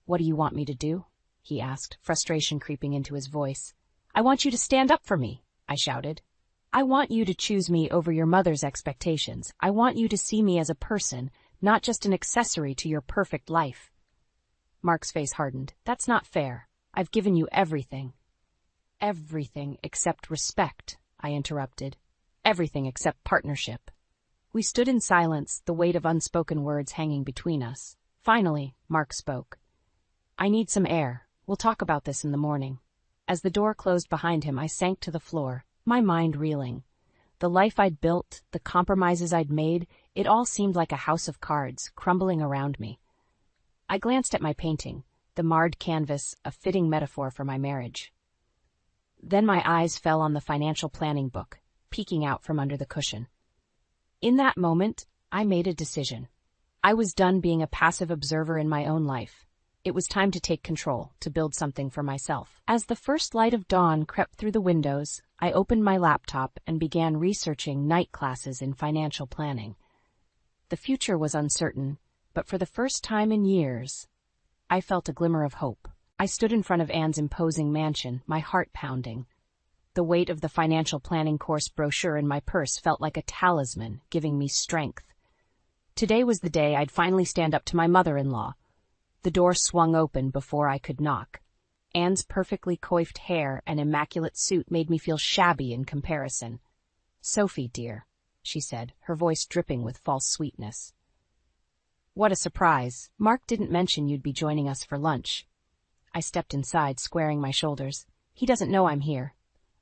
"What do you want me to do?" he asked, frustration creeping into his voice. "I want you to stand up for me," I shouted. "I want you to choose me over your mother's expectations. I want you to see me as a person, not just an accessory to your perfect life." Mark's face hardened. "That's not fair. I've given you everything." "Everything except respect," I interrupted. "Everything except partnership." We stood in silence, the weight of unspoken words hanging between us. Finally, Mark spoke. "I need some air. We'll talk about this in the morning." As the door closed behind him, I sank to the floor, my mind reeling. The life I'd built, the compromises I'd made, it all seemed like a house of cards, crumbling around me. I glanced at my painting, the marred canvas, a fitting metaphor for my marriage. Then my eyes fell on the financial planning book, peeking out from under the cushion. In that moment, I made a decision. I was done being a passive observer in my own life. It was time to take control, to build something for myself. As the first light of dawn crept through the windows, I opened my laptop and began researching night classes in financial planning. The future was uncertain, but for the first time in years, I felt a glimmer of hope. I stood in front of Anne's imposing mansion, my heart pounding. The weight of the financial planning course brochure in my purse felt like a talisman, giving me strength. Today was the day I'd finally stand up to my mother-in-law. The door swung open before I could knock. Anne's perfectly coiffed hair and immaculate suit made me feel shabby in comparison. "Sophie, dear," she said, her voice dripping with false sweetness. "What a surprise. Mark didn't mention you'd be joining us for lunch." I stepped inside, squaring my shoulders. "He doesn't know I'm here.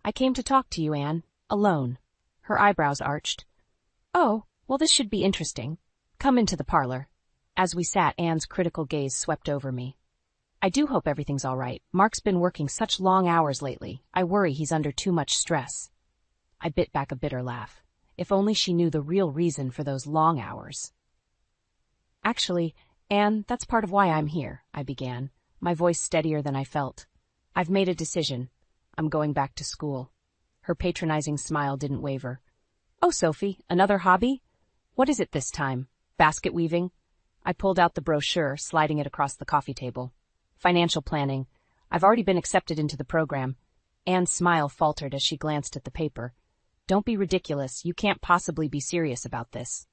I came to talk to you, Anne. Alone." Her eyebrows arched. "Oh, well, this should be interesting. Come into the parlor." As we sat, Anne's critical gaze swept over me. "I do hope everything's all right. Mark's been working such long hours lately. I worry he's under too much stress." I bit back a bitter laugh. If only she knew the real reason for those long hours. "Actually, Anne, that's part of why I'm here," I began, my voice steadier than I felt. "I've made a decision. I'm going back to school." Her patronizing smile didn't waver. "Oh, Sophie, another hobby? What is it this time? Basket weaving?" I pulled out the brochure, sliding it across the coffee table. "Financial planning. I've already been accepted into the program." Anne's smile faltered as she glanced at the paper. "Don't be ridiculous. You can't possibly be serious about this."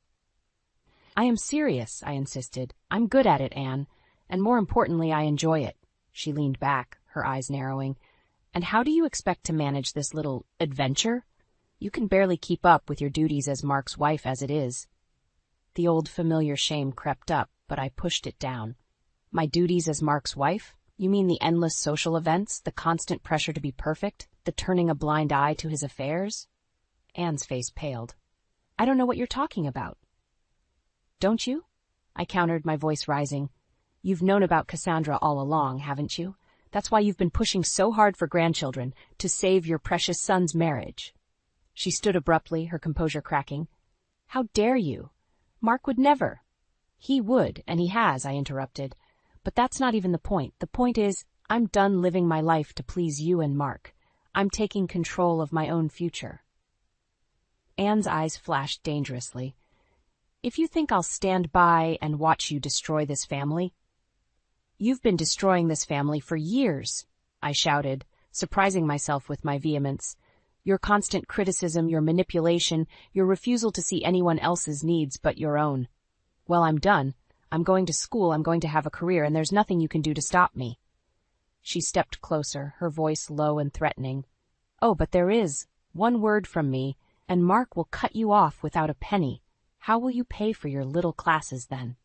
"I am serious," I insisted. "I'm good at it, Anne. And more importantly, I enjoy it." She leaned back, her eyes narrowing. "And how do you expect to manage this little adventure? You can barely keep up with your duties as Mark's wife as it is." The old familiar shame crept up, but I pushed it down. "My duties as Mark's wife? You mean the endless social events, the constant pressure to be perfect, the turning a blind eye to his affairs?" Anne's face paled. "I don't know what you're talking about." "Don't you?" I countered, my voice rising. "You've known about Cassandra all along, haven't you? That's why you've been pushing so hard for grandchildren, to save your precious son's marriage." She stood abruptly, her composure cracking. How dare you? Mark would never. He would, and he has, I interrupted. But that's not even the point. The point is, I'm done living my life to please you and Mark. I'm taking control of my own future. Anne's eyes flashed dangerously. If you think I'll stand by and watch you destroy this family... You've been destroying this family for years, I shouted, surprising myself with my vehemence. Your constant criticism, your manipulation, your refusal to see anyone else's needs but your own. Well, I'm done. I'm going to school, I'm going to have a career, and there's nothing you can do to stop me. She stepped closer, her voice low and threatening. Oh, but there is. One word from me, and Mark will cut you off without a penny. How will you pay for your little classes then?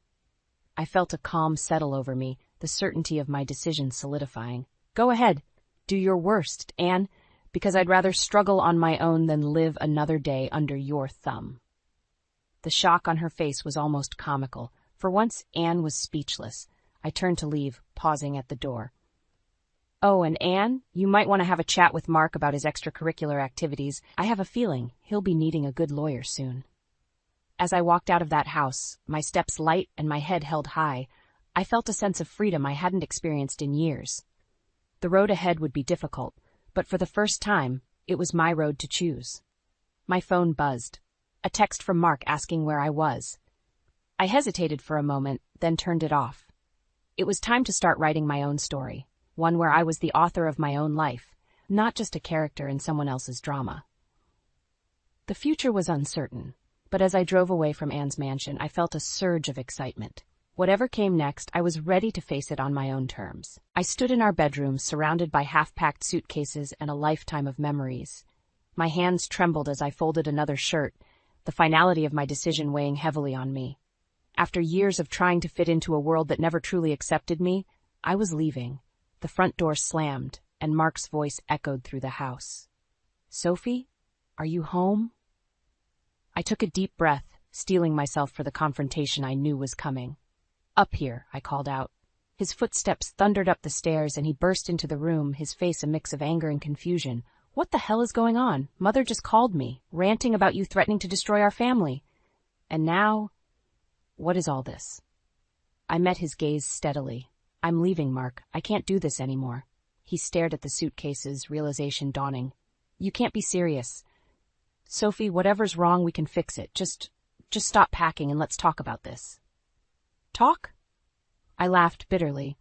I felt a calm settle over me, the certainty of my decision solidifying. Go ahead. Do your worst, Anne, because I'd rather struggle on my own than live another day under your thumb. The shock on her face was almost comical. For once, Anne was speechless. I turned to leave, pausing at the door. Oh, and Anne, you might want to have a chat with Mark about his extracurricular activities. I have a feeling he'll be needing a good lawyer soon. As I walked out of that house, my steps light and my head held high, I felt a sense of freedom I hadn't experienced in years. The road ahead would be difficult, but for the first time, it was my road to choose. My phone buzzed. A text from Mark asking where I was. I hesitated for a moment, then turned it off. It was time to start writing my own story, one where I was the author of my own life, not just a character in someone else's drama. The future was uncertain, but as I drove away from Anne's mansion, I felt a surge of excitement. Whatever came next, I was ready to face it on my own terms. I stood in our bedroom, surrounded by half-packed suitcases and a lifetime of memories. My hands trembled as I folded another shirt, the finality of my decision weighing heavily on me. After years of trying to fit into a world that never truly accepted me, I was leaving. The front door slammed, and Mark's voice echoed through the house. Sophie, are you home? I took a deep breath, steeling myself for the confrontation I knew was coming. Up here, I called out. His footsteps thundered up the stairs, and he burst into the room, his face a mix of anger and confusion. What the hell is going on? Mother just called me, ranting about you threatening to destroy our family. And now... What is all this? I met his gaze steadily. I'm leaving, Mark. I can't do this anymore. He stared at the suitcases, realization dawning. You can't be serious. Sophie, whatever's wrong, we can fix it. Just stop packing and let's talk about this. Talk? I laughed bitterly.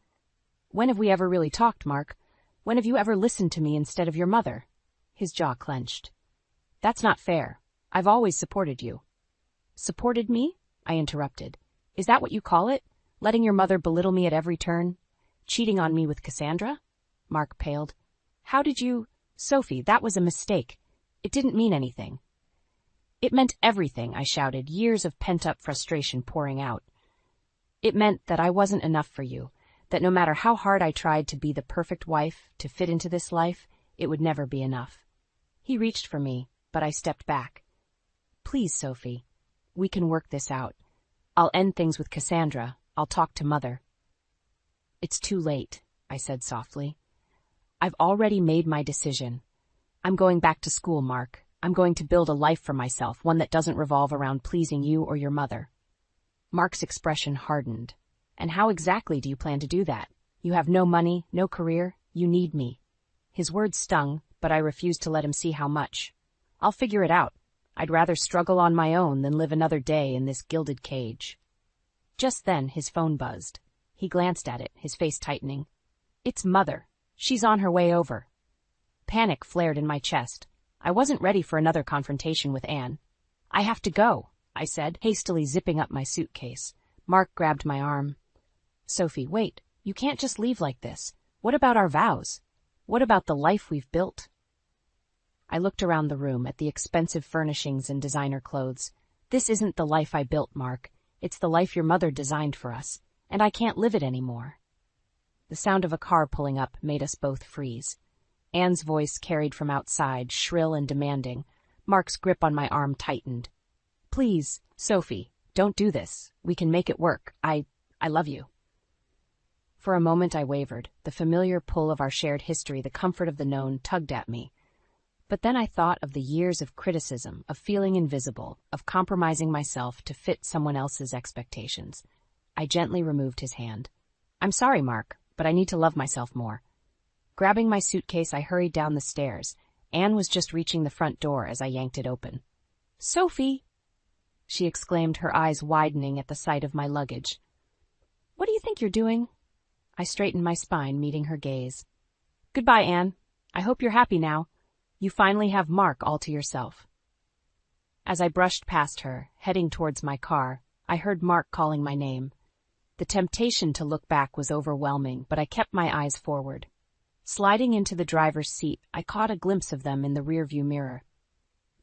When have we ever really talked, Mark? When have you ever listened to me instead of your mother? His jaw clenched. That's not fair. I've always supported you. Supported me? I interrupted. Is that what you call it? Letting your mother belittle me at every turn? Cheating on me with Cassandra? Mark paled. How did you... Sophie, that was a mistake. It didn't mean anything. It meant everything, I shouted, years of pent-up frustration pouring out. It meant that I wasn't enough for you, that no matter how hard I tried to be the perfect wife, to fit into this life, it would never be enough. He reached for me, but I stepped back. Please, Sophie, we can work this out. I'll end things with Cassandra. I'll talk to Mother. It's too late, I said softly. I've already made my decision. I'm going back to school, Mark. I'm going to build a life for myself, one that doesn't revolve around pleasing you or your mother. Mark's expression hardened. And how exactly do you plan to do that? You have no money, no career. You need me. His words stung, but I refused to let him see how much. I'll figure it out. I'd rather struggle on my own than live another day in this gilded cage. Just then, his phone buzzed. He glanced at it, his face tightening. It's Mother. She's on her way over. Panic flared in my chest. I wasn't ready for another confrontation with Anne. I have to go, I said, hastily zipping up my suitcase. Mark grabbed my arm. Sophie, wait. You can't just leave like this. What about our vows? What about the life we've built? I looked around the room at the expensive furnishings and designer clothes. This isn't the life I built, Mark. It's the life your mother designed for us, and I can't live it anymore. The sound of a car pulling up made us both freeze. Anne's voice carried from outside, shrill and demanding. Mark's grip on my arm tightened. Please, Sophie, don't do this. We can make it work. I love you. For a moment I wavered. The familiar pull of our shared history, the comfort of the known, tugged at me. But then I thought of the years of criticism, of feeling invisible, of compromising myself to fit someone else's expectations. I gently removed his hand. I'm sorry, Mark, but I need to love myself more. Grabbing my suitcase, I hurried down the stairs. Anne was just reaching the front door as I yanked it open. Sophie! She exclaimed, her eyes widening at the sight of my luggage. What do you think you're doing? I straightened my spine, meeting her gaze. Goodbye, Anne. I hope you're happy now. You finally have Mark all to yourself. As I brushed past her, heading towards my car, I heard Mark calling my name. The temptation to look back was overwhelming, but I kept my eyes forward. Sliding into the driver's seat, I caught a glimpse of them in the rearview mirror.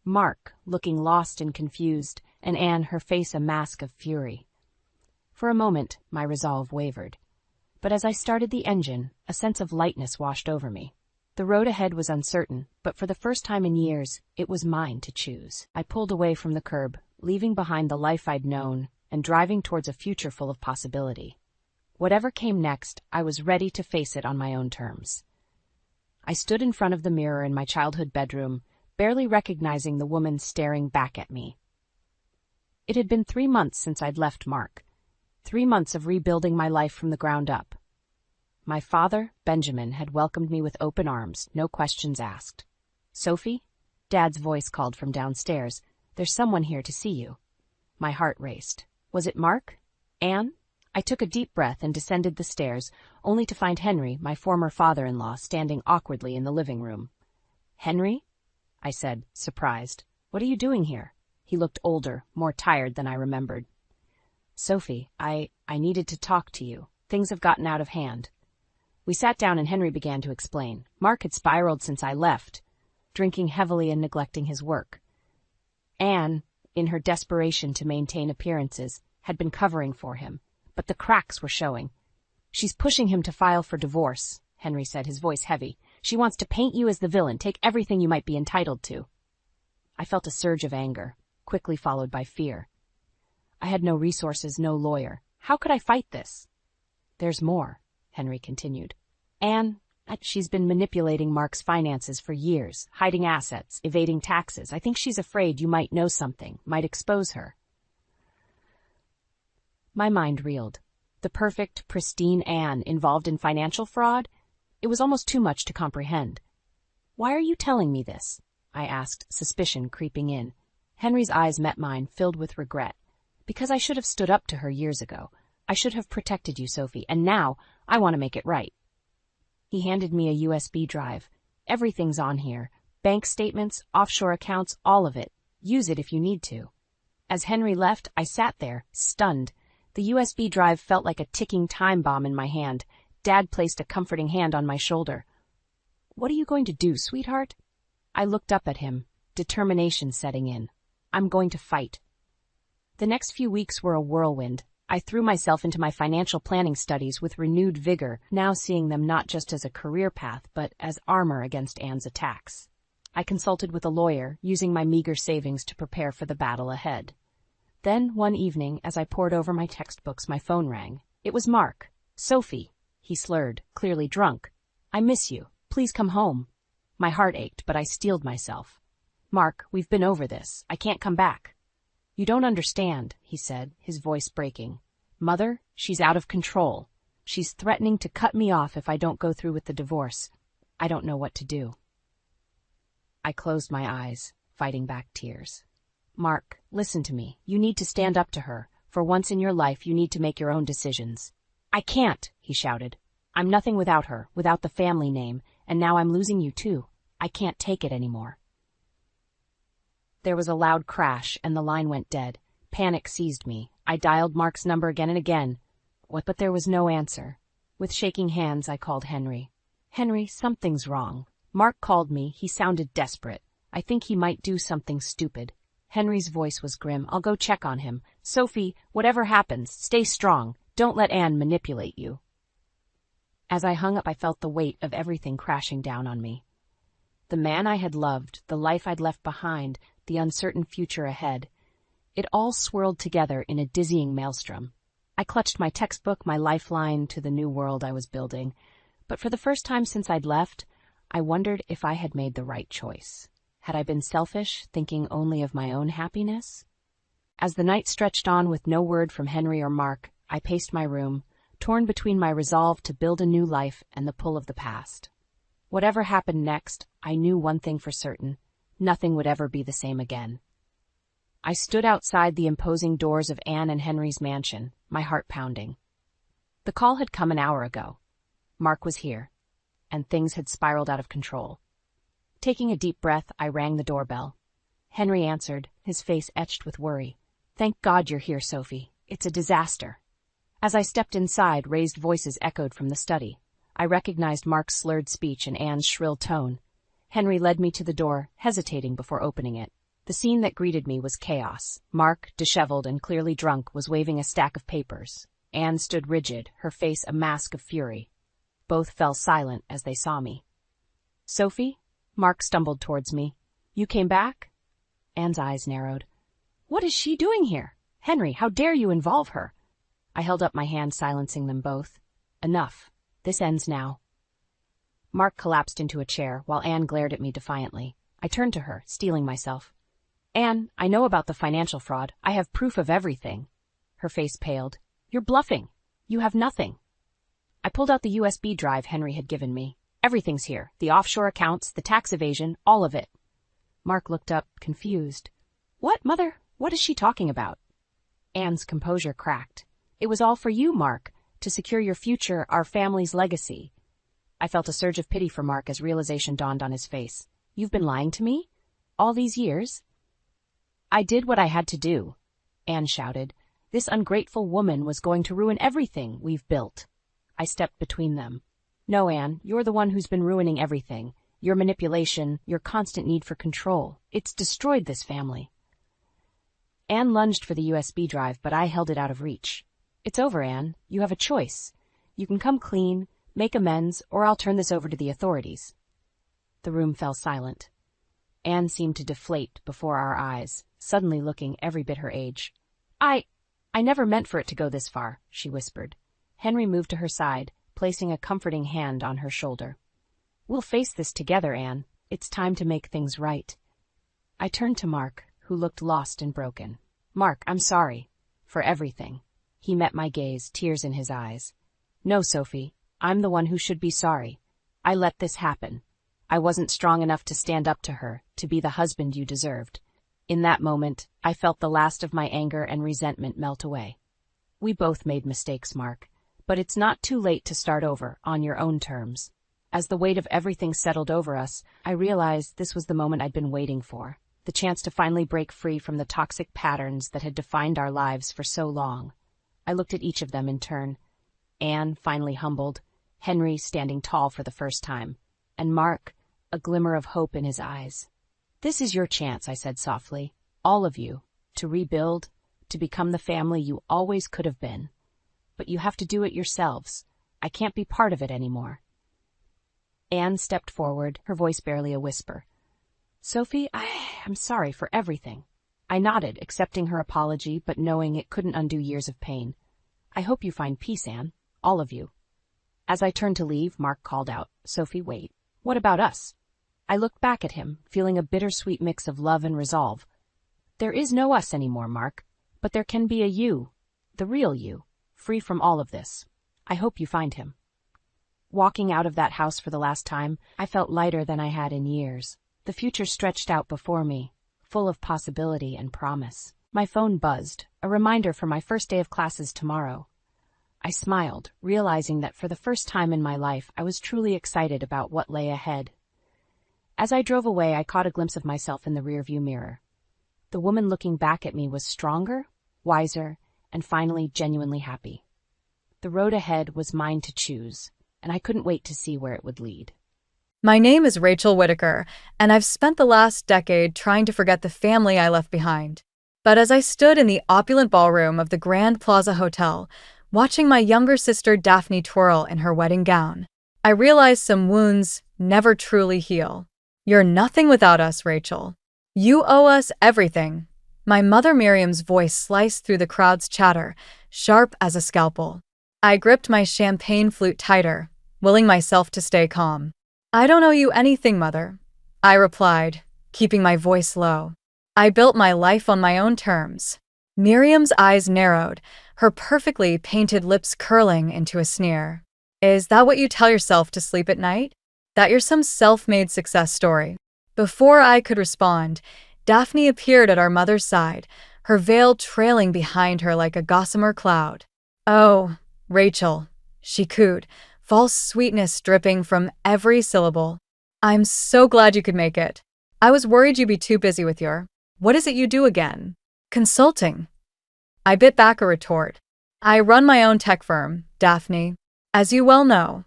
Mark, looking lost and confused, and Anne, her face a mask of fury. For a moment, my resolve wavered. But as I started the engine, a sense of lightness washed over me. The road ahead was uncertain, but for the first time in years, it was mine to choose. I pulled away from the curb, leaving behind the life I'd known, and driving towards a future full of possibility. Whatever came next, I was ready to face it on my own terms. I stood in front of the mirror in my childhood bedroom, barely recognizing the woman staring back at me. It had been 3 months since I'd left Mark. 3 months of rebuilding my life from the ground up. My father, Benjamin, had welcomed me with open arms, no questions asked. Sophie? Dad's voice called from downstairs. There's someone here to see you. My heart raced. Was it Mark? Anne? I took a deep breath and descended the stairs, only to find Henry, my former father-in-law, standing awkwardly in the living room. Henry? I said, surprised. What are you doing here? He looked older, more tired than I remembered. Sophie, I needed to talk to you. Things have gotten out of hand. We sat down and Henry began to explain. Mark had spiraled since I left, drinking heavily and neglecting his work. Anne, in her desperation to maintain appearances, had been covering for him, but the cracks were showing. She's pushing him to file for divorce, Henry said, his voice heavy. She wants to paint you as the villain, take everything you might be entitled to. I felt a surge of anger, quickly followed by fear. I had no resources, no lawyer. How could I fight this? There's more, Henry continued. Anne, she's been manipulating Mark's finances for years, hiding assets, evading taxes. I think she's afraid you might know something, might expose her. My mind reeled. The perfect, pristine Anne involved in financial fraud? It was almost too much to comprehend. Why are you telling me this? I asked, suspicion creeping in. Henry's eyes met mine, filled with regret. Because I should have stood up to her years ago. I should have protected you, Sophie, and now I want to make it right. He handed me a USB drive. Everything's on here. Bank statements, offshore accounts, all of it. Use it if you need to. As Henry left, I sat there, stunned. The USB drive felt like a ticking time bomb in my hand. Dad placed a comforting hand on my shoulder. What are you going to do, sweetheart? I looked up at him, determination setting in. I'm going to fight. The next few weeks were a whirlwind. I threw myself into my financial planning studies with renewed vigor, now seeing them not just as a career path, but as armor against Anne's attacks. I consulted with a lawyer, using my meager savings to prepare for the battle ahead. Then, one evening, as I pored over my textbooks, my phone rang. It was Mark. Sophie. He slurred, clearly drunk. I miss you. Please come home. My heart ached, but I steeled myself. Mark, we've been over this. I can't come back. You don't understand, he said, his voice breaking. Mother, she's out of control. She's threatening to cut me off if I don't go through with the divorce. I don't know what to do. I closed my eyes, fighting back tears. Mark, listen to me. You need to stand up to her. For once in your life, you need to make your own decisions. I can't, he shouted. I'm nothing without her, without the family name, and now I'm losing you too. I can't take it anymore. There was a loud crash, and the line went dead. Panic seized me. I dialed Mark's number again and again. But there was no answer. With shaking hands, I called Henry. Henry, something's wrong. Mark called me. He sounded desperate. I think he might do something stupid. Henry's voice was grim. I'll go check on him. Sophie, whatever happens, stay strong. Don't let Anne manipulate you. As I hung up, I felt the weight of everything crashing down on me. The man I had loved, the life I'd left behind, the uncertain future ahead. It all swirled together in a dizzying maelstrom. I clutched my textbook, my lifeline to the new world I was building. But for the first time since I'd left, I wondered if I had made the right choice. Had I been selfish, thinking only of my own happiness? As the night stretched on with no word from Henry or Mark, I paced my room, torn between my resolve to build a new life and the pull of the past. Whatever happened next, I knew one thing for certain: nothing would ever be the same again. I stood outside the imposing doors of Anne and Henry's mansion, my heart pounding. The call had come an hour ago. Mark was here, and things had spiraled out of control. Taking a deep breath, I rang the doorbell. Henry answered, his face etched with worry. "Thank God you're here, Sophie. It's a disaster." As I stepped inside, raised voices echoed from the study. I recognized Mark's slurred speech and Anne's shrill tone. Henry led me to the door, hesitating before opening it. The scene that greeted me was chaos. Mark, disheveled and clearly drunk, was waving a stack of papers. Anne stood rigid, her face a mask of fury. Both fell silent as they saw me. "Sophie?" Mark stumbled towards me. "You came back?" Anne's eyes narrowed. "What is she doing here? Henry, how dare you involve her?" I held up my hand, silencing them both. "Enough. This ends now." Mark collapsed into a chair, while Anne glared at me defiantly. I turned to her, steeling myself. "Anne, I know about the financial fraud. I have proof of everything." Her face paled. "You're bluffing. You have nothing." I pulled out the USB drive Henry had given me. "Everything's here. The offshore accounts, the tax evasion, all of it." Mark looked up, confused. "What, Mother? What is she talking about?" Anne's composure cracked. "It was all for you, Mark, to secure your future, our family's legacy." I felt a surge of pity for Mark as realization dawned on his face. "You've been lying to me? All these years?" "I did what I had to do," Anne shouted. "This ungrateful woman was going to ruin everything we've built." I stepped between them. "No, Anne, you're the one who's been ruining everything. Your manipulation, your constant need for control. It's destroyed this family." Anne lunged for the USB drive, but I held it out of reach. "It's over, Anne. You have a choice. You can come clean, make amends, or I'll turn this over to the authorities." The room fell silent. Anne seemed to deflate before our eyes, suddenly looking every bit her age. I never meant for it to go this far," she whispered. Henry moved to her side, placing a comforting hand on her shoulder. "We'll face this together, Anne. It's time to make things right." I turned to Mark, who looked lost and broken. "Mark, I'm sorry. For everything." He met my gaze, tears in his eyes. "No, Sophie. I'm the one who should be sorry. I let this happen. I wasn't strong enough to stand up to her, to be the husband you deserved." In that moment, I felt the last of my anger and resentment melt away. "We both made mistakes, Mark, but it's not too late to start over, on your own terms." As the weight of everything settled over us, I realized this was the moment I'd been waiting for, the chance to finally break free from the toxic patterns that had defined our lives for so long. I looked at each of them in turn. Anne, finally humbled, Henry standing tall for the first time, and Mark, a glimmer of hope in his eyes. "This is your chance," I said softly, "all of you, to rebuild, to become the family you always could have been. But you have to do it yourselves. I can't be part of it anymore." Anne stepped forward, her voice barely a whisper. "Sophie, I'm sorry for everything." I nodded, accepting her apology, but knowing it couldn't undo years of pain. "I hope you find peace, Anne, all of you." As I turned to leave, Mark called out, "Sophie, wait. What about us?" I looked back at him, feeling a bittersweet mix of love and resolve. "There is no us anymore, Mark, but there can be a you, the real you, free from all of this. I hope you find him." Walking out of that house for the last time, I felt lighter than I had in years. The future stretched out before me, full of possibility and promise. My phone buzzed, a reminder for my first day of classes tomorrow. I smiled, realizing that for the first time in my life I was truly excited about what lay ahead. As I drove away, I caught a glimpse of myself in the rearview mirror. The woman looking back at me was stronger, wiser, and finally genuinely happy. The road ahead was mine to choose, and I couldn't wait to see where it would lead. My name is Rachel Whitaker, and I've spent the last decade trying to forget the family I left behind. But as I stood in the opulent ballroom of the Grand Plaza Hotel, watching my younger sister Daphne twirl in her wedding gown, I realized some wounds never truly heal. "You're nothing without us, Rachel. You owe us everything." My mother Miriam's voice sliced through the crowd's chatter, sharp as a scalpel. I gripped my champagne flute tighter, willing myself to stay calm. "I don't owe you anything, Mother," I replied, keeping my voice low. I built my life on my own terms. Miriam's eyes narrowed, her perfectly painted lips curling into a sneer. Is that what you tell yourself to sleep at night? That you're some self-made success story? Before I could respond, Daphne appeared at our mother's side, her veil trailing behind her like a gossamer cloud. "Oh, Rachel," she cooed, false sweetness dripping from every syllable. "I'm so glad you could make it. I was worried you'd be too busy with your— what is it you do again? Consulting." I bit back a retort. "I run my own tech firm, Daphne, as you well know."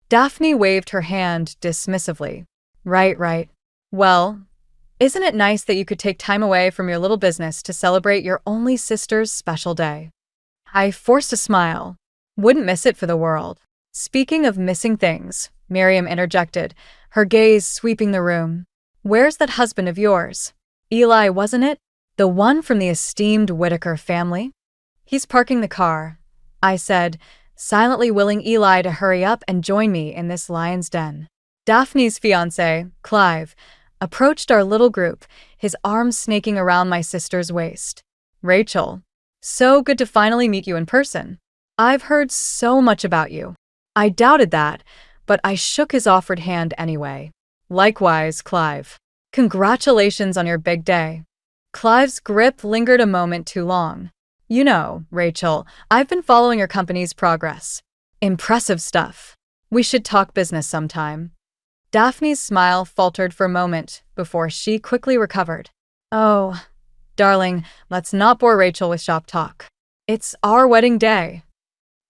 Daphne waved her hand dismissively. Right. Well, isn't it nice that you could take time away from your little business to celebrate your only sister's special day?" I forced a smile. Wouldn't miss it for the world. "Speaking of missing things," Miriam interjected, her gaze sweeping the room. "Where's that husband of yours? Eli, wasn't it? The one from the esteemed Whitaker family?" "He's parking the car," I said, silently willing Eli to hurry up and join me in this lion's den. Daphne's fiancé, Clive, approached our little group, his arms snaking around my sister's waist. "Rachel, so good to finally meet you in person. I've heard so much about you." I doubted that, but I shook his offered hand anyway. "Likewise, Clive. Congratulations on your big day." Clive's grip lingered a moment too long. "You know, Rachel, I've been following your company's progress. Impressive stuff. We should talk business sometime." Daphne's smile faltered for a moment before she quickly recovered. "Oh, darling, let's not bore Rachel with shop talk. It's our wedding day."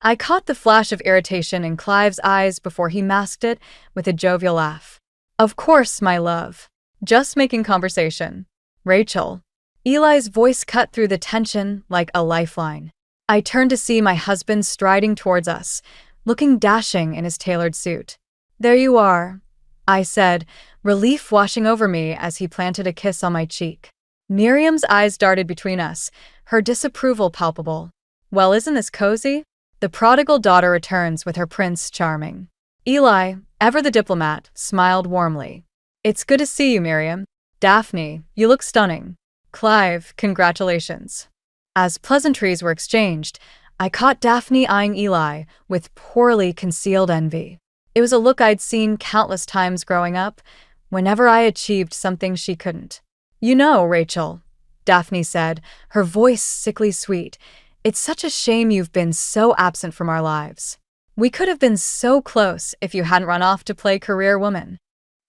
I caught the flash of irritation in Clive's eyes before he masked it with a jovial laugh. "Of course, my love. Just making conversation." "Rachel." Eli's voice cut through the tension like a lifeline. I turned to see my husband striding towards us, looking dashing in his tailored suit. "There you are," I said, relief washing over me as he planted a kiss on my cheek. Miriam's eyes darted between us, her disapproval palpable. "Well, isn't this cozy?" The prodigal daughter returns with her Prince Charming. Eli, ever the diplomat, smiled warmly. "It's good to see you, Miriam. Daphne, you look stunning. Clive, congratulations." As pleasantries were exchanged, I caught Daphne eyeing Eli with poorly concealed envy. It was a look I'd seen countless times growing up, whenever I achieved something she couldn't. "You know, Rachel," Daphne said, her voice sickly sweet, "it's such a shame you've been so absent from our lives. We could have been so close if you hadn't run off to play career woman."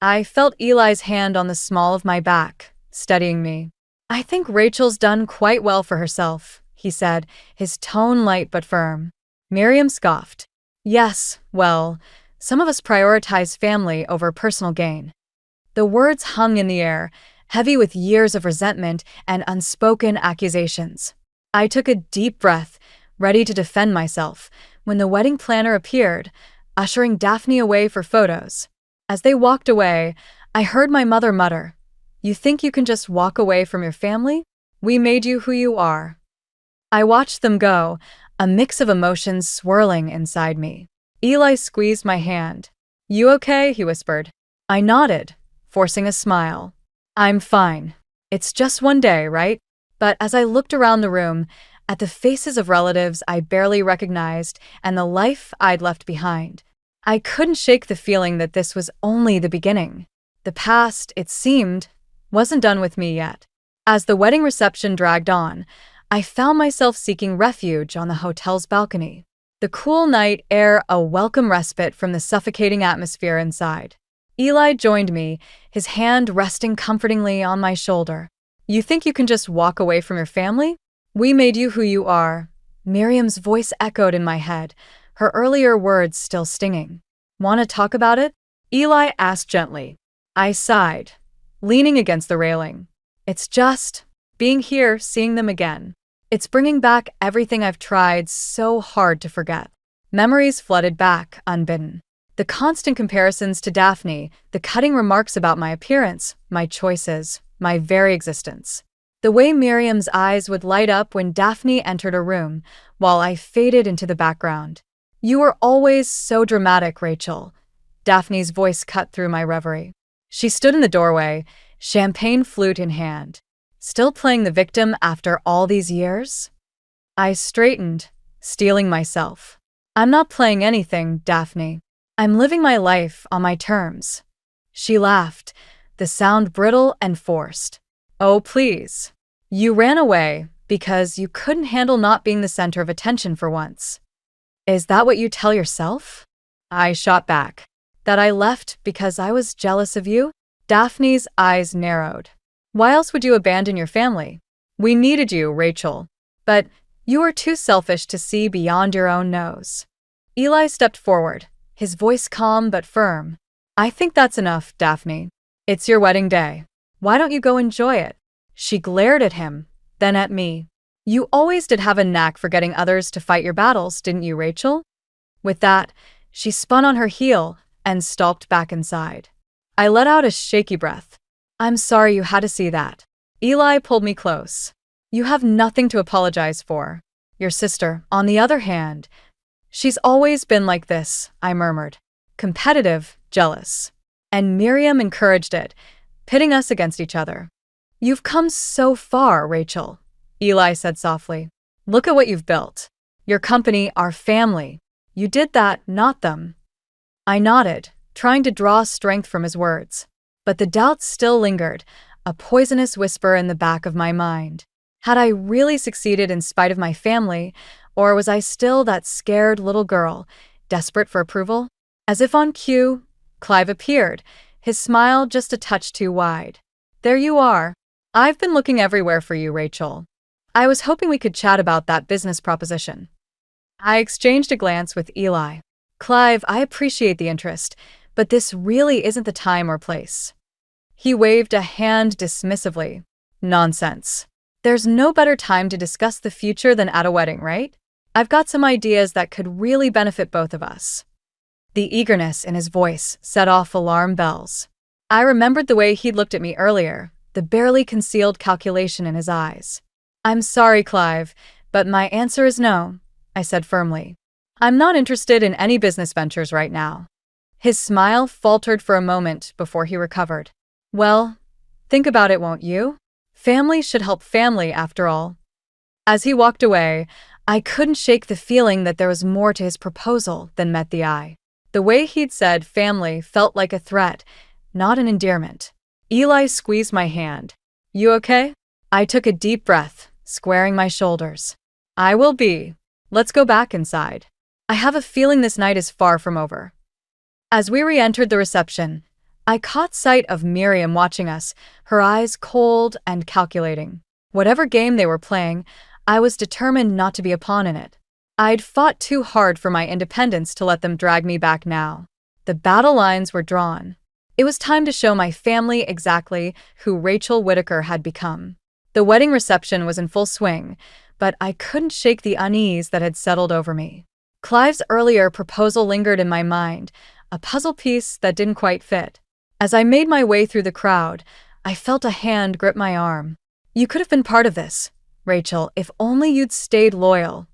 I felt Eli's hand on the small of my back, steadying me. "I think Rachel's done quite well for herself," he said, his tone light but firm. Miriam scoffed. "Yes, well, some of us prioritize family over personal gain." The words hung in the air, heavy with years of resentment and unspoken accusations. I took a deep breath, ready to defend myself, when the wedding planner appeared, ushering Daphne away for photos. As they walked away, I heard my mother mutter, "You think you can just walk away from your family? We made you who you are." I watched them go, a mix of emotions swirling inside me. Eli squeezed my hand. "You okay?" he whispered. I nodded, forcing a smile. "I'm fine. It's just one day, right?" But as I looked around the room, at the faces of relatives I barely recognized and the life I'd left behind, I couldn't shake the feeling that this was only the beginning. The past, it seemed, wasn't done with me yet. As the wedding reception dragged on, I found myself seeking refuge on the hotel's balcony. The cool night air a welcome respite from the suffocating atmosphere inside. Eli joined me, his hand resting comfortingly on my shoulder. "You think you can just walk away from your family? We made you who you are." Miriam's voice echoed in my head, her earlier words still stinging. "Want to talk about it?" Eli asked gently. I sighed, leaning against the railing. "It's just being here, seeing them again. It's bringing back everything I've tried so hard to forget." Memories flooded back, unbidden. The constant comparisons to Daphne, the cutting remarks about my appearance, my choices, my very existence. The way Miriam's eyes would light up when Daphne entered a room, while I faded into the background. "You were always so dramatic, Rachel." Daphne's voice cut through my reverie. She stood in the doorway, champagne flute in hand. Still playing the victim after all these years? I straightened, steeling myself. I'm not playing anything, Daphne. I'm living my life on my terms. She laughed, the sound brittle and forced. Oh, please. You ran away because you couldn't handle not being the center of attention for once. Is that what you tell yourself? I shot back. That I left because I was jealous of you? Daphne's eyes narrowed. Why else would you abandon your family? We needed you, Rachel. But you were too selfish to see beyond your own nose. Eli stepped forward, his voice calm but firm. I think that's enough, Daphne. It's your wedding day. Why don't you go enjoy it? She glared at him, then at me. You always did have a knack for getting others to fight your battles, didn't you, Rachel? With that, she spun on her heel and stalked back inside. I let out a shaky breath. I'm sorry you had to see that. Eli pulled me close. You have nothing to apologize for. Your sister, on the other hand, she's always been like this, I murmured. Competitive, jealous. And Miriam encouraged it, pitting us against each other. You've come so far, Rachel, Eli said softly. Look at what you've built. Your company, our family. You did that, not them. I nodded, trying to draw strength from his words. But the doubt still lingered, a poisonous whisper in the back of my mind. Had I really succeeded in spite of my family, or was I still that scared little girl, desperate for approval? As if on cue, Clive appeared, his smile just a touch too wide. There you are. I've been looking everywhere for you, Rachel. I was hoping we could chat about that business proposition. I exchanged a glance with Eli. Clive, I appreciate the interest, but this really isn't the time or place. He waved a hand dismissively. Nonsense. There's no better time to discuss the future than at a wedding, right? I've got some ideas that could really benefit both of us. The eagerness in his voice set off alarm bells. I remembered the way he'd looked at me earlier, the barely concealed calculation in his eyes. I'm sorry, Clive, but my answer is no, I said firmly. I'm not interested in any business ventures right now. His smile faltered for a moment before he recovered. Well, think about it, won't you? Family should help family, after all. As he walked away, I couldn't shake the feeling that there was more to his proposal than met the eye. The way he'd said family felt like a threat, not an endearment. Eli squeezed my hand. You okay? I took a deep breath, squaring my shoulders. I will be. Let's go back inside. I have a feeling this night is far from over. As we re-entered the reception, I caught sight of Miriam watching us, her eyes cold and calculating. Whatever game they were playing, I was determined not to be a pawn in it. I'd fought too hard for my independence to let them drag me back now. The battle lines were drawn. It was time to show my family exactly who Rachel Whitaker had become. The wedding reception was in full swing, but I couldn't shake the unease that had settled over me. Clive's earlier proposal lingered in my mind, a puzzle piece that didn't quite fit. As I made my way through the crowd, I felt a hand grip my arm. You could have been part of this, Rachel, if only you'd stayed loyal.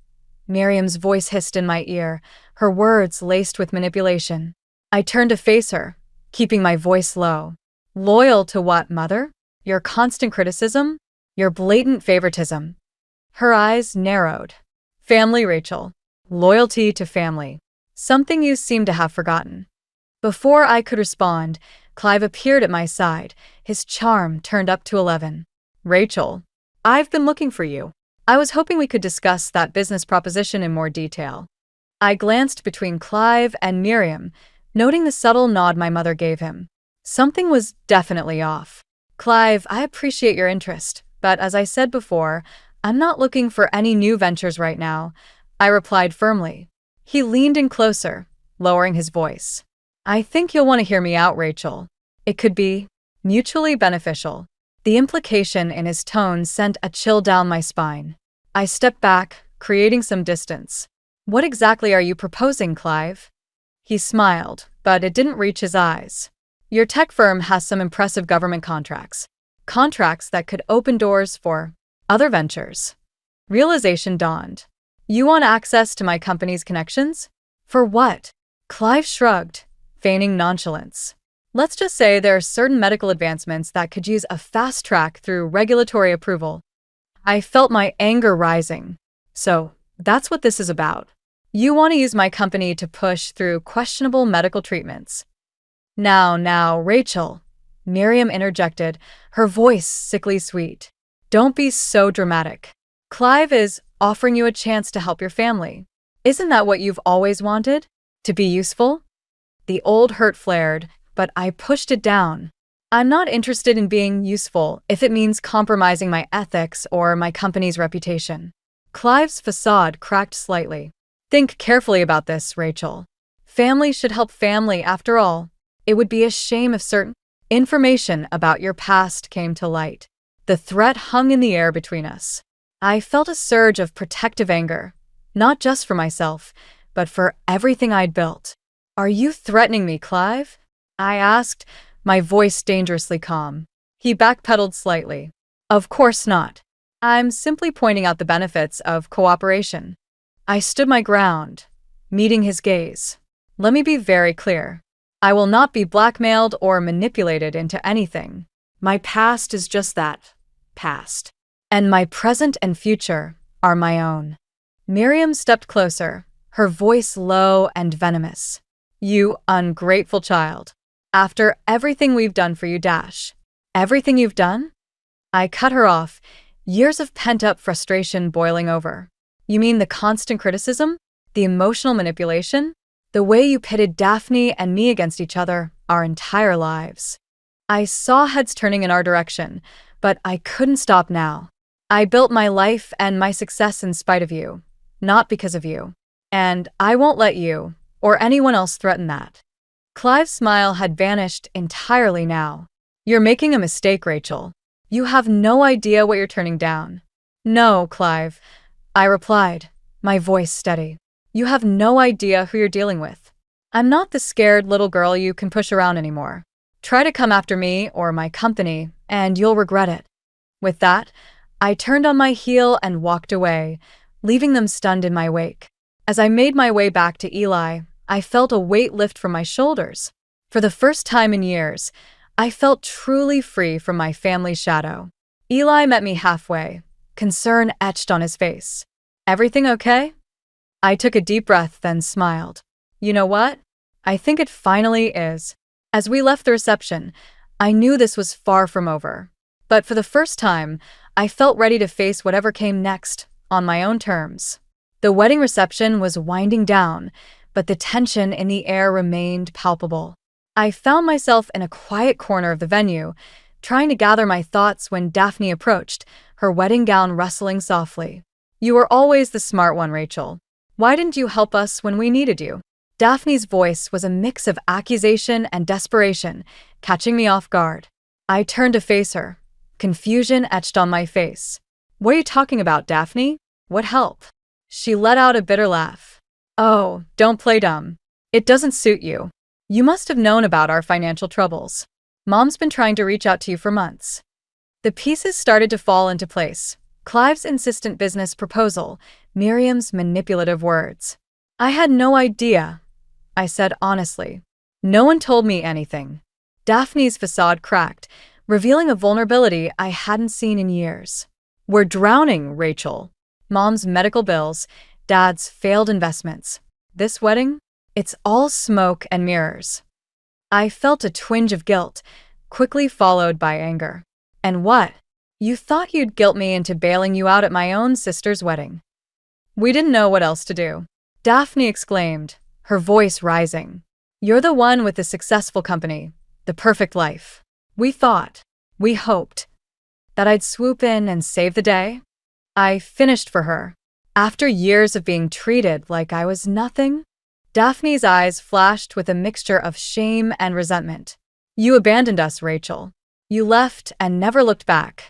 Miriam's voice hissed in my ear, her words laced with manipulation. I turned to face her, keeping my voice low. Loyal to what, Mother? Your constant criticism? Your blatant favoritism? Her eyes narrowed. Family, Rachel. Loyalty to family. Something you seem to have forgotten. Before I could respond, Clive appeared at my side, his charm turned up to 11. Rachel, I've been looking for you. I was hoping we could discuss that business proposition in more detail. I glanced between Clive and Miriam, noting the subtle nod my mother gave him. Something was definitely off. Clive, I appreciate your interest, but as I said before, I'm not looking for any new ventures right now, I replied firmly. He leaned in closer, lowering his voice. I think you'll want to hear me out, Rachel. It could be mutually beneficial. The implication in his tone sent a chill down my spine. I stepped back, creating some distance. What exactly are you proposing, Clive? He smiled, but it didn't reach his eyes. Your tech firm has some impressive government contracts. Contracts that could open doors for other ventures. Realization dawned. You want access to my company's connections? For what? Clive shrugged, feigning nonchalance. Let's just say there are certain medical advancements that could use a fast track through regulatory approval. I felt my anger rising. So, that's what this is about. You want to use my company to push through questionable medical treatments. Now, Rachel, Miriam interjected, her voice sickly sweet. Don't be so dramatic. Clive is offering you a chance to help your family. Isn't that what you've always wanted? To be useful? The old hurt flared, but I pushed it down. I'm not interested in being useful if it means compromising my ethics or my company's reputation. Clive's facade cracked slightly. Think carefully about this, Rachel. Family should help family after all. It would be a shame if certain information about your past came to light. The threat hung in the air between us. I felt a surge of protective anger, not just for myself, but for everything I'd built. Are you threatening me, Clive? I asked, my voice dangerously calm. He backpedaled slightly. Of course not. I'm simply pointing out the benefits of cooperation. I stood my ground, meeting his gaze. Let me be very clear. I will not be blackmailed or manipulated into anything. My past is just that, past. And my present and future are my own. Miriam stepped closer, her voice low and venomous. You ungrateful child. After everything we've done for you, everything you've done? I cut her off, years of pent-up frustration boiling over. You mean the constant criticism? The emotional manipulation? The way you pitted Daphne and me against each other our entire lives. I saw heads turning in our direction, but I couldn't stop now. I built my life and my success in spite of you, not because of you. And I won't let you, or anyone else, threaten that. Clive's smile had vanished entirely now. You're making a mistake, Rachel. You have no idea what you're turning down. No, Clive, I replied, my voice steady. You have no idea who you're dealing with. I'm not the scared little girl you can push around anymore. Try to come after me or my company, and you'll regret it. With that, I turned on my heel and walked away, leaving them stunned in my wake. As I made my way back to Eli, I felt a weight lift from my shoulders. For the first time in years, I felt truly free from my family's shadow. Eli met me halfway, concern etched on his face. Everything okay? I took a deep breath, then smiled. You know what? I think it finally is. As we left the reception, I knew this was far from over. But for the first time, I felt ready to face whatever came next, on my own terms. The wedding reception was winding down, but the tension in the air remained palpable. I found myself in a quiet corner of the venue, trying to gather my thoughts when Daphne approached, her wedding gown rustling softly. You were always the smart one, Rachel. Why didn't you help us when we needed you? Daphne's voice was a mix of accusation and desperation, catching me off guard. I turned to face her, confusion etched on my face. What are you talking about, Daphne? What help? She let out a bitter laugh. Oh, don't play dumb. It doesn't suit you. You must have known about our financial troubles. Mom's been trying to reach out to you for months. The pieces started to fall into place. Clive's insistent business proposal, Miriam's manipulative words. I had no idea, I said honestly. No one told me anything. Daphne's facade cracked, revealing a vulnerability I hadn't seen in years. We're drowning, Rachel. Mom's medical bills, Dad's failed investments. This wedding? It's all smoke and mirrors. I felt a twinge of guilt, quickly followed by anger. And what? You thought you'd guilt me into bailing you out at my own sister's wedding. We didn't know what else to do. Daphne exclaimed, her voice rising. You're the one with the successful company, the perfect life. We hoped, that I'd swoop in and save the day. I finished for her. After years of being treated like I was nothing. Daphne's eyes flashed with a mixture of shame and resentment. You abandoned us, Rachel. You left and never looked back.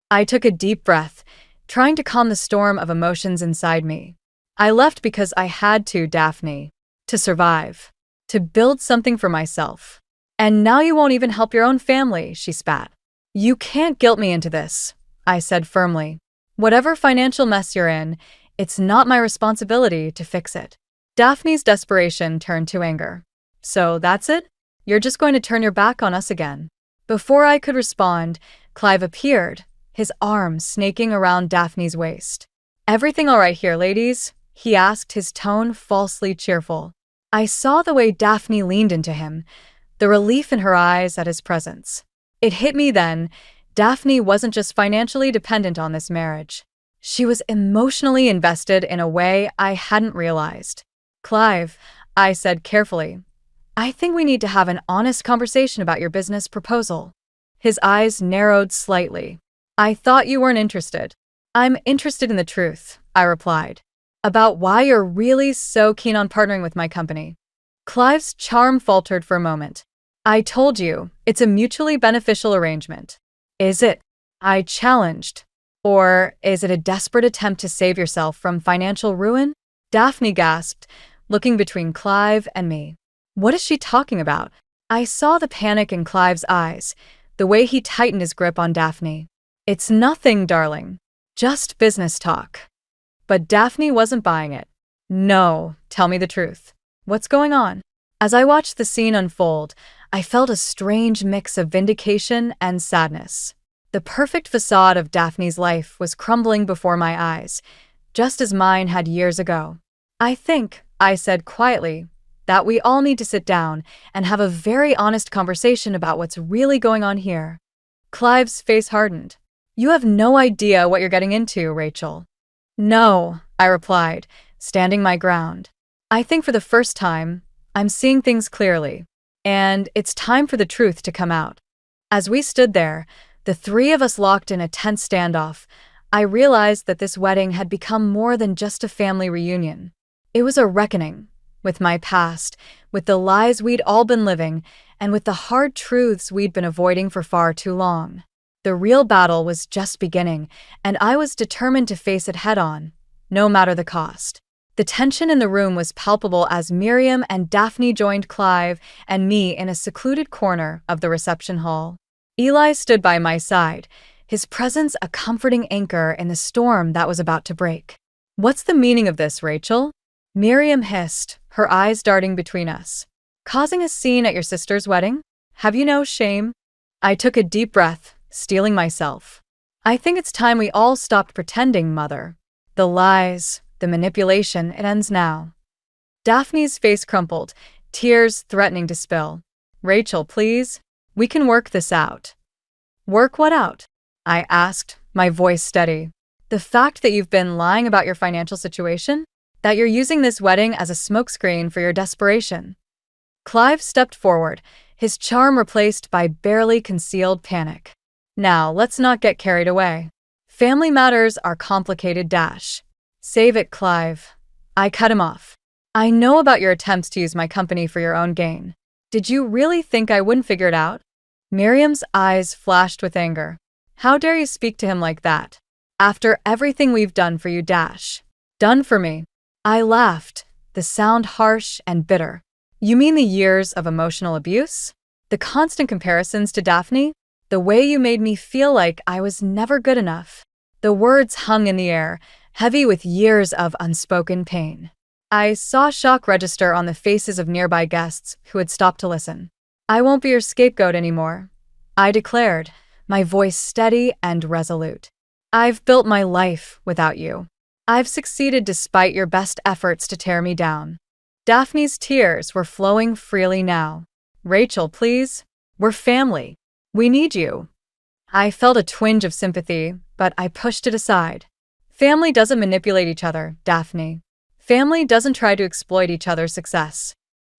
I took a deep breath, trying to calm the storm of emotions inside me. I left because I had to, Daphne. To survive. To build something for myself. And now you won't even help your own family, she spat. You can't guilt me into this, I said firmly. Whatever financial mess you're in, it's not my responsibility to fix it. Daphne's desperation turned to anger. So that's it? You're just going to turn your back on us again. Before I could respond, Clive appeared, his arms snaking around Daphne's waist. Everything all right here, ladies? He asked, his tone falsely cheerful. I saw the way Daphne leaned into him, the relief in her eyes at his presence. It hit me then, Daphne wasn't just financially dependent on this marriage. She was emotionally invested in a way I hadn't realized. Clive, I said carefully, I think we need to have an honest conversation about your business proposal. His eyes narrowed slightly. I thought you weren't interested. I'm interested in the truth, I replied. About why you're really so keen on partnering with my company. Clive's charm faltered for a moment. I told you, it's a mutually beneficial arrangement. Is it? I challenged. Or is it a desperate attempt to save yourself from financial ruin? Daphne gasped, looking between Clive and me. What is she talking about? I saw the panic in Clive's eyes, the way he tightened his grip on Daphne. It's nothing, darling. Just business talk. But Daphne wasn't buying it. No, tell me the truth. What's going on? As I watched the scene unfold, I felt a strange mix of vindication and sadness. The perfect facade of Daphne's life was crumbling before my eyes, just as mine had years ago. I think, I said quietly, that we all need to sit down and have a very honest conversation about what's really going on here. Clive's face hardened. You have no idea what you're getting into, Rachel. No, I replied, standing my ground. I think for the first time, I'm seeing things clearly, and it's time for the truth to come out. As we stood there, the three of us locked in a tense standoff, I realized that this wedding had become more than just a family reunion. It was a reckoning with my past, with the lies we'd all been living, and with the hard truths we'd been avoiding for far too long. The real battle was just beginning, and I was determined to face it head-on, no matter the cost. The tension in the room was palpable as Miriam and Daphne joined Clive and me in a secluded corner of the reception hall. Eli stood by my side, his presence a comforting anchor in the storm that was about to break. What's the meaning of this, Rachel? Miriam hissed, her eyes darting between us. Causing a scene at your sister's wedding? Have you no shame? I took a deep breath, steeling myself. I think it's time we all stopped pretending, Mother. The lies, the manipulation, it ends now. Daphne's face crumpled, tears threatening to spill. Rachel, please. We can work this out. Work what out? I asked, my voice steady. The fact that you've been lying about your financial situation? That you're using this wedding as a smokescreen for your desperation? Clive stepped forward, his charm replaced by barely concealed panic. Now, let's not get carried away. Family matters are complicated. Save it, Clive. I cut him off. I know about your attempts to use my company for your own gain. Did you really think I wouldn't figure it out? Miriam's eyes flashed with anger. How dare you speak to him like that? After everything we've done for you, Done for me. I laughed, the sound harsh and bitter. You mean the years of emotional abuse? The constant comparisons to Daphne? The way you made me feel like I was never good enough? The words hung in the air, heavy with years of unspoken pain. I saw shock register on the faces of nearby guests who had stopped to listen. I won't be your scapegoat anymore, I declared, my voice steady and resolute. I've built my life without you. I've succeeded despite your best efforts to tear me down. Daphne's tears were flowing freely now. Rachel, please. We're family. We need you. I felt a twinge of sympathy, but I pushed it aside. Family doesn't manipulate each other, Daphne. Family doesn't try to exploit each other's success.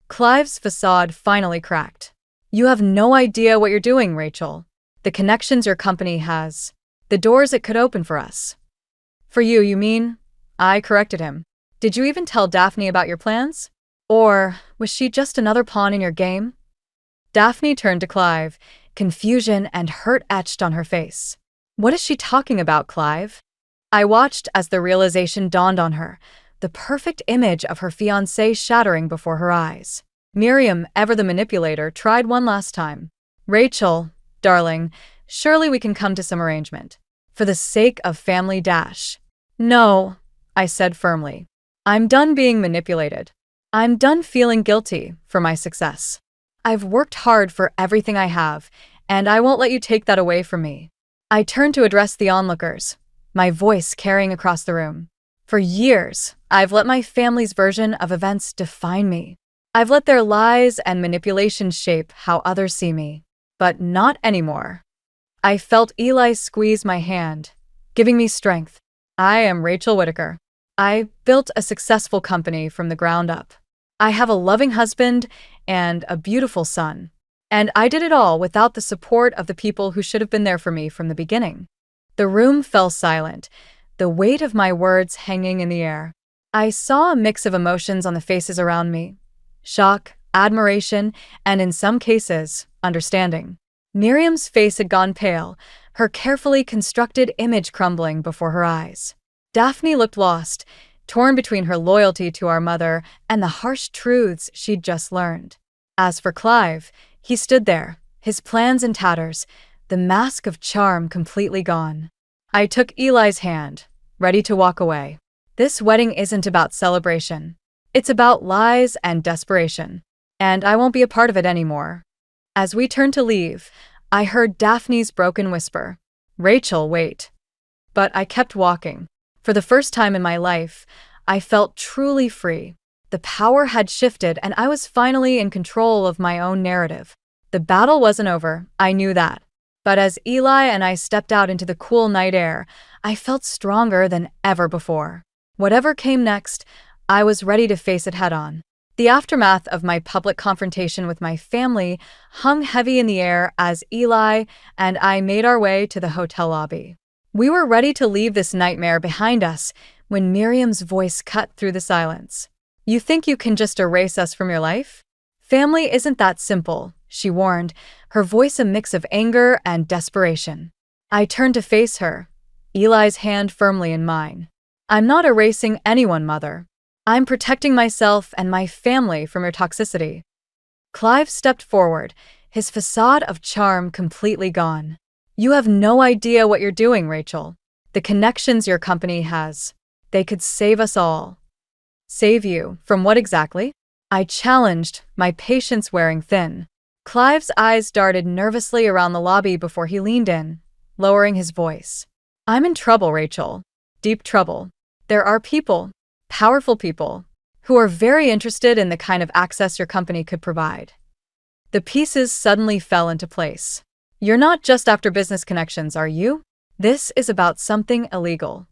Clive's facade finally cracked. You have no idea what you're doing, Rachel. The connections your company has. The doors it could open for us. For you, you mean? I corrected him. Did you even tell Daphne about your plans? Or was she just another pawn in your game? Daphne turned to Clive, confusion and hurt etched on her face. What is she talking about, Clive? I watched as the realization dawned on her, the perfect image of her fiancé shattering before her eyes. Miriam, ever the manipulator, tried one last time. Rachel, darling, surely we can come to some arrangement. For the sake of family. No, I said firmly. I'm done being manipulated. I'm done feeling guilty for my success. I've worked hard for everything I have, and I won't let you take that away from me. I turned to address the onlookers, my voice carrying across the room. For years, I've let my family's version of events define me. I've let their lies and manipulations shape how others see me. But not anymore. I felt Eli squeeze my hand, giving me strength. I am Rachel Whitaker. I built a successful company from the ground up. I have a loving husband and a beautiful son. And I did it all without the support of the people who should have been there for me from the beginning. The room fell silent, the weight of my words hanging in the air. I saw a mix of emotions on the faces around me. Shock, admiration, and in some cases, understanding. Miriam's face had gone pale, her carefully constructed image crumbling before her eyes. Daphne looked lost, torn between her loyalty to our mother and the harsh truths she'd just learned. As for Clive, he stood there, his plans in tatters, the mask of charm completely gone. I took Eli's hand, ready to walk away. This wedding isn't about celebration. It's about lies and desperation. And I won't be a part of it anymore. As we turned to leave, I heard Daphne's broken whisper, "Rachel, wait." But I kept walking. For the first time in my life, I felt truly free. The power had shifted and I was finally in control of my own narrative. The battle wasn't over, I knew that. But as Eli and I stepped out into the cool night air, I felt stronger than ever before. Whatever came next, I was ready to face it head-on. The aftermath of my public confrontation with my family hung heavy in the air as Eli and I made our way to the hotel lobby. We were ready to leave this nightmare behind us when Miriam's voice cut through the silence. "You think you can just erase us from your life? Family isn't that simple," she warned, her voice a mix of anger and desperation. I turned to face her, Eli's hand firmly in mine. "I'm not erasing anyone, Mother. I'm protecting myself and my family from your toxicity." Clive stepped forward, his facade of charm completely gone. "You have no idea what you're doing, Rachel. The connections your company has. They could save us all." "Save you? From what exactly?" I challenged, my patience wearing thin. Clive's eyes darted nervously around the lobby before he leaned in, lowering his voice. "I'm in trouble, Rachel. Deep trouble. There are people, powerful people, who are very interested in the kind of access your company could provide." The pieces suddenly fell into place. "You're not just after business connections, are you? This is about something illegal."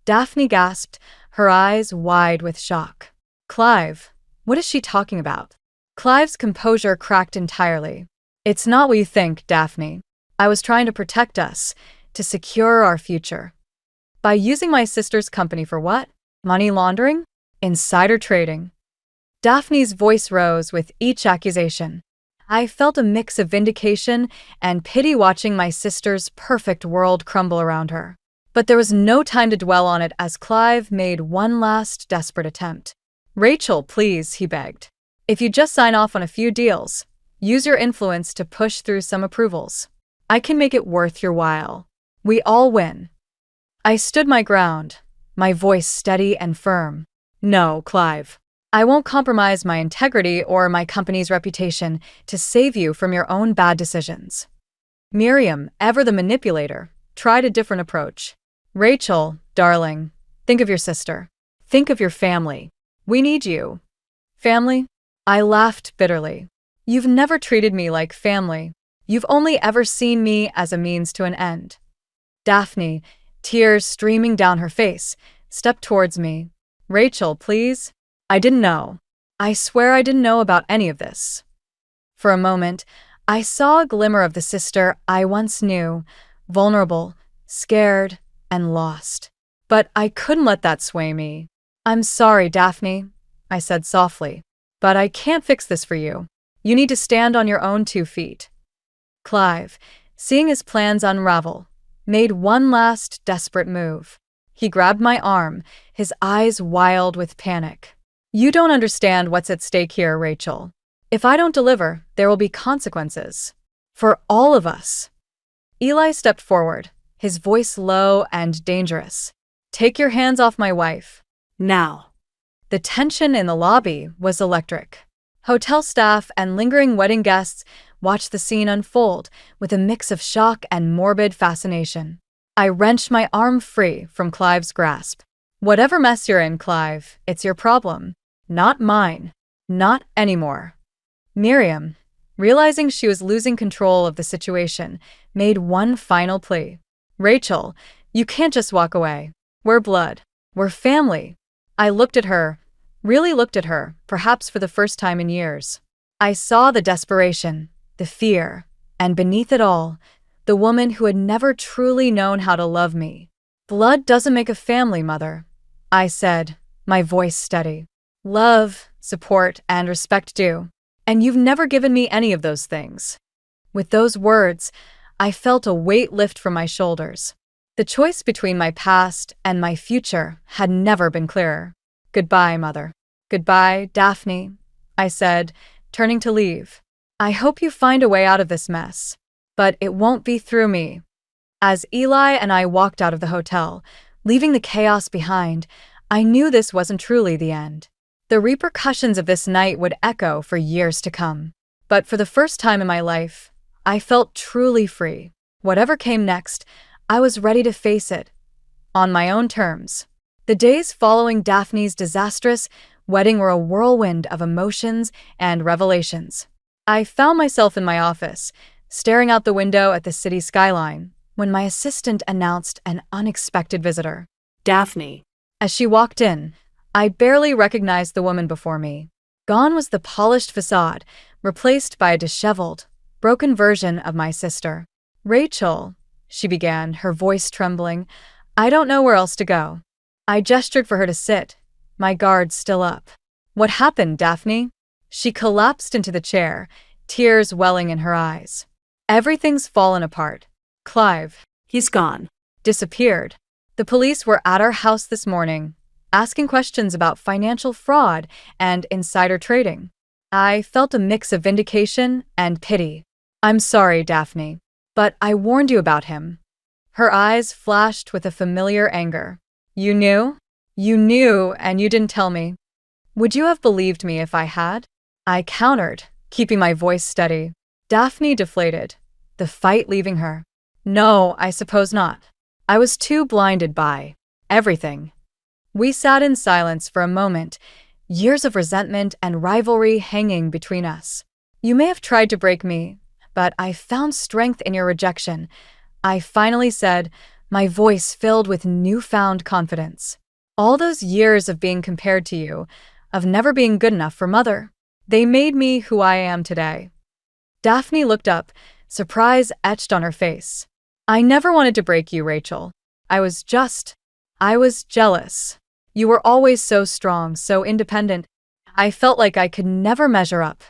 Daphne gasped, her eyes wide with shock. "Clive, what is she talking about?" Clive's composure cracked entirely. "It's not what you think, Daphne. I was trying to protect us, to secure our future. By using my sister's company for what? Money laundering? Insider trading?" Daphne's voice rose with each accusation. I felt a mix of vindication and pity watching my sister's perfect world crumble around her. But there was no time to dwell on it as Clive made one last desperate attempt. "Rachel, please," he begged. "If you just sign off on a few deals, use your influence to push through some approvals, I can make it worth your while. We all win." I stood my ground, my voice steady and firm. "No, Clive. I won't compromise my integrity or my company's reputation to save you from your own bad decisions." Miriam, ever the manipulator, tried a different approach. "Rachel, darling, think of your sister. Think of your family. We need you." "Family?" I laughed bitterly. "You've never treated me like family. You've only ever seen me as a means to an end." Daphne, tears streaming down her face, stepped towards me. "Rachel, please. I didn't know. I swear I didn't know about any of this." For a moment, I saw a glimmer of the sister I once knew, vulnerable, scared, and lost. But I couldn't let that sway me. "I'm sorry, Daphne," I said softly, "but I can't fix this for you. You need to stand on your own 2 feet." Clive, seeing his plans unravel, made one last desperate move. He grabbed my arm, his eyes wild with panic. "You don't understand what's at stake here, Rachel. If I don't deliver, there will be consequences. For all of us." Eli stepped forward, his voice low and dangerous. "Take your hands off my wife. Now." The tension in the lobby was electric. Hotel staff and lingering wedding guests watched the scene unfold with a mix of shock and morbid fascination. I wrenched my arm free from Clive's grasp. Whatever mess you're in, Clive, it's your problem. Not mine. Not anymore. Miriam, realizing she was losing control of the situation, made one final plea. Rachel, you can't just walk away. We're blood. We're family. I looked at her, really looked at her, perhaps for the first time in years. I saw the desperation, the fear, and beneath it all, the woman who had never truly known how to love me. Blood doesn't make a family, Mother, I said, my voice steady. Love, support, and respect do. And you've never given me any of those things. With those words, I felt a weight lift from my shoulders. The choice between my past and my future had never been clearer. Goodbye, Mother. Goodbye, Daphne, I said, turning to leave. I hope you find a way out of this mess. But it won't be through me. As Eli and I walked out of the hotel, leaving the chaos behind, I knew this wasn't truly the end. The repercussions of this night would echo for years to come. But for the first time in my life, I felt truly free. Whatever came next, I was ready to face it. On my own terms. The days following Daphne's disastrous wedding were a whirlwind of emotions and revelations. I found myself in my office, staring out the window at the city skyline, when my assistant announced an unexpected visitor. Daphne. As she walked in, I barely recognized the woman before me. Gone was the polished facade, replaced by a disheveled, broken version of my sister. Rachel, she began, her voice trembling, I don't know where else to go. I gestured for her to sit, my guard still up. What happened, Daphne? She collapsed into the chair, tears welling in her eyes. Everything's fallen apart. Clive. He's gone. Disappeared. The police were at our house this morning, asking questions about financial fraud and insider trading. I felt a mix of vindication and pity. I'm sorry, Daphne, but I warned you about him. Her eyes flashed with a familiar anger. You knew? You knew, and you didn't tell me. Would you have believed me if I had? I countered, keeping my voice steady. Daphne deflated, the fight leaving her. No, I suppose not. I was too blinded by everything. We sat in silence for a moment, years of resentment and rivalry hanging between us. You may have tried to break me, but I found strength in your rejection. I finally said, my voice filled with newfound confidence. All those years of being compared to you, of never being good enough for Mother, they made me who I am today. Daphne looked up, surprise etched on her face. I never wanted to break you, Rachel. I was jealous. You were always so strong, so independent. I felt like I could never measure up.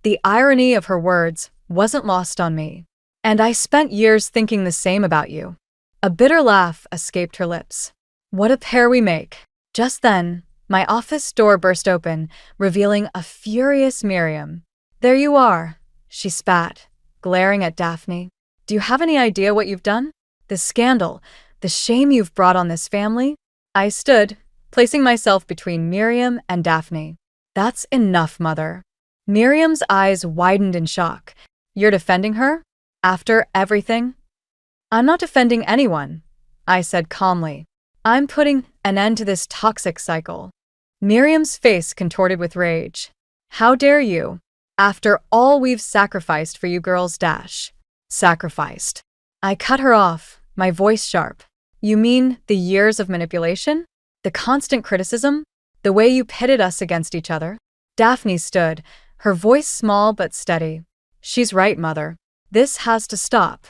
The irony of her words wasn't lost on me, and I spent years thinking the same about you. A bitter laugh escaped her lips. What a pair we make. Just then, my office door burst open, revealing a furious Miriam. There you are, she spat, glaring at Daphne. Do you have any idea what you've done? The scandal, the shame you've brought on this family? I stood, placing myself between Miriam and Daphne. That's enough, Mother. Miriam's eyes widened in shock. You're defending her? After everything? I'm not defending anyone, I said calmly. I'm putting an end to this toxic cycle. Miriam's face contorted with rage. How dare you? After all we've sacrificed for you girls, Sacrificed. I cut her off, my voice sharp. You mean the years of manipulation? The constant criticism? The way you pitted us against each other? Daphne stood, her voice small but steady. She's right, Mother. This has to stop.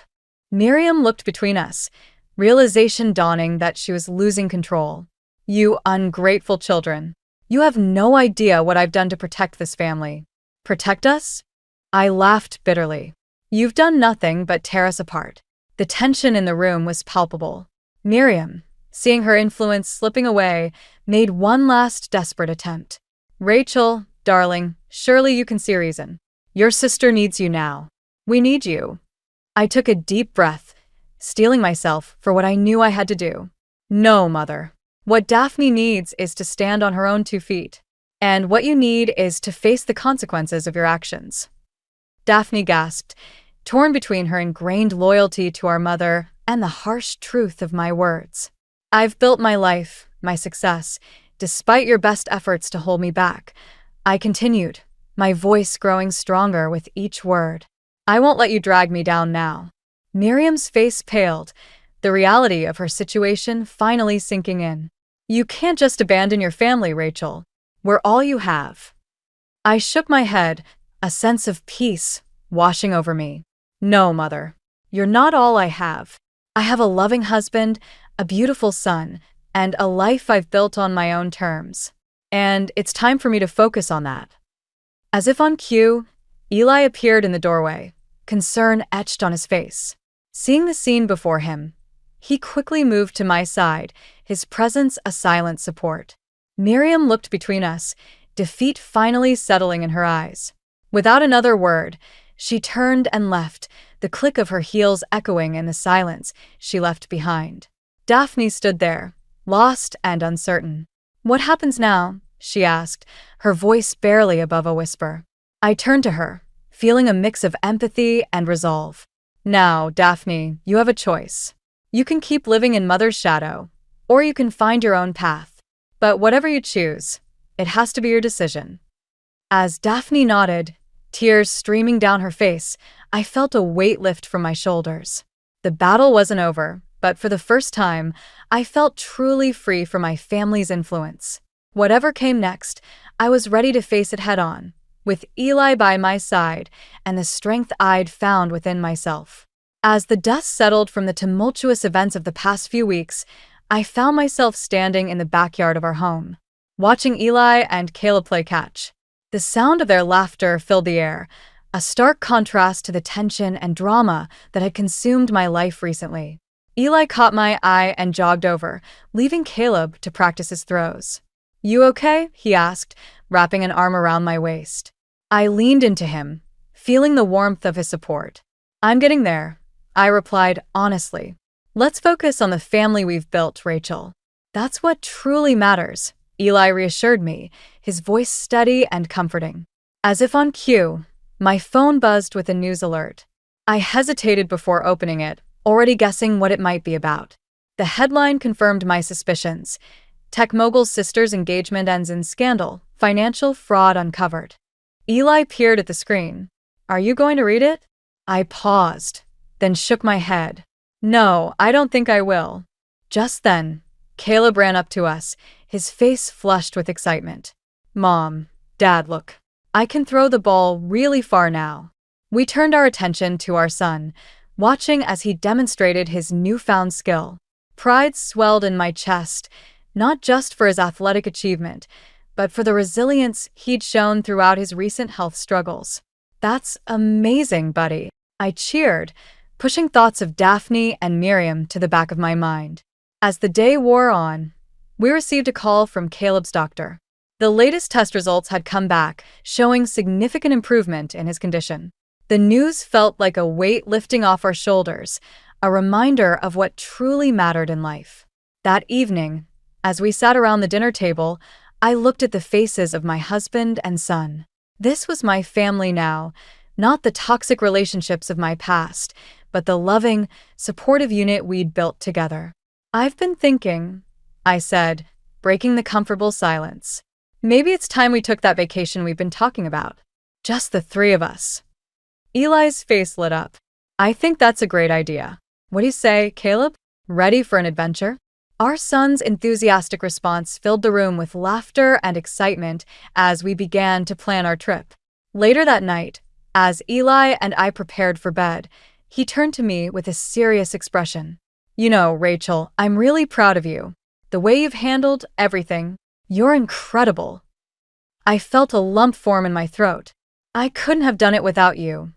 Miriam looked between us, realization dawning that she was losing control. You ungrateful children. You have no idea what I've done to protect this family. Protect us? I laughed bitterly. You've done nothing but tear us apart. The tension in the room was palpable. Miriam, seeing her influence slipping away, made one last desperate attempt. Rachel, darling, surely you can see reason. Your sister needs you now. We need you. I took a deep breath, steeling myself for what I knew I had to do. No, Mother. What Daphne needs is to stand on her own 2 feet. And what you need is to face the consequences of your actions. Daphne gasped, torn between her ingrained loyalty to our mother and the harsh truth of my words. I've built my life, my success, despite your best efforts to hold me back. I continued, my voice growing stronger with each word. I won't let you drag me down now. Miriam's face paled, the reality of her situation finally sinking in. You can't just abandon your family, Rachel. We're all you have. I shook my head, a sense of peace washing over me. No, Mother. You're not all I have. I have a loving husband, a beautiful son, and a life I've built on my own terms. And it's time for me to focus on that. As if on cue, Eli appeared in the doorway, concern etched on his face. Seeing the scene before him, he quickly moved to my side, his presence a silent support. Miriam looked between us, defeat finally settling in her eyes. Without another word, she turned and left, the click of her heels echoing in the silence she left behind. Daphne stood there, lost and uncertain. What happens now? She asked, her voice barely above a whisper. I turned to her, feeling a mix of empathy and resolve. Now, Daphne, you have a choice. You can keep living in Mother's shadow, or you can find your own path. But whatever you choose, it has to be your decision. As Daphne nodded, tears streaming down her face, I felt a weight lift from my shoulders. The battle wasn't over, but for the first time, I felt truly free from my family's influence. Whatever came next, I was ready to face it head-on, with Eli by my side and the strength I'd found within myself. As the dust settled from the tumultuous events of the past few weeks, I found myself standing in the backyard of our home, watching Eli and Caleb play catch. The sound of their laughter filled the air, a stark contrast to the tension and drama that had consumed my life recently. Eli caught my eye and jogged over, leaving Caleb to practice his throws. You okay? He asked, wrapping an arm around my waist. I leaned into him, feeling the warmth of his support. I'm getting there, I replied honestly. Let's focus on the family we've built, Rachel. That's what truly matters, Eli reassured me, his voice steady and comforting. As if on cue, my phone buzzed with a news alert. I hesitated before opening it, already guessing what it might be about. The headline confirmed my suspicions. Tech mogul's sister's engagement ends in scandal, financial fraud uncovered. Eli peered at the screen. Are you going to read it? I paused, then shook my head. No, I don't think I will. Just then, Caleb ran up to us, his face flushed with excitement. Mom, Dad, look. I can throw the ball really far now. We turned our attention to our son, watching as he demonstrated his newfound skill. Pride swelled in my chest, not just for his athletic achievement, but for the resilience he'd shown throughout his recent health struggles. That's amazing, buddy. I cheered, pushing thoughts of Daphne and Miriam to the back of my mind. As the day wore on, we received a call from Caleb's doctor. The latest test results had come back, showing significant improvement in his condition. The news felt like a weight lifting off our shoulders, a reminder of what truly mattered in life. That evening, as we sat around the dinner table, I looked at the faces of my husband and son. This was my family now, not the toxic relationships of my past, but the loving, supportive unit we'd built together. I've been thinking, I said, breaking the comfortable silence. Maybe it's time we took that vacation we've been talking about. Just the three of us. Eli's face lit up. I think that's a great idea. What do you say, Caleb? Ready for an adventure? Our son's enthusiastic response filled the room with laughter and excitement as we began to plan our trip. Later that night, as Eli and I prepared for bed, he turned to me with a serious expression. You know, Rachel, I'm really proud of you. The way you've handled everything, you're incredible. I felt a lump form in my throat. I couldn't have done it without you,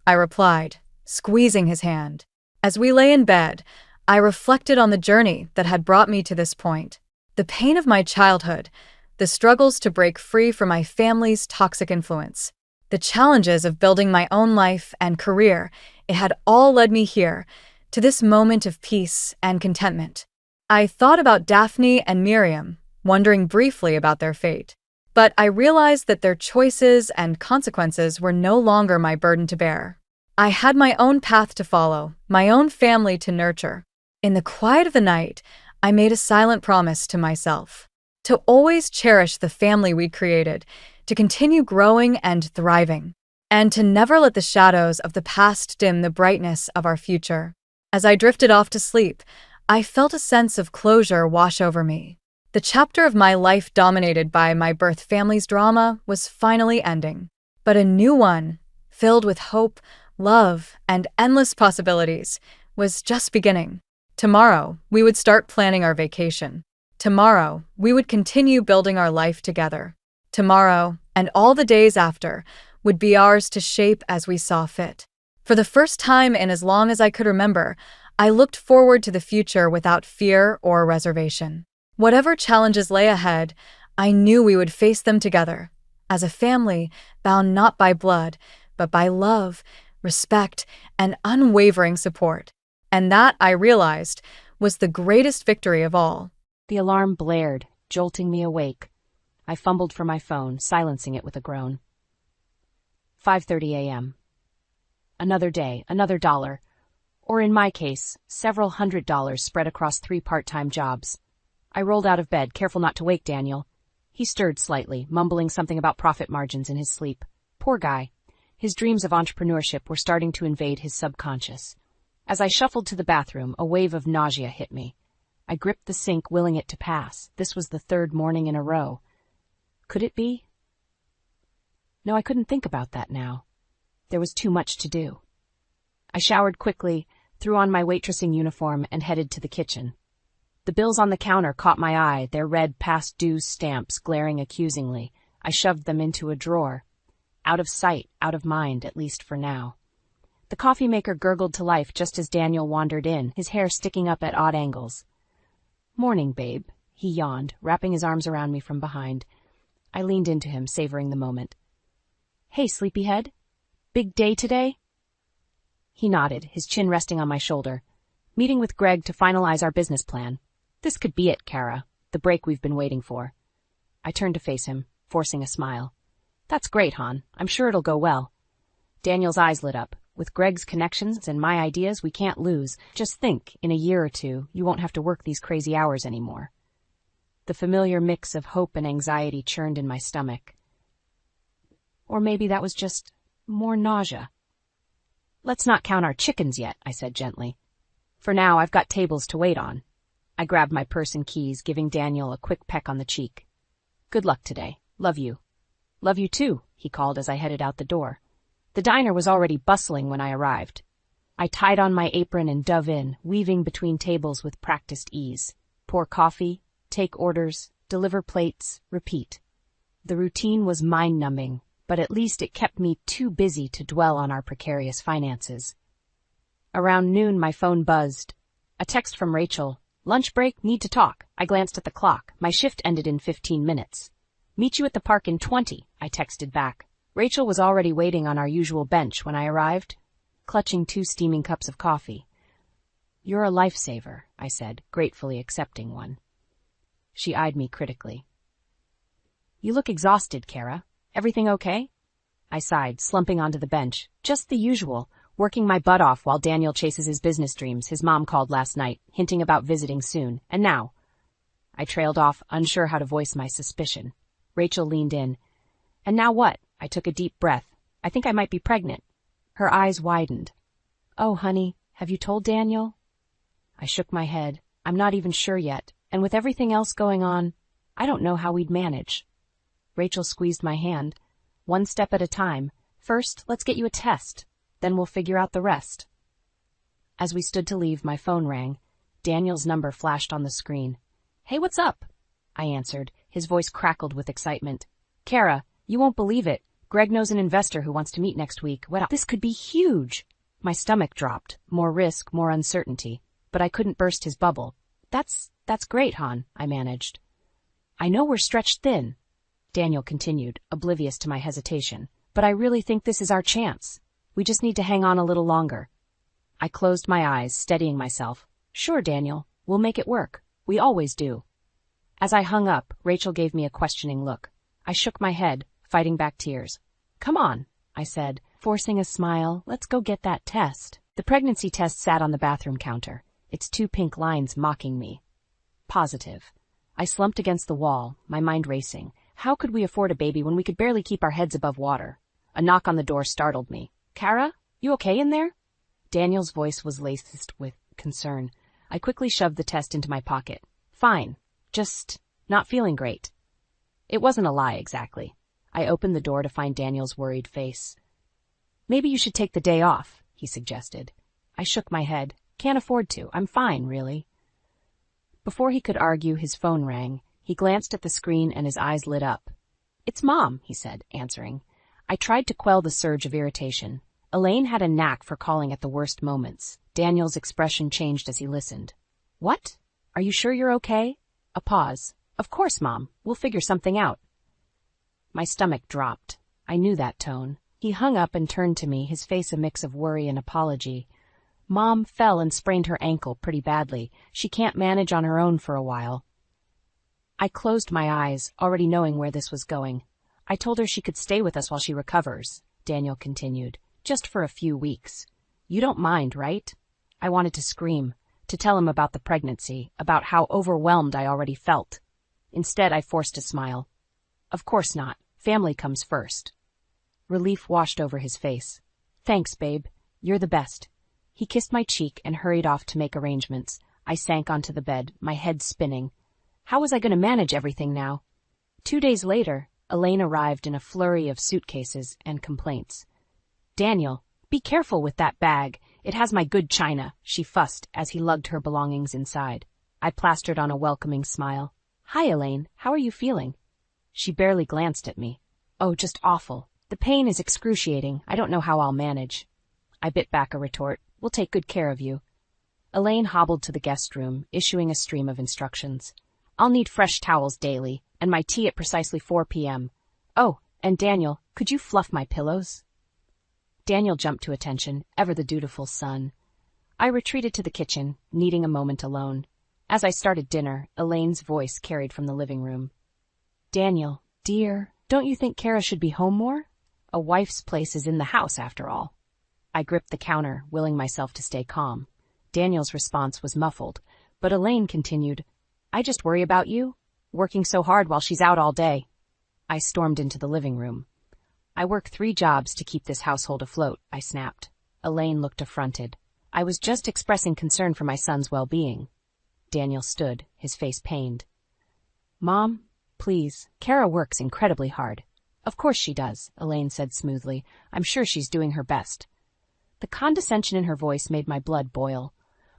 I replied, squeezing his hand. As we lay in bed, I reflected on the journey that had brought me to this point. The pain of my childhood, the struggles to break free from my family's toxic influence, the challenges of building my own life and career, it had all led me here, to this moment of peace and contentment. I thought about Daphne and Miriam, wondering briefly about their fate. But I realized that their choices and consequences were no longer my burden to bear. I had my own path to follow, my own family to nurture. In the quiet of the night, I made a silent promise to myself to always cherish the family we'd created, to continue growing and thriving, and to never let the shadows of the past dim the brightness of our future. As I drifted off to sleep, I felt a sense of closure wash over me. The chapter of my life dominated by my birth family's drama was finally ending, but a new one, filled with hope, love, and endless possibilities, was just beginning. Tomorrow, we would start planning our vacation. Tomorrow, we would continue building our life together. Tomorrow, and all the days after, would be ours to shape as we saw fit. For the first time in as long as I could remember, I looked forward to the future without fear or reservation. Whatever challenges lay ahead, I knew we would face them together, as a family bound not by blood, but by love, respect, and unwavering support. And that, I realized, was the greatest victory of all. The alarm blared, jolting me awake. I fumbled for my phone, silencing it with a groan. 5:30 a.m. Another day, another dollar. Or in my case, several $100s spread across 3 part-time jobs. I rolled out of bed, careful not to wake Daniel. He stirred slightly, mumbling something about profit margins in his sleep. Poor guy. His dreams of entrepreneurship were starting to invade his subconscious. As I shuffled to the bathroom, a wave of nausea hit me. I gripped the sink, willing it to pass. This was the 3rd morning in a row. Could it be? No, I couldn't think about that now. There was too much to do. I showered quickly, threw on my waitressing uniform, and headed to the kitchen. The bills on the counter caught my eye, their red past due stamps glaring accusingly. I shoved them into a drawer. Out of sight, out of mind, at least for now. The coffee maker gurgled to life just as Daniel wandered in, his hair sticking up at odd angles. "Morning, babe," he yawned, wrapping his arms around me from behind. I leaned into him, savoring the moment. "Hey, sleepyhead. Big day today?" He nodded, his chin resting on my shoulder. "Meeting with Greg to finalize our business plan. This could be it, Kara, the break we've been waiting for." I turned to face him, forcing a smile. "That's great, Han. I'm sure it'll go well." Daniel's eyes lit up. "With Greg's connections and my ideas, we can't lose. Just think, in a year or 2, you won't have to work these crazy hours anymore." The familiar mix of hope and anxiety churned in my stomach. Or maybe that was just more nausea. "Let's not count our chickens yet," I said gently. "For now, I've got tables to wait on." I grabbed my purse and keys, giving Daniel a quick peck on the cheek. "Good luck today. Love you." "Love you too," he called as I headed out the door. The diner was already bustling when I arrived. I tied on my apron and dove in, weaving between tables with practiced ease. Pour coffee, take orders, deliver plates, repeat. The routine was mind-numbing, but at least it kept me too busy to dwell on our precarious finances. Around noon, my phone buzzed. A text from Rachel. "Lunch break, need to talk." I glanced at the clock. My shift ended in 15 minutes. "Meet you at the park in 20, I texted back. Rachel was already waiting on our usual bench when I arrived, clutching 2 steaming cups of coffee. "You're a lifesaver," I said, gratefully accepting one. She eyed me critically. "You look exhausted, Kara. Everything okay?" I sighed, slumping onto the bench. "Just the usual, working my butt off while Daniel chases his business dreams. His mom called last night, hinting about visiting soon. And now..." I trailed off, unsure how to voice my suspicion. Rachel leaned in. "And now what?" I took a deep breath. "I think I might be pregnant." Her eyes widened. "Oh, honey, have you told Daniel?" I shook my head. "I'm not even sure yet, and with everything else going on, I don't know how we'd manage." Rachel squeezed my hand. "One step at a time. First, let's get you a test. Then we'll figure out the rest." As we stood to leave, my phone rang. Daniel's number flashed on the screen. "Hey, what's up?" I answered. His voice crackled with excitement. "Kara, you won't believe it. Greg knows an investor who wants to meet next week. This could be huge." My stomach dropped. More risk, more uncertainty. But I couldn't burst his bubble. That's great, Han," I managed. "I know we're stretched thin," Daniel continued, oblivious to my hesitation. "But I really think this is our chance. We just need to hang on a little longer." I closed my eyes, steadying myself. "Sure, Daniel. We'll make it work. We always do." As I hung up, Rachel gave me a questioning look. I shook my head, fighting back tears. Come on, I said, forcing a smile. Let's go get that test. The pregnancy test sat on the bathroom counter, its 2 pink lines mocking me. Positive. I slumped against the wall, my mind racing. How could we afford a baby when we could barely keep our heads above water? A knock on the door startled me. Kara, you okay in there? Daniel's voice was laced with concern. I quickly shoved the test into my pocket. Fine. Just not feeling great. It wasn't a lie, exactly. I opened the door to find Daniel's worried face. Maybe you should take the day off, he suggested. I shook my head. Can't afford to. I'm fine, really. Before he could argue, his phone rang. He glanced at the screen and his eyes lit up. It's Mom, he said, answering. I tried to quell the surge of irritation. Elaine had a knack for calling at the worst moments. Daniel's expression changed as he listened. What? Are you sure you're okay? A pause. Of course, Mom. We'll figure something out. My stomach dropped. I knew that tone. He hung up and turned to me, his face a mix of worry and apology. Mom fell and sprained her ankle pretty badly. She can't manage on her own for a while. I closed my eyes, already knowing where this was going. I told her she could stay with us while she recovers, Daniel continued, just for a few weeks. You don't mind, right? I wanted to scream, to tell him about the pregnancy, about how overwhelmed I already felt. Instead, I forced a smile. Of course not. Family comes first. Relief washed over his face. Thanks, babe. You're the best. He kissed my cheek and hurried off to make arrangements. I sank onto the bed, my head spinning. How was I going to manage everything now? 2 days later, Elaine arrived in a flurry of suitcases and complaints. Daniel, be careful with that bag. It has my good china, she fussed as he lugged her belongings inside. I plastered on a welcoming smile. Hi, Elaine. How are you feeling? She barely glanced at me. Oh, just awful. The pain is excruciating. I don't know how I'll manage. I bit back a retort. We'll take good care of you. Elaine hobbled to the guest room, issuing a stream of instructions. I'll need fresh towels daily, and my tea at precisely 4 p.m. Oh, and Daniel, could you fluff my pillows? Daniel jumped to attention, ever the dutiful son. I retreated to the kitchen, needing a moment alone. As I started dinner, Elaine's voice carried from the living room. Daniel, dear, don't you think Kara should be home more? A wife's place is in the house, after all. I gripped the counter, willing myself to stay calm. Daniel's response was muffled, but Elaine continued, I just worry about you, working so hard while she's out all day. I stormed into the living room. I work 3 jobs to keep this household afloat, I snapped. Elaine looked affronted. I was just expressing concern for my son's well-being. Daniel stood, his face pained. Mom, please, Kara works incredibly hard. Of course she does, Elaine said smoothly. I'm sure she's doing her best. The condescension in her voice made my blood boil.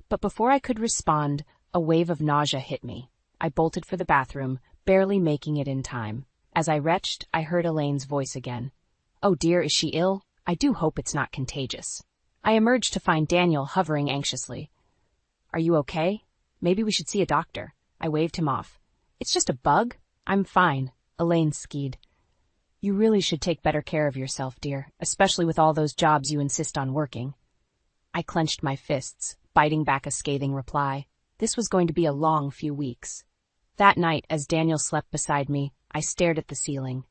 But before I could respond, a wave of nausea hit me. I bolted for the bathroom, barely making it in time. As I retched, I heard Elaine's voice again. Oh dear, is she ill? I do hope it's not contagious. I emerged to find Daniel hovering anxiously. Are you okay? Maybe we should see a doctor. I waved him off. It's just a bug. I'm fine, Elaine skied. You really should take better care of yourself, dear, especially with all those jobs you insist on working. I clenched my fists, biting back a scathing reply. This was going to be a long few weeks. That night, as Daniel slept beside me, I stared at the ceiling.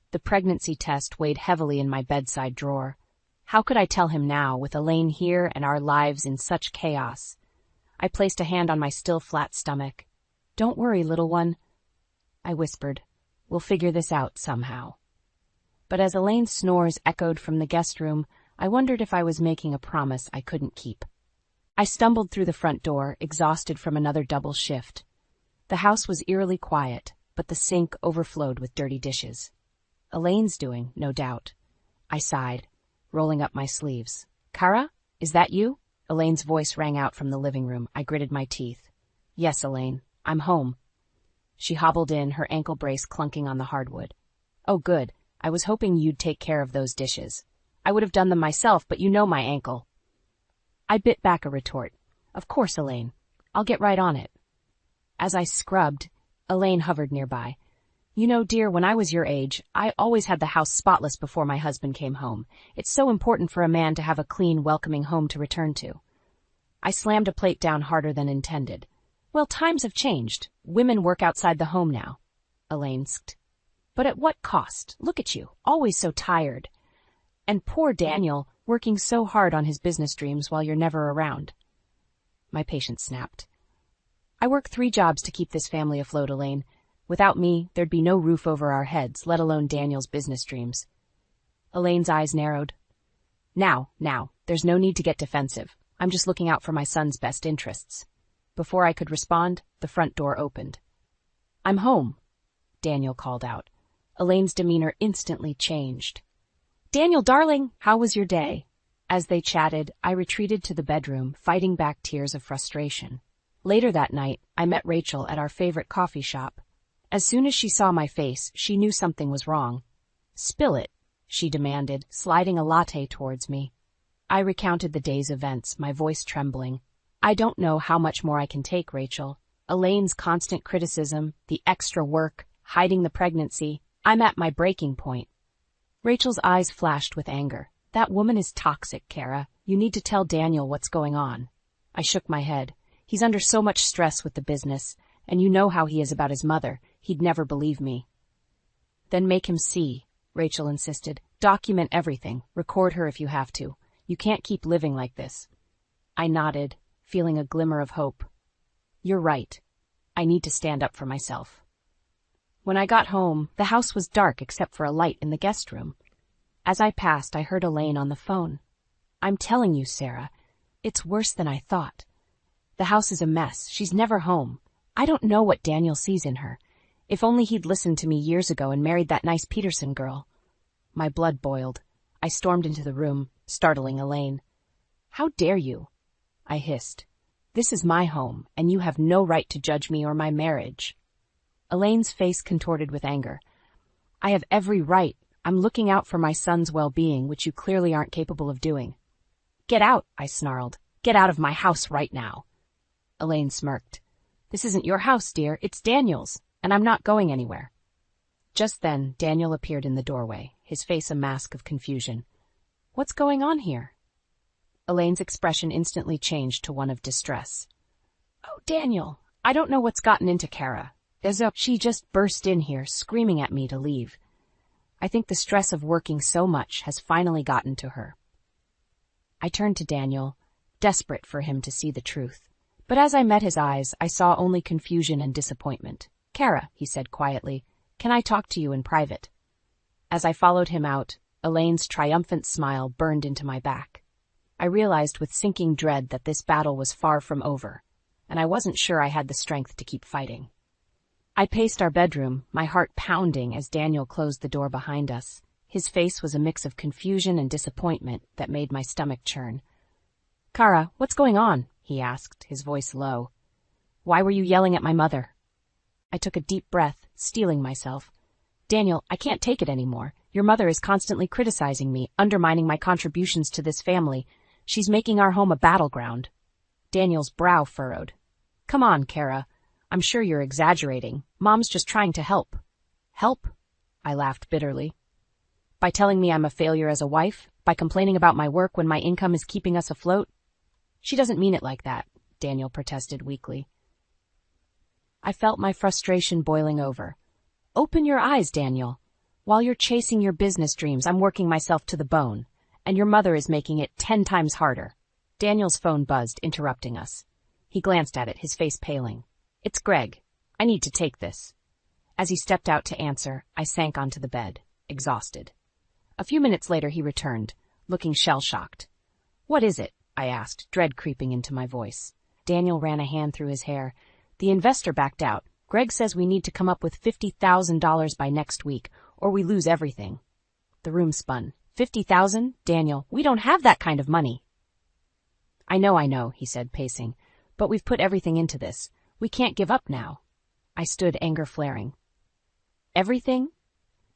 The pregnancy test weighed heavily in my bedside drawer. How could I tell him now, with Elaine here and our lives in such chaos? I placed a hand on my still flat stomach. Don't worry, little one, I whispered. We'll figure this out somehow. But as Elaine's snores echoed from the guest room, I wondered if I was making a promise I couldn't keep. I stumbled through the front door, exhausted from another double shift. The house was eerily quiet, but the sink overflowed with dirty dishes. Elaine's doing, no doubt. I sighed, rolling up my sleeves. Kara, is that you? Elaine's voice rang out from the living room. I gritted my teeth. Yes, Elaine, I'm home. She hobbled in, her ankle brace clunking on the hardwood. Oh, good. I was hoping you'd take care of those dishes. I would have done them myself, but you know my ankle. I bit back a retort. Of course, Elaine. I'll get right on it. As I scrubbed, Elaine hovered nearby. You know, dear, when I was your age, I always had the house spotless before my husband came home. It's so important for a man to have a clean, welcoming home to return to. I slammed a plate down harder than intended. Well, times have changed. Women work outside the home now. Elaine sked. But at what cost? Look at you, always so tired. And poor Daniel, working so hard on his business dreams while you're never around. My patience snapped. I work 3 jobs to keep this family afloat, Elaine. Without me, there'd be no roof over our heads, let alone Daniel's business dreams. Elaine's eyes narrowed. Now, there's no need to get defensive. I'm just looking out for my son's best interests. Before I could respond, the front door opened. I'm home, Daniel called out. Elaine's demeanor instantly changed. Daniel, darling, how was your day? As they chatted, I retreated to the bedroom, fighting back tears of frustration. Later that night, I met Rachel at our favorite coffee shop. As soon as she saw my face, she knew something was wrong. Spill it, she demanded, sliding a latte towards me. I recounted the day's events, my voice trembling. I don't know how much more I can take, Rachel. Elaine's constant criticism, the extra work, hiding the pregnancy. I'm at my breaking point. Rachel's eyes flashed with anger. That woman is toxic, Kara. You need to tell Daniel what's going on. I shook my head. He's under so much stress with the business, and you know how he is about his mother. He'd never believe me. Then make him see, Rachel insisted. Document everything. Record her if you have to. You can't keep living like this. I nodded, feeling a glimmer of hope. You're right. I need to stand up for myself. When I got home, the house was dark except for a light in the guest room. As I passed, I heard Elaine on the phone. I'm telling you, Sarah, it's worse than I thought. The house is a mess. She's never home. I don't know what Daniel sees in her. If only he'd listened to me years ago and married that nice Peterson girl. My blood boiled. I stormed into the room, startling Elaine. How dare you? I hissed. This is my home, and you have no right to judge me or my marriage. Elaine's face contorted with anger. I have every right. I'm looking out for my son's well-being, which you clearly aren't capable of doing. Get out, I snarled. Get out of my house right now. Elaine smirked. This isn't your house, dear. It's Daniel's, and I'm not going anywhere. Just then, Daniel appeared in the doorway, his face a mask of confusion. What's going on here? Elaine's expression instantly changed to one of distress. Oh, Daniel, I don't know what's gotten into Kara. She just burst in here, screaming at me to leave. I think the stress of working so much has finally gotten to her. I turned to Daniel, desperate for him to see the truth. But as I met his eyes, I saw only confusion and disappointment. Kara, he said quietly, can I talk to you in private? As I followed him out, Elaine's triumphant smile burned into my back. I realized with sinking dread that this battle was far from over, and I wasn't sure I had the strength to keep fighting. I paced our bedroom, my heart pounding as Daniel closed the door behind us. His face was a mix of confusion and disappointment that made my stomach churn. Kara, what's going on? He asked, his voice low. Why were you yelling at my mother? I took a deep breath, steeling myself. Daniel, I can't take it anymore. Your mother is constantly criticizing me, undermining my contributions to this family. She's making our home a battleground. Daniel's brow furrowed. Come on, Kara. I'm sure you're exaggerating. Mom's just trying to help. Help? I laughed bitterly. By telling me I'm a failure as a wife? By complaining about my work when my income is keeping us afloat? She doesn't mean it like that, Daniel protested weakly. I felt my frustration boiling over. Open your eyes, Daniel. While you're chasing your business dreams, I'm working myself to the bone, and your mother is making it 10 times harder. Daniel's phone buzzed, interrupting us. He glanced at it, his face paling. It's Greg. I need to take this. As he stepped out to answer, I sank onto the bed, exhausted. A few minutes later he returned, looking shell-shocked. What is it? I asked, dread creeping into my voice. Daniel ran a hand through his hair. The investor backed out. Greg says we need to come up with $50,000 by next week, or we lose everything. The room spun. 50,000? Daniel, we don't have that kind of money. I know, he said, pacing. But we've put everything into this. We can't give up now. I stood, anger flaring. Everything?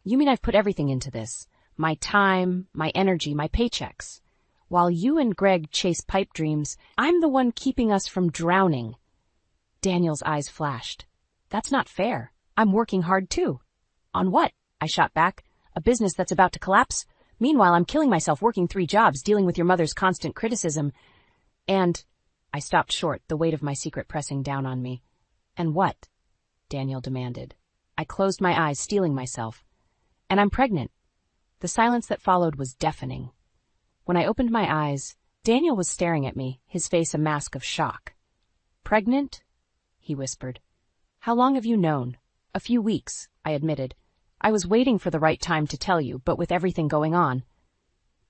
You mean I've put everything into this? My time, my energy, my paychecks. While you and Greg chase pipe dreams, I'm the one keeping us from drowning. Daniel's eyes flashed. That's not fair. I'm working hard too. On what? I shot back. A business that's about to collapse? Meanwhile, I'm killing myself working 3 jobs, dealing with your mother's constant criticism. And... I stopped short, the weight of my secret pressing down on me. And what? Daniel demanded. I closed my eyes, steeling myself. And I'm pregnant. The silence that followed was deafening. When I opened my eyes, Daniel was staring at me, his face a mask of shock. Pregnant? He whispered. How long have you known? A few weeks, I admitted. I was waiting for the right time to tell you, but with everything going on.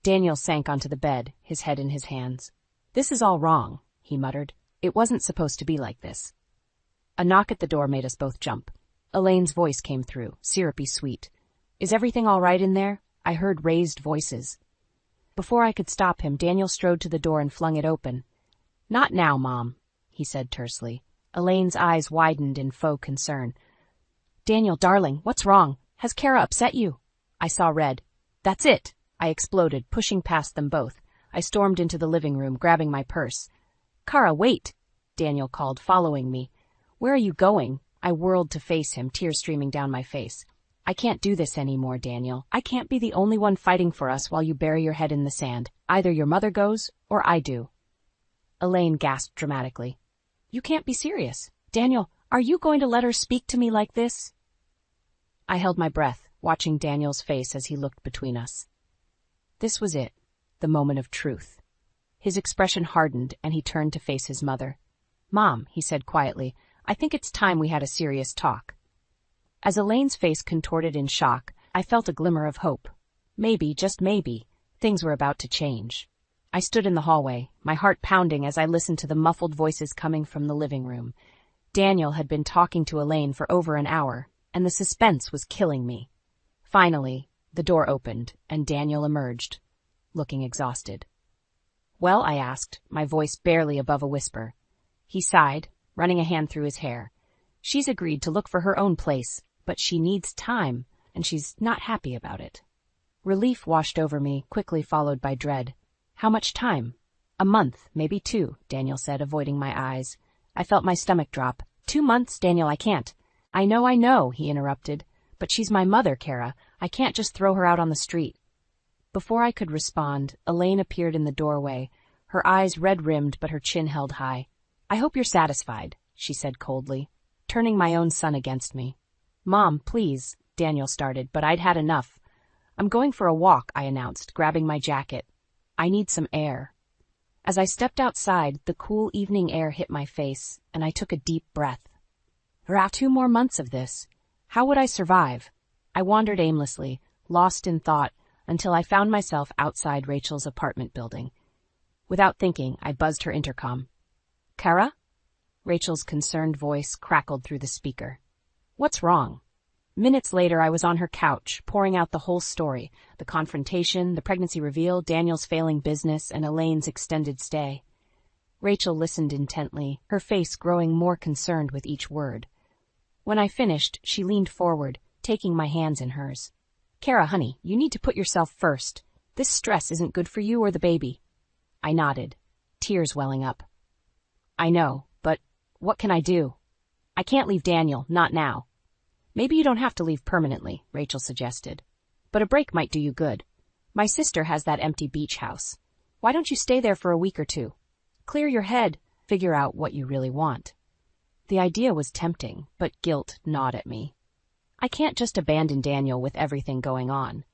Daniel sank onto the bed, his head in his hands. This is all wrong, he muttered. It wasn't supposed to be like this. A knock at the door made us both jump. Elaine's voice came through, syrupy sweet. Is everything all right in there? I heard raised voices. Before I could stop him, Daniel strode to the door and flung it open. Not now, Mom, he said tersely. Elaine's eyes widened in faux concern. Daniel, darling, what's wrong? Has Kara upset you? I saw red. That's it, I exploded, pushing past them both. I stormed into the living room, grabbing my purse. Kara, wait, Daniel called, following me. Where are you going? I whirled to face him, tears streaming down my face. I can't do this anymore, Daniel. I can't be the only one fighting for us while you bury your head in the sand. Either your mother goes, or I do. Elaine gasped dramatically. You can't be serious. Daniel, are you going to let her speak to me like this? I held my breath, watching Daniel's face as he looked between us. This was it, the moment of truth. His expression hardened, and he turned to face his mother. Mom, he said quietly, I think it's time we had a serious talk. As Elaine's face contorted in shock, I felt a glimmer of hope. Maybe, just maybe, things were about to change. I stood in the hallway, my heart pounding as I listened to the muffled voices coming from the living room. Daniel had been talking to Elaine for over an hour, and the suspense was killing me. Finally, the door opened, and Daniel emerged, looking exhausted. Well, I asked, my voice barely above a whisper. He sighed, running a hand through his hair. She's agreed to look for her own place, but she needs time, and she's not happy about it. Relief washed over me, quickly followed by dread. How much time? A month, maybe 2, Daniel said, avoiding my eyes. I felt my stomach drop. 2 months, Daniel, I can't. I know, he interrupted. But she's my mother, Kara. I can't just throw her out on the street. Before I could respond, Elaine appeared in the doorway, her eyes red-rimmed but her chin held high. I hope you're satisfied, she said coldly, turning my own son against me. Mom, please, Daniel started, but I'd had enough. I'm going for a walk, I announced, grabbing my jacket. I need some air. As I stepped outside, the cool evening air hit my face, and I took a deep breath. 2 more months of this. How would I survive? I wandered aimlessly, lost in thought, until I found myself outside Rachel's apartment building. Without thinking, I buzzed her intercom. Kara? Rachel's concerned voice crackled through the speaker. What's wrong? Minutes later, I was on her couch, pouring out the whole story, the confrontation, the pregnancy reveal, Daniel's failing business, and Elaine's extended stay. Rachel listened intently, her face growing more concerned with each word. When I finished, she leaned forward, taking my hands in hers. Kara, honey, you need to put yourself first. This stress isn't good for you or the baby. I nodded, tears welling up. I know, but what can I do? I can't leave Daniel, not now. Maybe you don't have to leave permanently, Rachel suggested. But a break might do you good. My sister has that empty beach house. Why don't you stay there for a week or 2? Clear your head, figure out what you really want. The idea was tempting, but guilt gnawed at me. I can't just abandon Daniel with everything going on.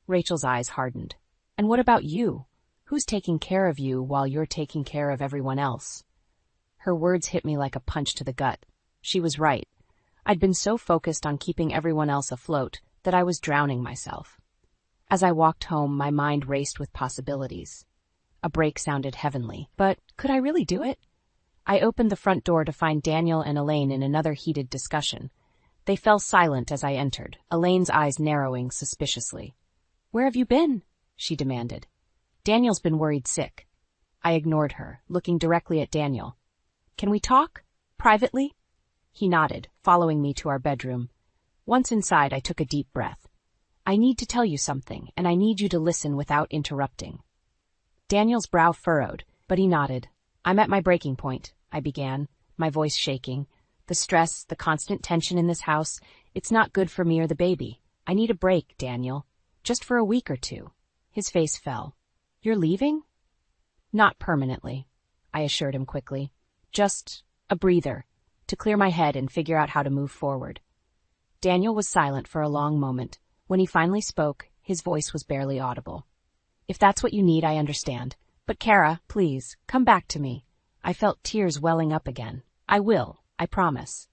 Rachel's eyes hardened. And what about you? Who's taking care of you while you're taking care of everyone else? Her words hit me like a punch to the gut. She was right. I'd been so focused on keeping everyone else afloat that I was drowning myself. As I walked home, my mind raced with possibilities. A break sounded heavenly, but could I really do it? I opened the front door to find Daniel and Elaine in another heated discussion. They fell silent as I entered, Elaine's eyes narrowing suspiciously. Where have you been? She demanded. Daniel's been worried sick. I ignored her, looking directly at Daniel. Can we talk? Privately? He nodded, following me to our bedroom. Once inside, I took a deep breath. I need to tell you something, and I need you to listen without interrupting. Daniel's brow furrowed, but he nodded. I'm at my breaking point, I began, my voice shaking. The stress, the constant tension in this house, it's not good for me or the baby. I need a break, Daniel. Just for a week or 2. His face fell. You're leaving? Not permanently, I assured him quickly. Just a breather, to clear my head and figure out how to move forward. Daniel was silent for a long moment. When he finally spoke, his voice was barely audible. "If that's what you need, I understand. But Kara, please, come back to me." I felt tears welling up again. "I will, I promise."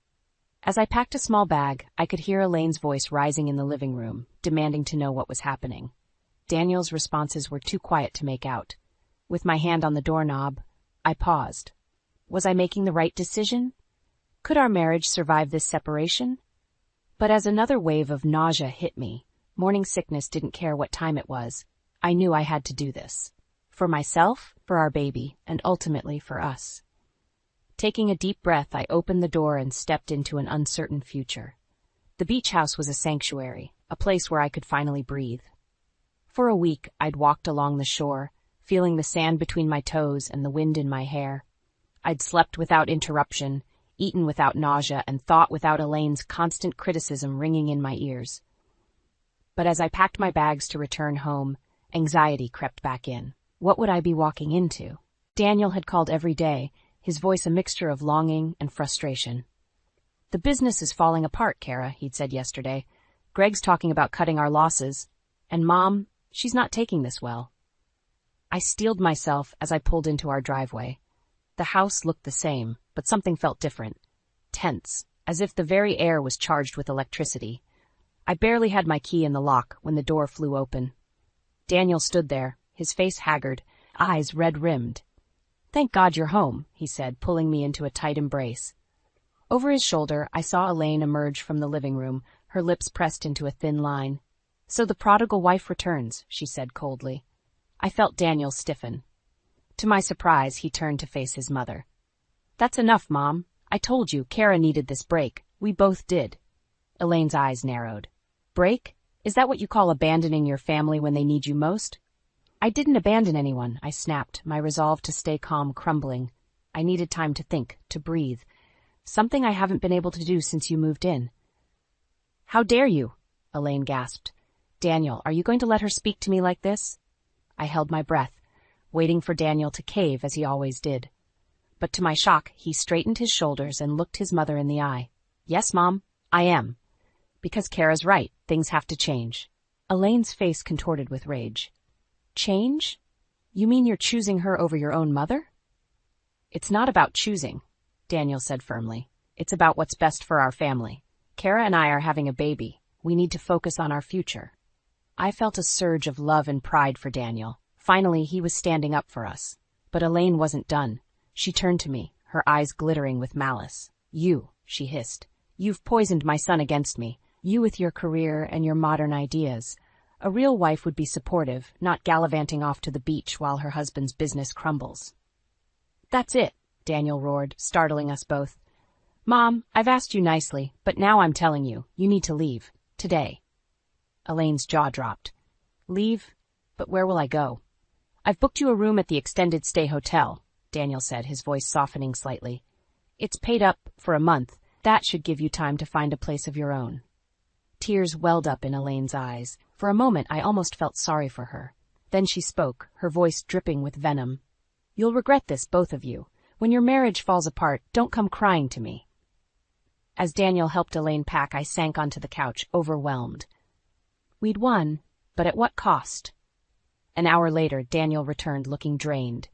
As I packed a small bag, I could hear Elaine's voice rising in the living room, demanding to know what was happening. Daniel's responses were too quiet to make out. With my hand on the doorknob, I paused. Was I making the right decision? Could our marriage survive this separation? But as another wave of nausea hit me, morning sickness didn't care what time it was. I knew I had to do this. For myself, for our baby, and ultimately for us. Taking a deep breath, I opened the door and stepped into an uncertain future. The beach house was a sanctuary, a place where I could finally breathe. For a week, I'd walked along the shore, feeling the sand between my toes and the wind in my hair. I'd slept without interruption, eaten without nausea, and thought without Elaine's constant criticism ringing in my ears. But as I packed my bags to return home, anxiety crept back in. What would I be walking into? Daniel had called every day, his voice a mixture of longing and frustration. "The business is falling apart, Kara," he'd said yesterday. "Greg's talking about cutting our losses. And Mom, she's not taking this well." I steeled myself as I pulled into our driveway. The house looked the same, but something felt different. Tense, as if the very air was charged with electricity. I barely had my key in the lock when the door flew open. Daniel stood there, his face haggard, eyes red-rimmed. "Thank God you're home," he said, pulling me into a tight embrace. Over his shoulder, I saw Elaine emerge from the living room, her lips pressed into a thin line. "So the prodigal wife returns," she said coldly. I felt Daniel stiffen. To my surprise, he turned to face his mother. "That's enough, Mom. I told you, Kara needed this break. We both did." Elaine's eyes narrowed. "Break? Is that what you call abandoning your family when they need you most?" "I didn't abandon anyone," I snapped, my resolve to stay calm crumbling. I needed time to think, to breathe. Something I haven't been able to do since you moved in. "How dare you?" Elaine gasped. "Daniel, are you going to let her speak to me like this?" I held my breath, waiting for Daniel to cave as he always did. But to my shock, he straightened his shoulders and looked his mother in the eye. "Yes, Mom, I am. Because Kara's right, things have to change." Elaine's face contorted with rage. "Change? You mean you're choosing her over your own mother?" "It's not about choosing," Daniel said firmly. "It's about what's best for our family. Kara and I are having a baby. We need to focus on our future." I felt a surge of love and pride for Daniel. Finally, he was standing up for us. But Elaine wasn't done. She turned to me, her eyes glittering with malice. "You," she hissed. "You've poisoned my son against me. You with your career and your modern ideas. A real wife would be supportive, not gallivanting off to the beach while her husband's business crumbles." "That's it," Daniel roared, startling us both. "Mom, I've asked you nicely, but now I'm telling you, you need to leave. Today." Elaine's jaw dropped. "Leave? But where will I go?" "I've booked you a room at the extended stay hotel," Daniel said, his voice softening slightly. "It's paid up for a month. That should give you time to find a place of your own." Tears welled up in Elaine's eyes. For a moment, I almost felt sorry for her. Then she spoke, her voice dripping with venom. "You'll regret this, both of you. When your marriage falls apart, don't come crying to me." As Daniel helped Elaine pack, I sank onto the couch, overwhelmed. We'd won, but at what cost? An hour later, Daniel returned looking drained.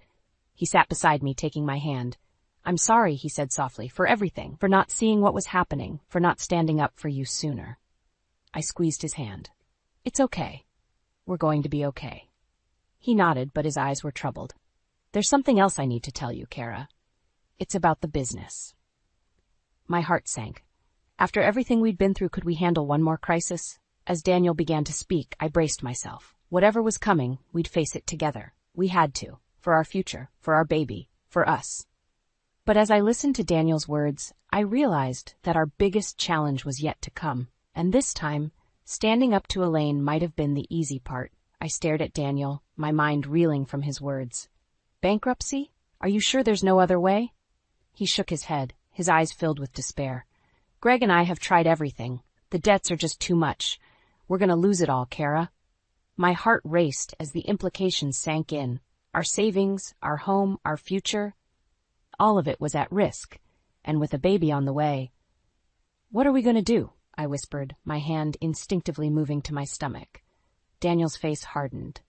He sat beside me, taking my hand. "I'm sorry," he said softly, "for everything, for not seeing what was happening, for not standing up for you sooner." I squeezed his hand. "It's okay. We're going to be okay." He nodded, but his eyes were troubled. "There's something else I need to tell you, Kara. It's about the business." My heart sank. After everything we'd been through, could we handle one more crisis? As Daniel began to speak, I braced myself. Whatever was coming, we'd face it together. We had to. For our future, for our baby, for us. But as I listened to Daniel's words, I realized that our biggest challenge was yet to come. And this time, standing up to Elaine might have been the easy part. I stared at Daniel, my mind reeling from his words. "Bankruptcy? Are you sure there's no other way?" He shook his head, his eyes filled with despair. "Greg and I have tried everything. The debts are just too much. We're going to lose it all, Kara." My heart raced as the implications sank in. Our savings, our home, our future. All of it was at risk, and with a baby on the way. "What are we going to do?" I whispered, my hand instinctively moving to my stomach. Daniel's face hardened.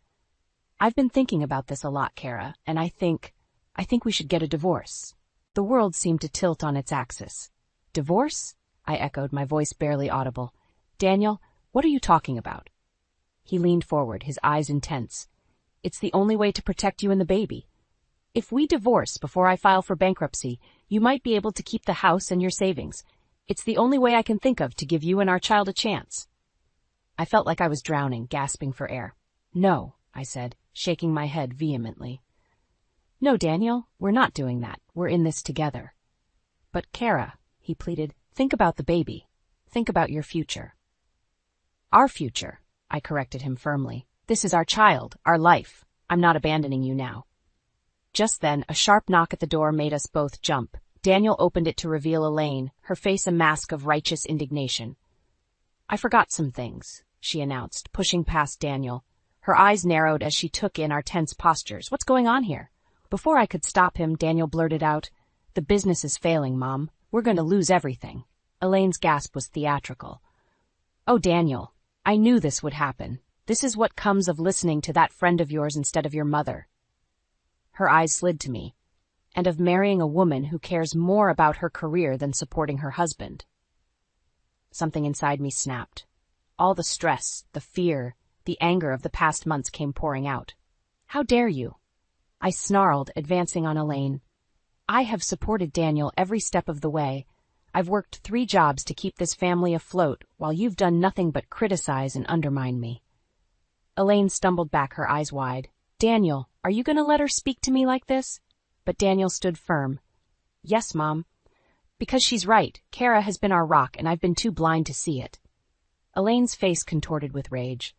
I've been thinking about this a lot, Kara, and I think we should get a divorce. The world seemed to tilt on its axis. Divorce? I echoed, my voice barely audible. Daniel, what are you talking about? He leaned forward, his eyes intense. It's the only way to protect you and the baby. If we divorce before I file for bankruptcy, you might be able to keep the house and your savings. It's the only way I can think of to give you and our child a chance. I felt like I was drowning, gasping for air. No, I said, shaking my head vehemently. No, Daniel, we're not doing that. We're in this together. But Kara, he pleaded, think about the baby. Think about your future. Our future, I corrected him firmly. This is our child, our life. I'm not abandoning you now. Just then, a sharp knock at the door made us both jump. Daniel opened it to reveal Elaine, her face a mask of righteous indignation. I forgot some things, she announced, pushing past Daniel. Her eyes narrowed as she took in our tense postures. What's going on here? Before I could stop him, Daniel blurted out, The business is failing, Mom. We're going to lose everything. Elaine's gasp was theatrical. Oh, Daniel, I knew this would happen. This is what comes of listening to that friend of yours instead of your mother. Her eyes slid to me, and of marrying a woman who cares more about her career than supporting her husband. Something inside me snapped. All the stress, the fear, the anger of the past months came pouring out. How dare you? I snarled, advancing on Elaine. I have supported Daniel every step of the way. I've worked 3 jobs to keep this family afloat, while you've done nothing but criticize and undermine me. Elaine stumbled back, her eyes wide. Daniel, are you going to let her speak to me like this? But Daniel stood firm. Yes, Mom. Because she's right. Kara has been our rock, and I've been too blind to see it. Elaine's face contorted with rage.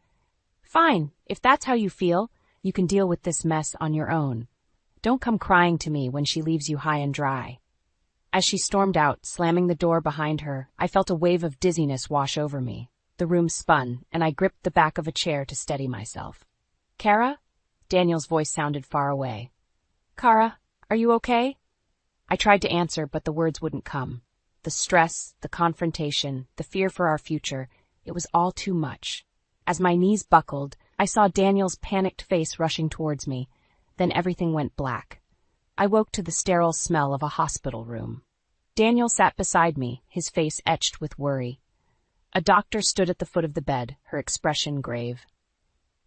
Fine, if that's how you feel, you can deal with this mess on your own. Don't come crying to me when she leaves you high and dry. As she stormed out, slamming the door behind her, I felt a wave of dizziness wash over me. The room spun, and I gripped the back of a chair to steady myself. Kara? Daniel's voice sounded far away. Kara, are you okay? I tried to answer, but the words wouldn't come. The stress, the confrontation, the fear for our future, it was all too much. As my knees buckled, I saw Daniel's panicked face rushing towards me. Then everything went black. I woke to the sterile smell of a hospital room. Daniel sat beside me, his face etched with worry. A doctor stood at the foot of the bed, her expression grave.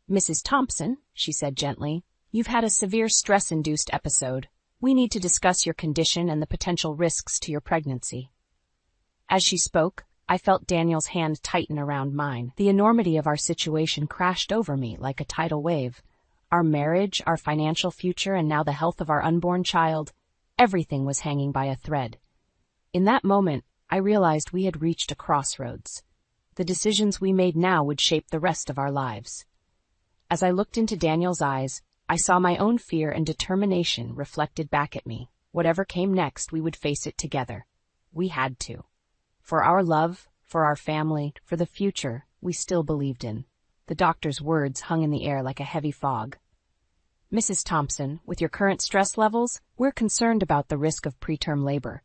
Mrs. Thompson, she said gently, you've had a severe stress-induced episode. We need to discuss your condition and the potential risks to your pregnancy. As she spoke, I felt Daniel's hand tighten around mine. The enormity of our situation crashed over me like a tidal wave. Our marriage, our financial future, and now the health of our unborn child, everything was hanging by a thread. In that moment, I realized we had reached a crossroads. The decisions we made now would shape the rest of our lives. As I looked into Daniel's eyes, I saw my own fear and determination reflected back at me. Whatever came next, we would face it together. We had to. For our love, for our family, for the future we still believed in. The doctor's words hung in the air like a heavy fog. Mrs. Thompson, with your current stress levels, we're concerned about the risk of preterm labor.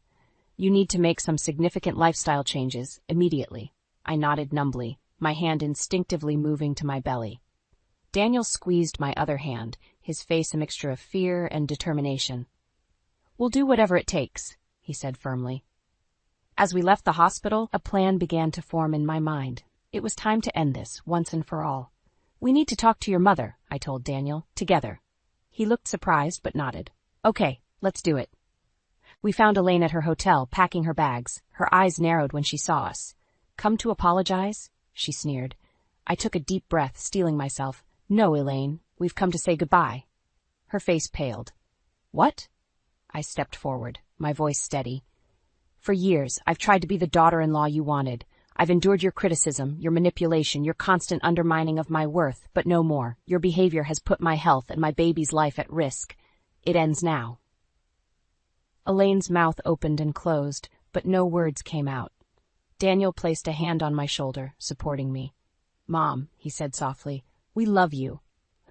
You need to make some significant lifestyle changes, immediately. I nodded numbly, my hand instinctively moving to my belly. Daniel squeezed my other hand, his face a mixture of fear and determination. We'll do whatever it takes, he said firmly. As we left the hospital, a plan began to form in my mind. It was time to end this, once and for all. We need to talk to your mother, I told Daniel, together. He looked surprised, but nodded. Okay, let's do it. We found Elaine at her hotel, packing her bags. Her eyes narrowed when she saw us. Come to apologize? She sneered. I took a deep breath, steeling myself. No, Elaine, we've come to say goodbye. Her face paled. What? I stepped forward, my voice steady. For years, I've tried to be the daughter-in-law you wanted. I've endured your criticism, your manipulation, your constant undermining of my worth, but no more. Your behavior has put my health and my baby's life at risk. It ends now. Elaine's mouth opened and closed, but no words came out. Daniel placed a hand on my shoulder, supporting me. Mom, he said softly, we love you.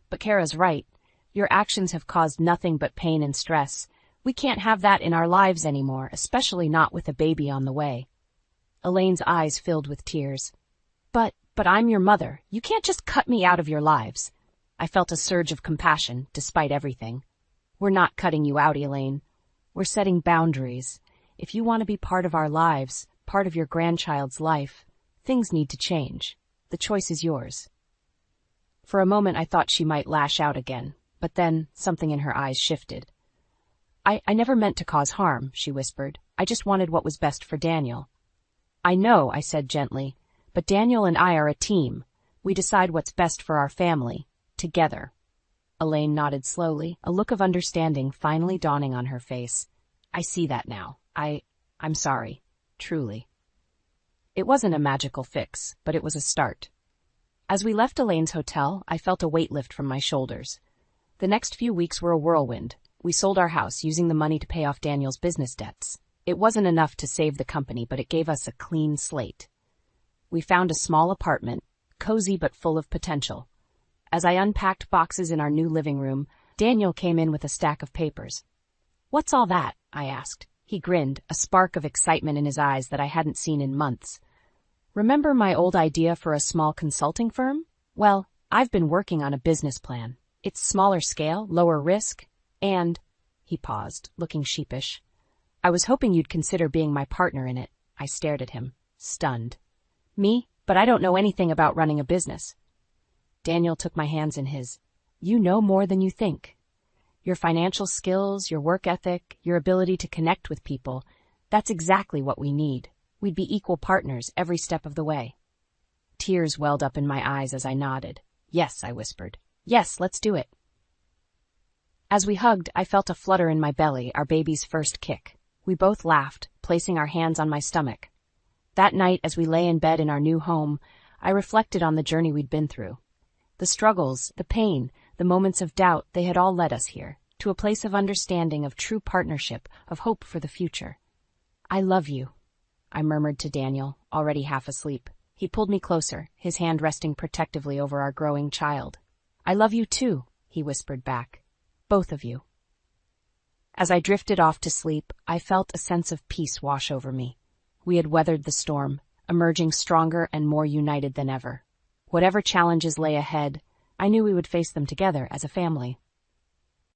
But Kara's right. Your actions have caused nothing but pain and stress. We can't have that in our lives anymore, especially not with a baby on the way. Elaine's eyes filled with tears. But I'm your mother. You can't just cut me out of your lives. I felt a surge of compassion, despite everything. We're not cutting you out, Elaine. We're setting boundaries. If you want to be part of our lives, part of your grandchild's life, things need to change. The choice is yours. For a moment I thought she might lash out again, but then something in her eyes shifted. I never meant to cause harm, she whispered. I just wanted what was best for Daniel. I know, I said gently, but Daniel and I are a team. We decide what's best for our family, together. Elaine nodded slowly, a look of understanding finally dawning on her face. I see that now. I'm sorry. Truly. It wasn't a magical fix, but it was a start. As we left Elaine's hotel, I felt a weight lift from my shoulders. The next few weeks were a whirlwind. We sold our house, using the money to pay off Daniel's business debts. It wasn't enough to save the company, but it gave us a clean slate. We found a small apartment, cozy but full of potential. As I unpacked boxes in our new living room, Daniel came in with a stack of papers. "What's all that?" I asked. He grinned, a spark of excitement in his eyes that I hadn't seen in months. "Remember my old idea for a small consulting firm? Well, I've been working on a business plan. It's smaller scale, lower risk, and—" he paused, looking sheepish. "I was hoping you'd consider being my partner in it." I stared at him, stunned. "Me? But I don't know anything about running a business." Daniel took my hands in his. "You know more than you think. Your financial skills, your work ethic, your ability to connect with people, that's exactly what we need. We'd be equal partners every step of the way." Tears welled up in my eyes as I nodded. "Yes," I whispered. "Yes, let's do it." As we hugged, I felt a flutter in my belly, our baby's first kick. We both laughed, placing our hands on my stomach. That night, as we lay in bed in our new home, I reflected on the journey we'd been through. The struggles, the pain, the moments of doubt, they had all led us here, to a place of understanding, of true partnership, of hope for the future. "I love you," I murmured to Daniel, already half asleep. He pulled me closer, his hand resting protectively over our growing child. "I love you too," he whispered back. "Both of you." As I drifted off to sleep, I felt a sense of peace wash over me. We had weathered the storm, emerging stronger and more united than ever. Whatever challenges lay ahead, I knew we would face them together as a family.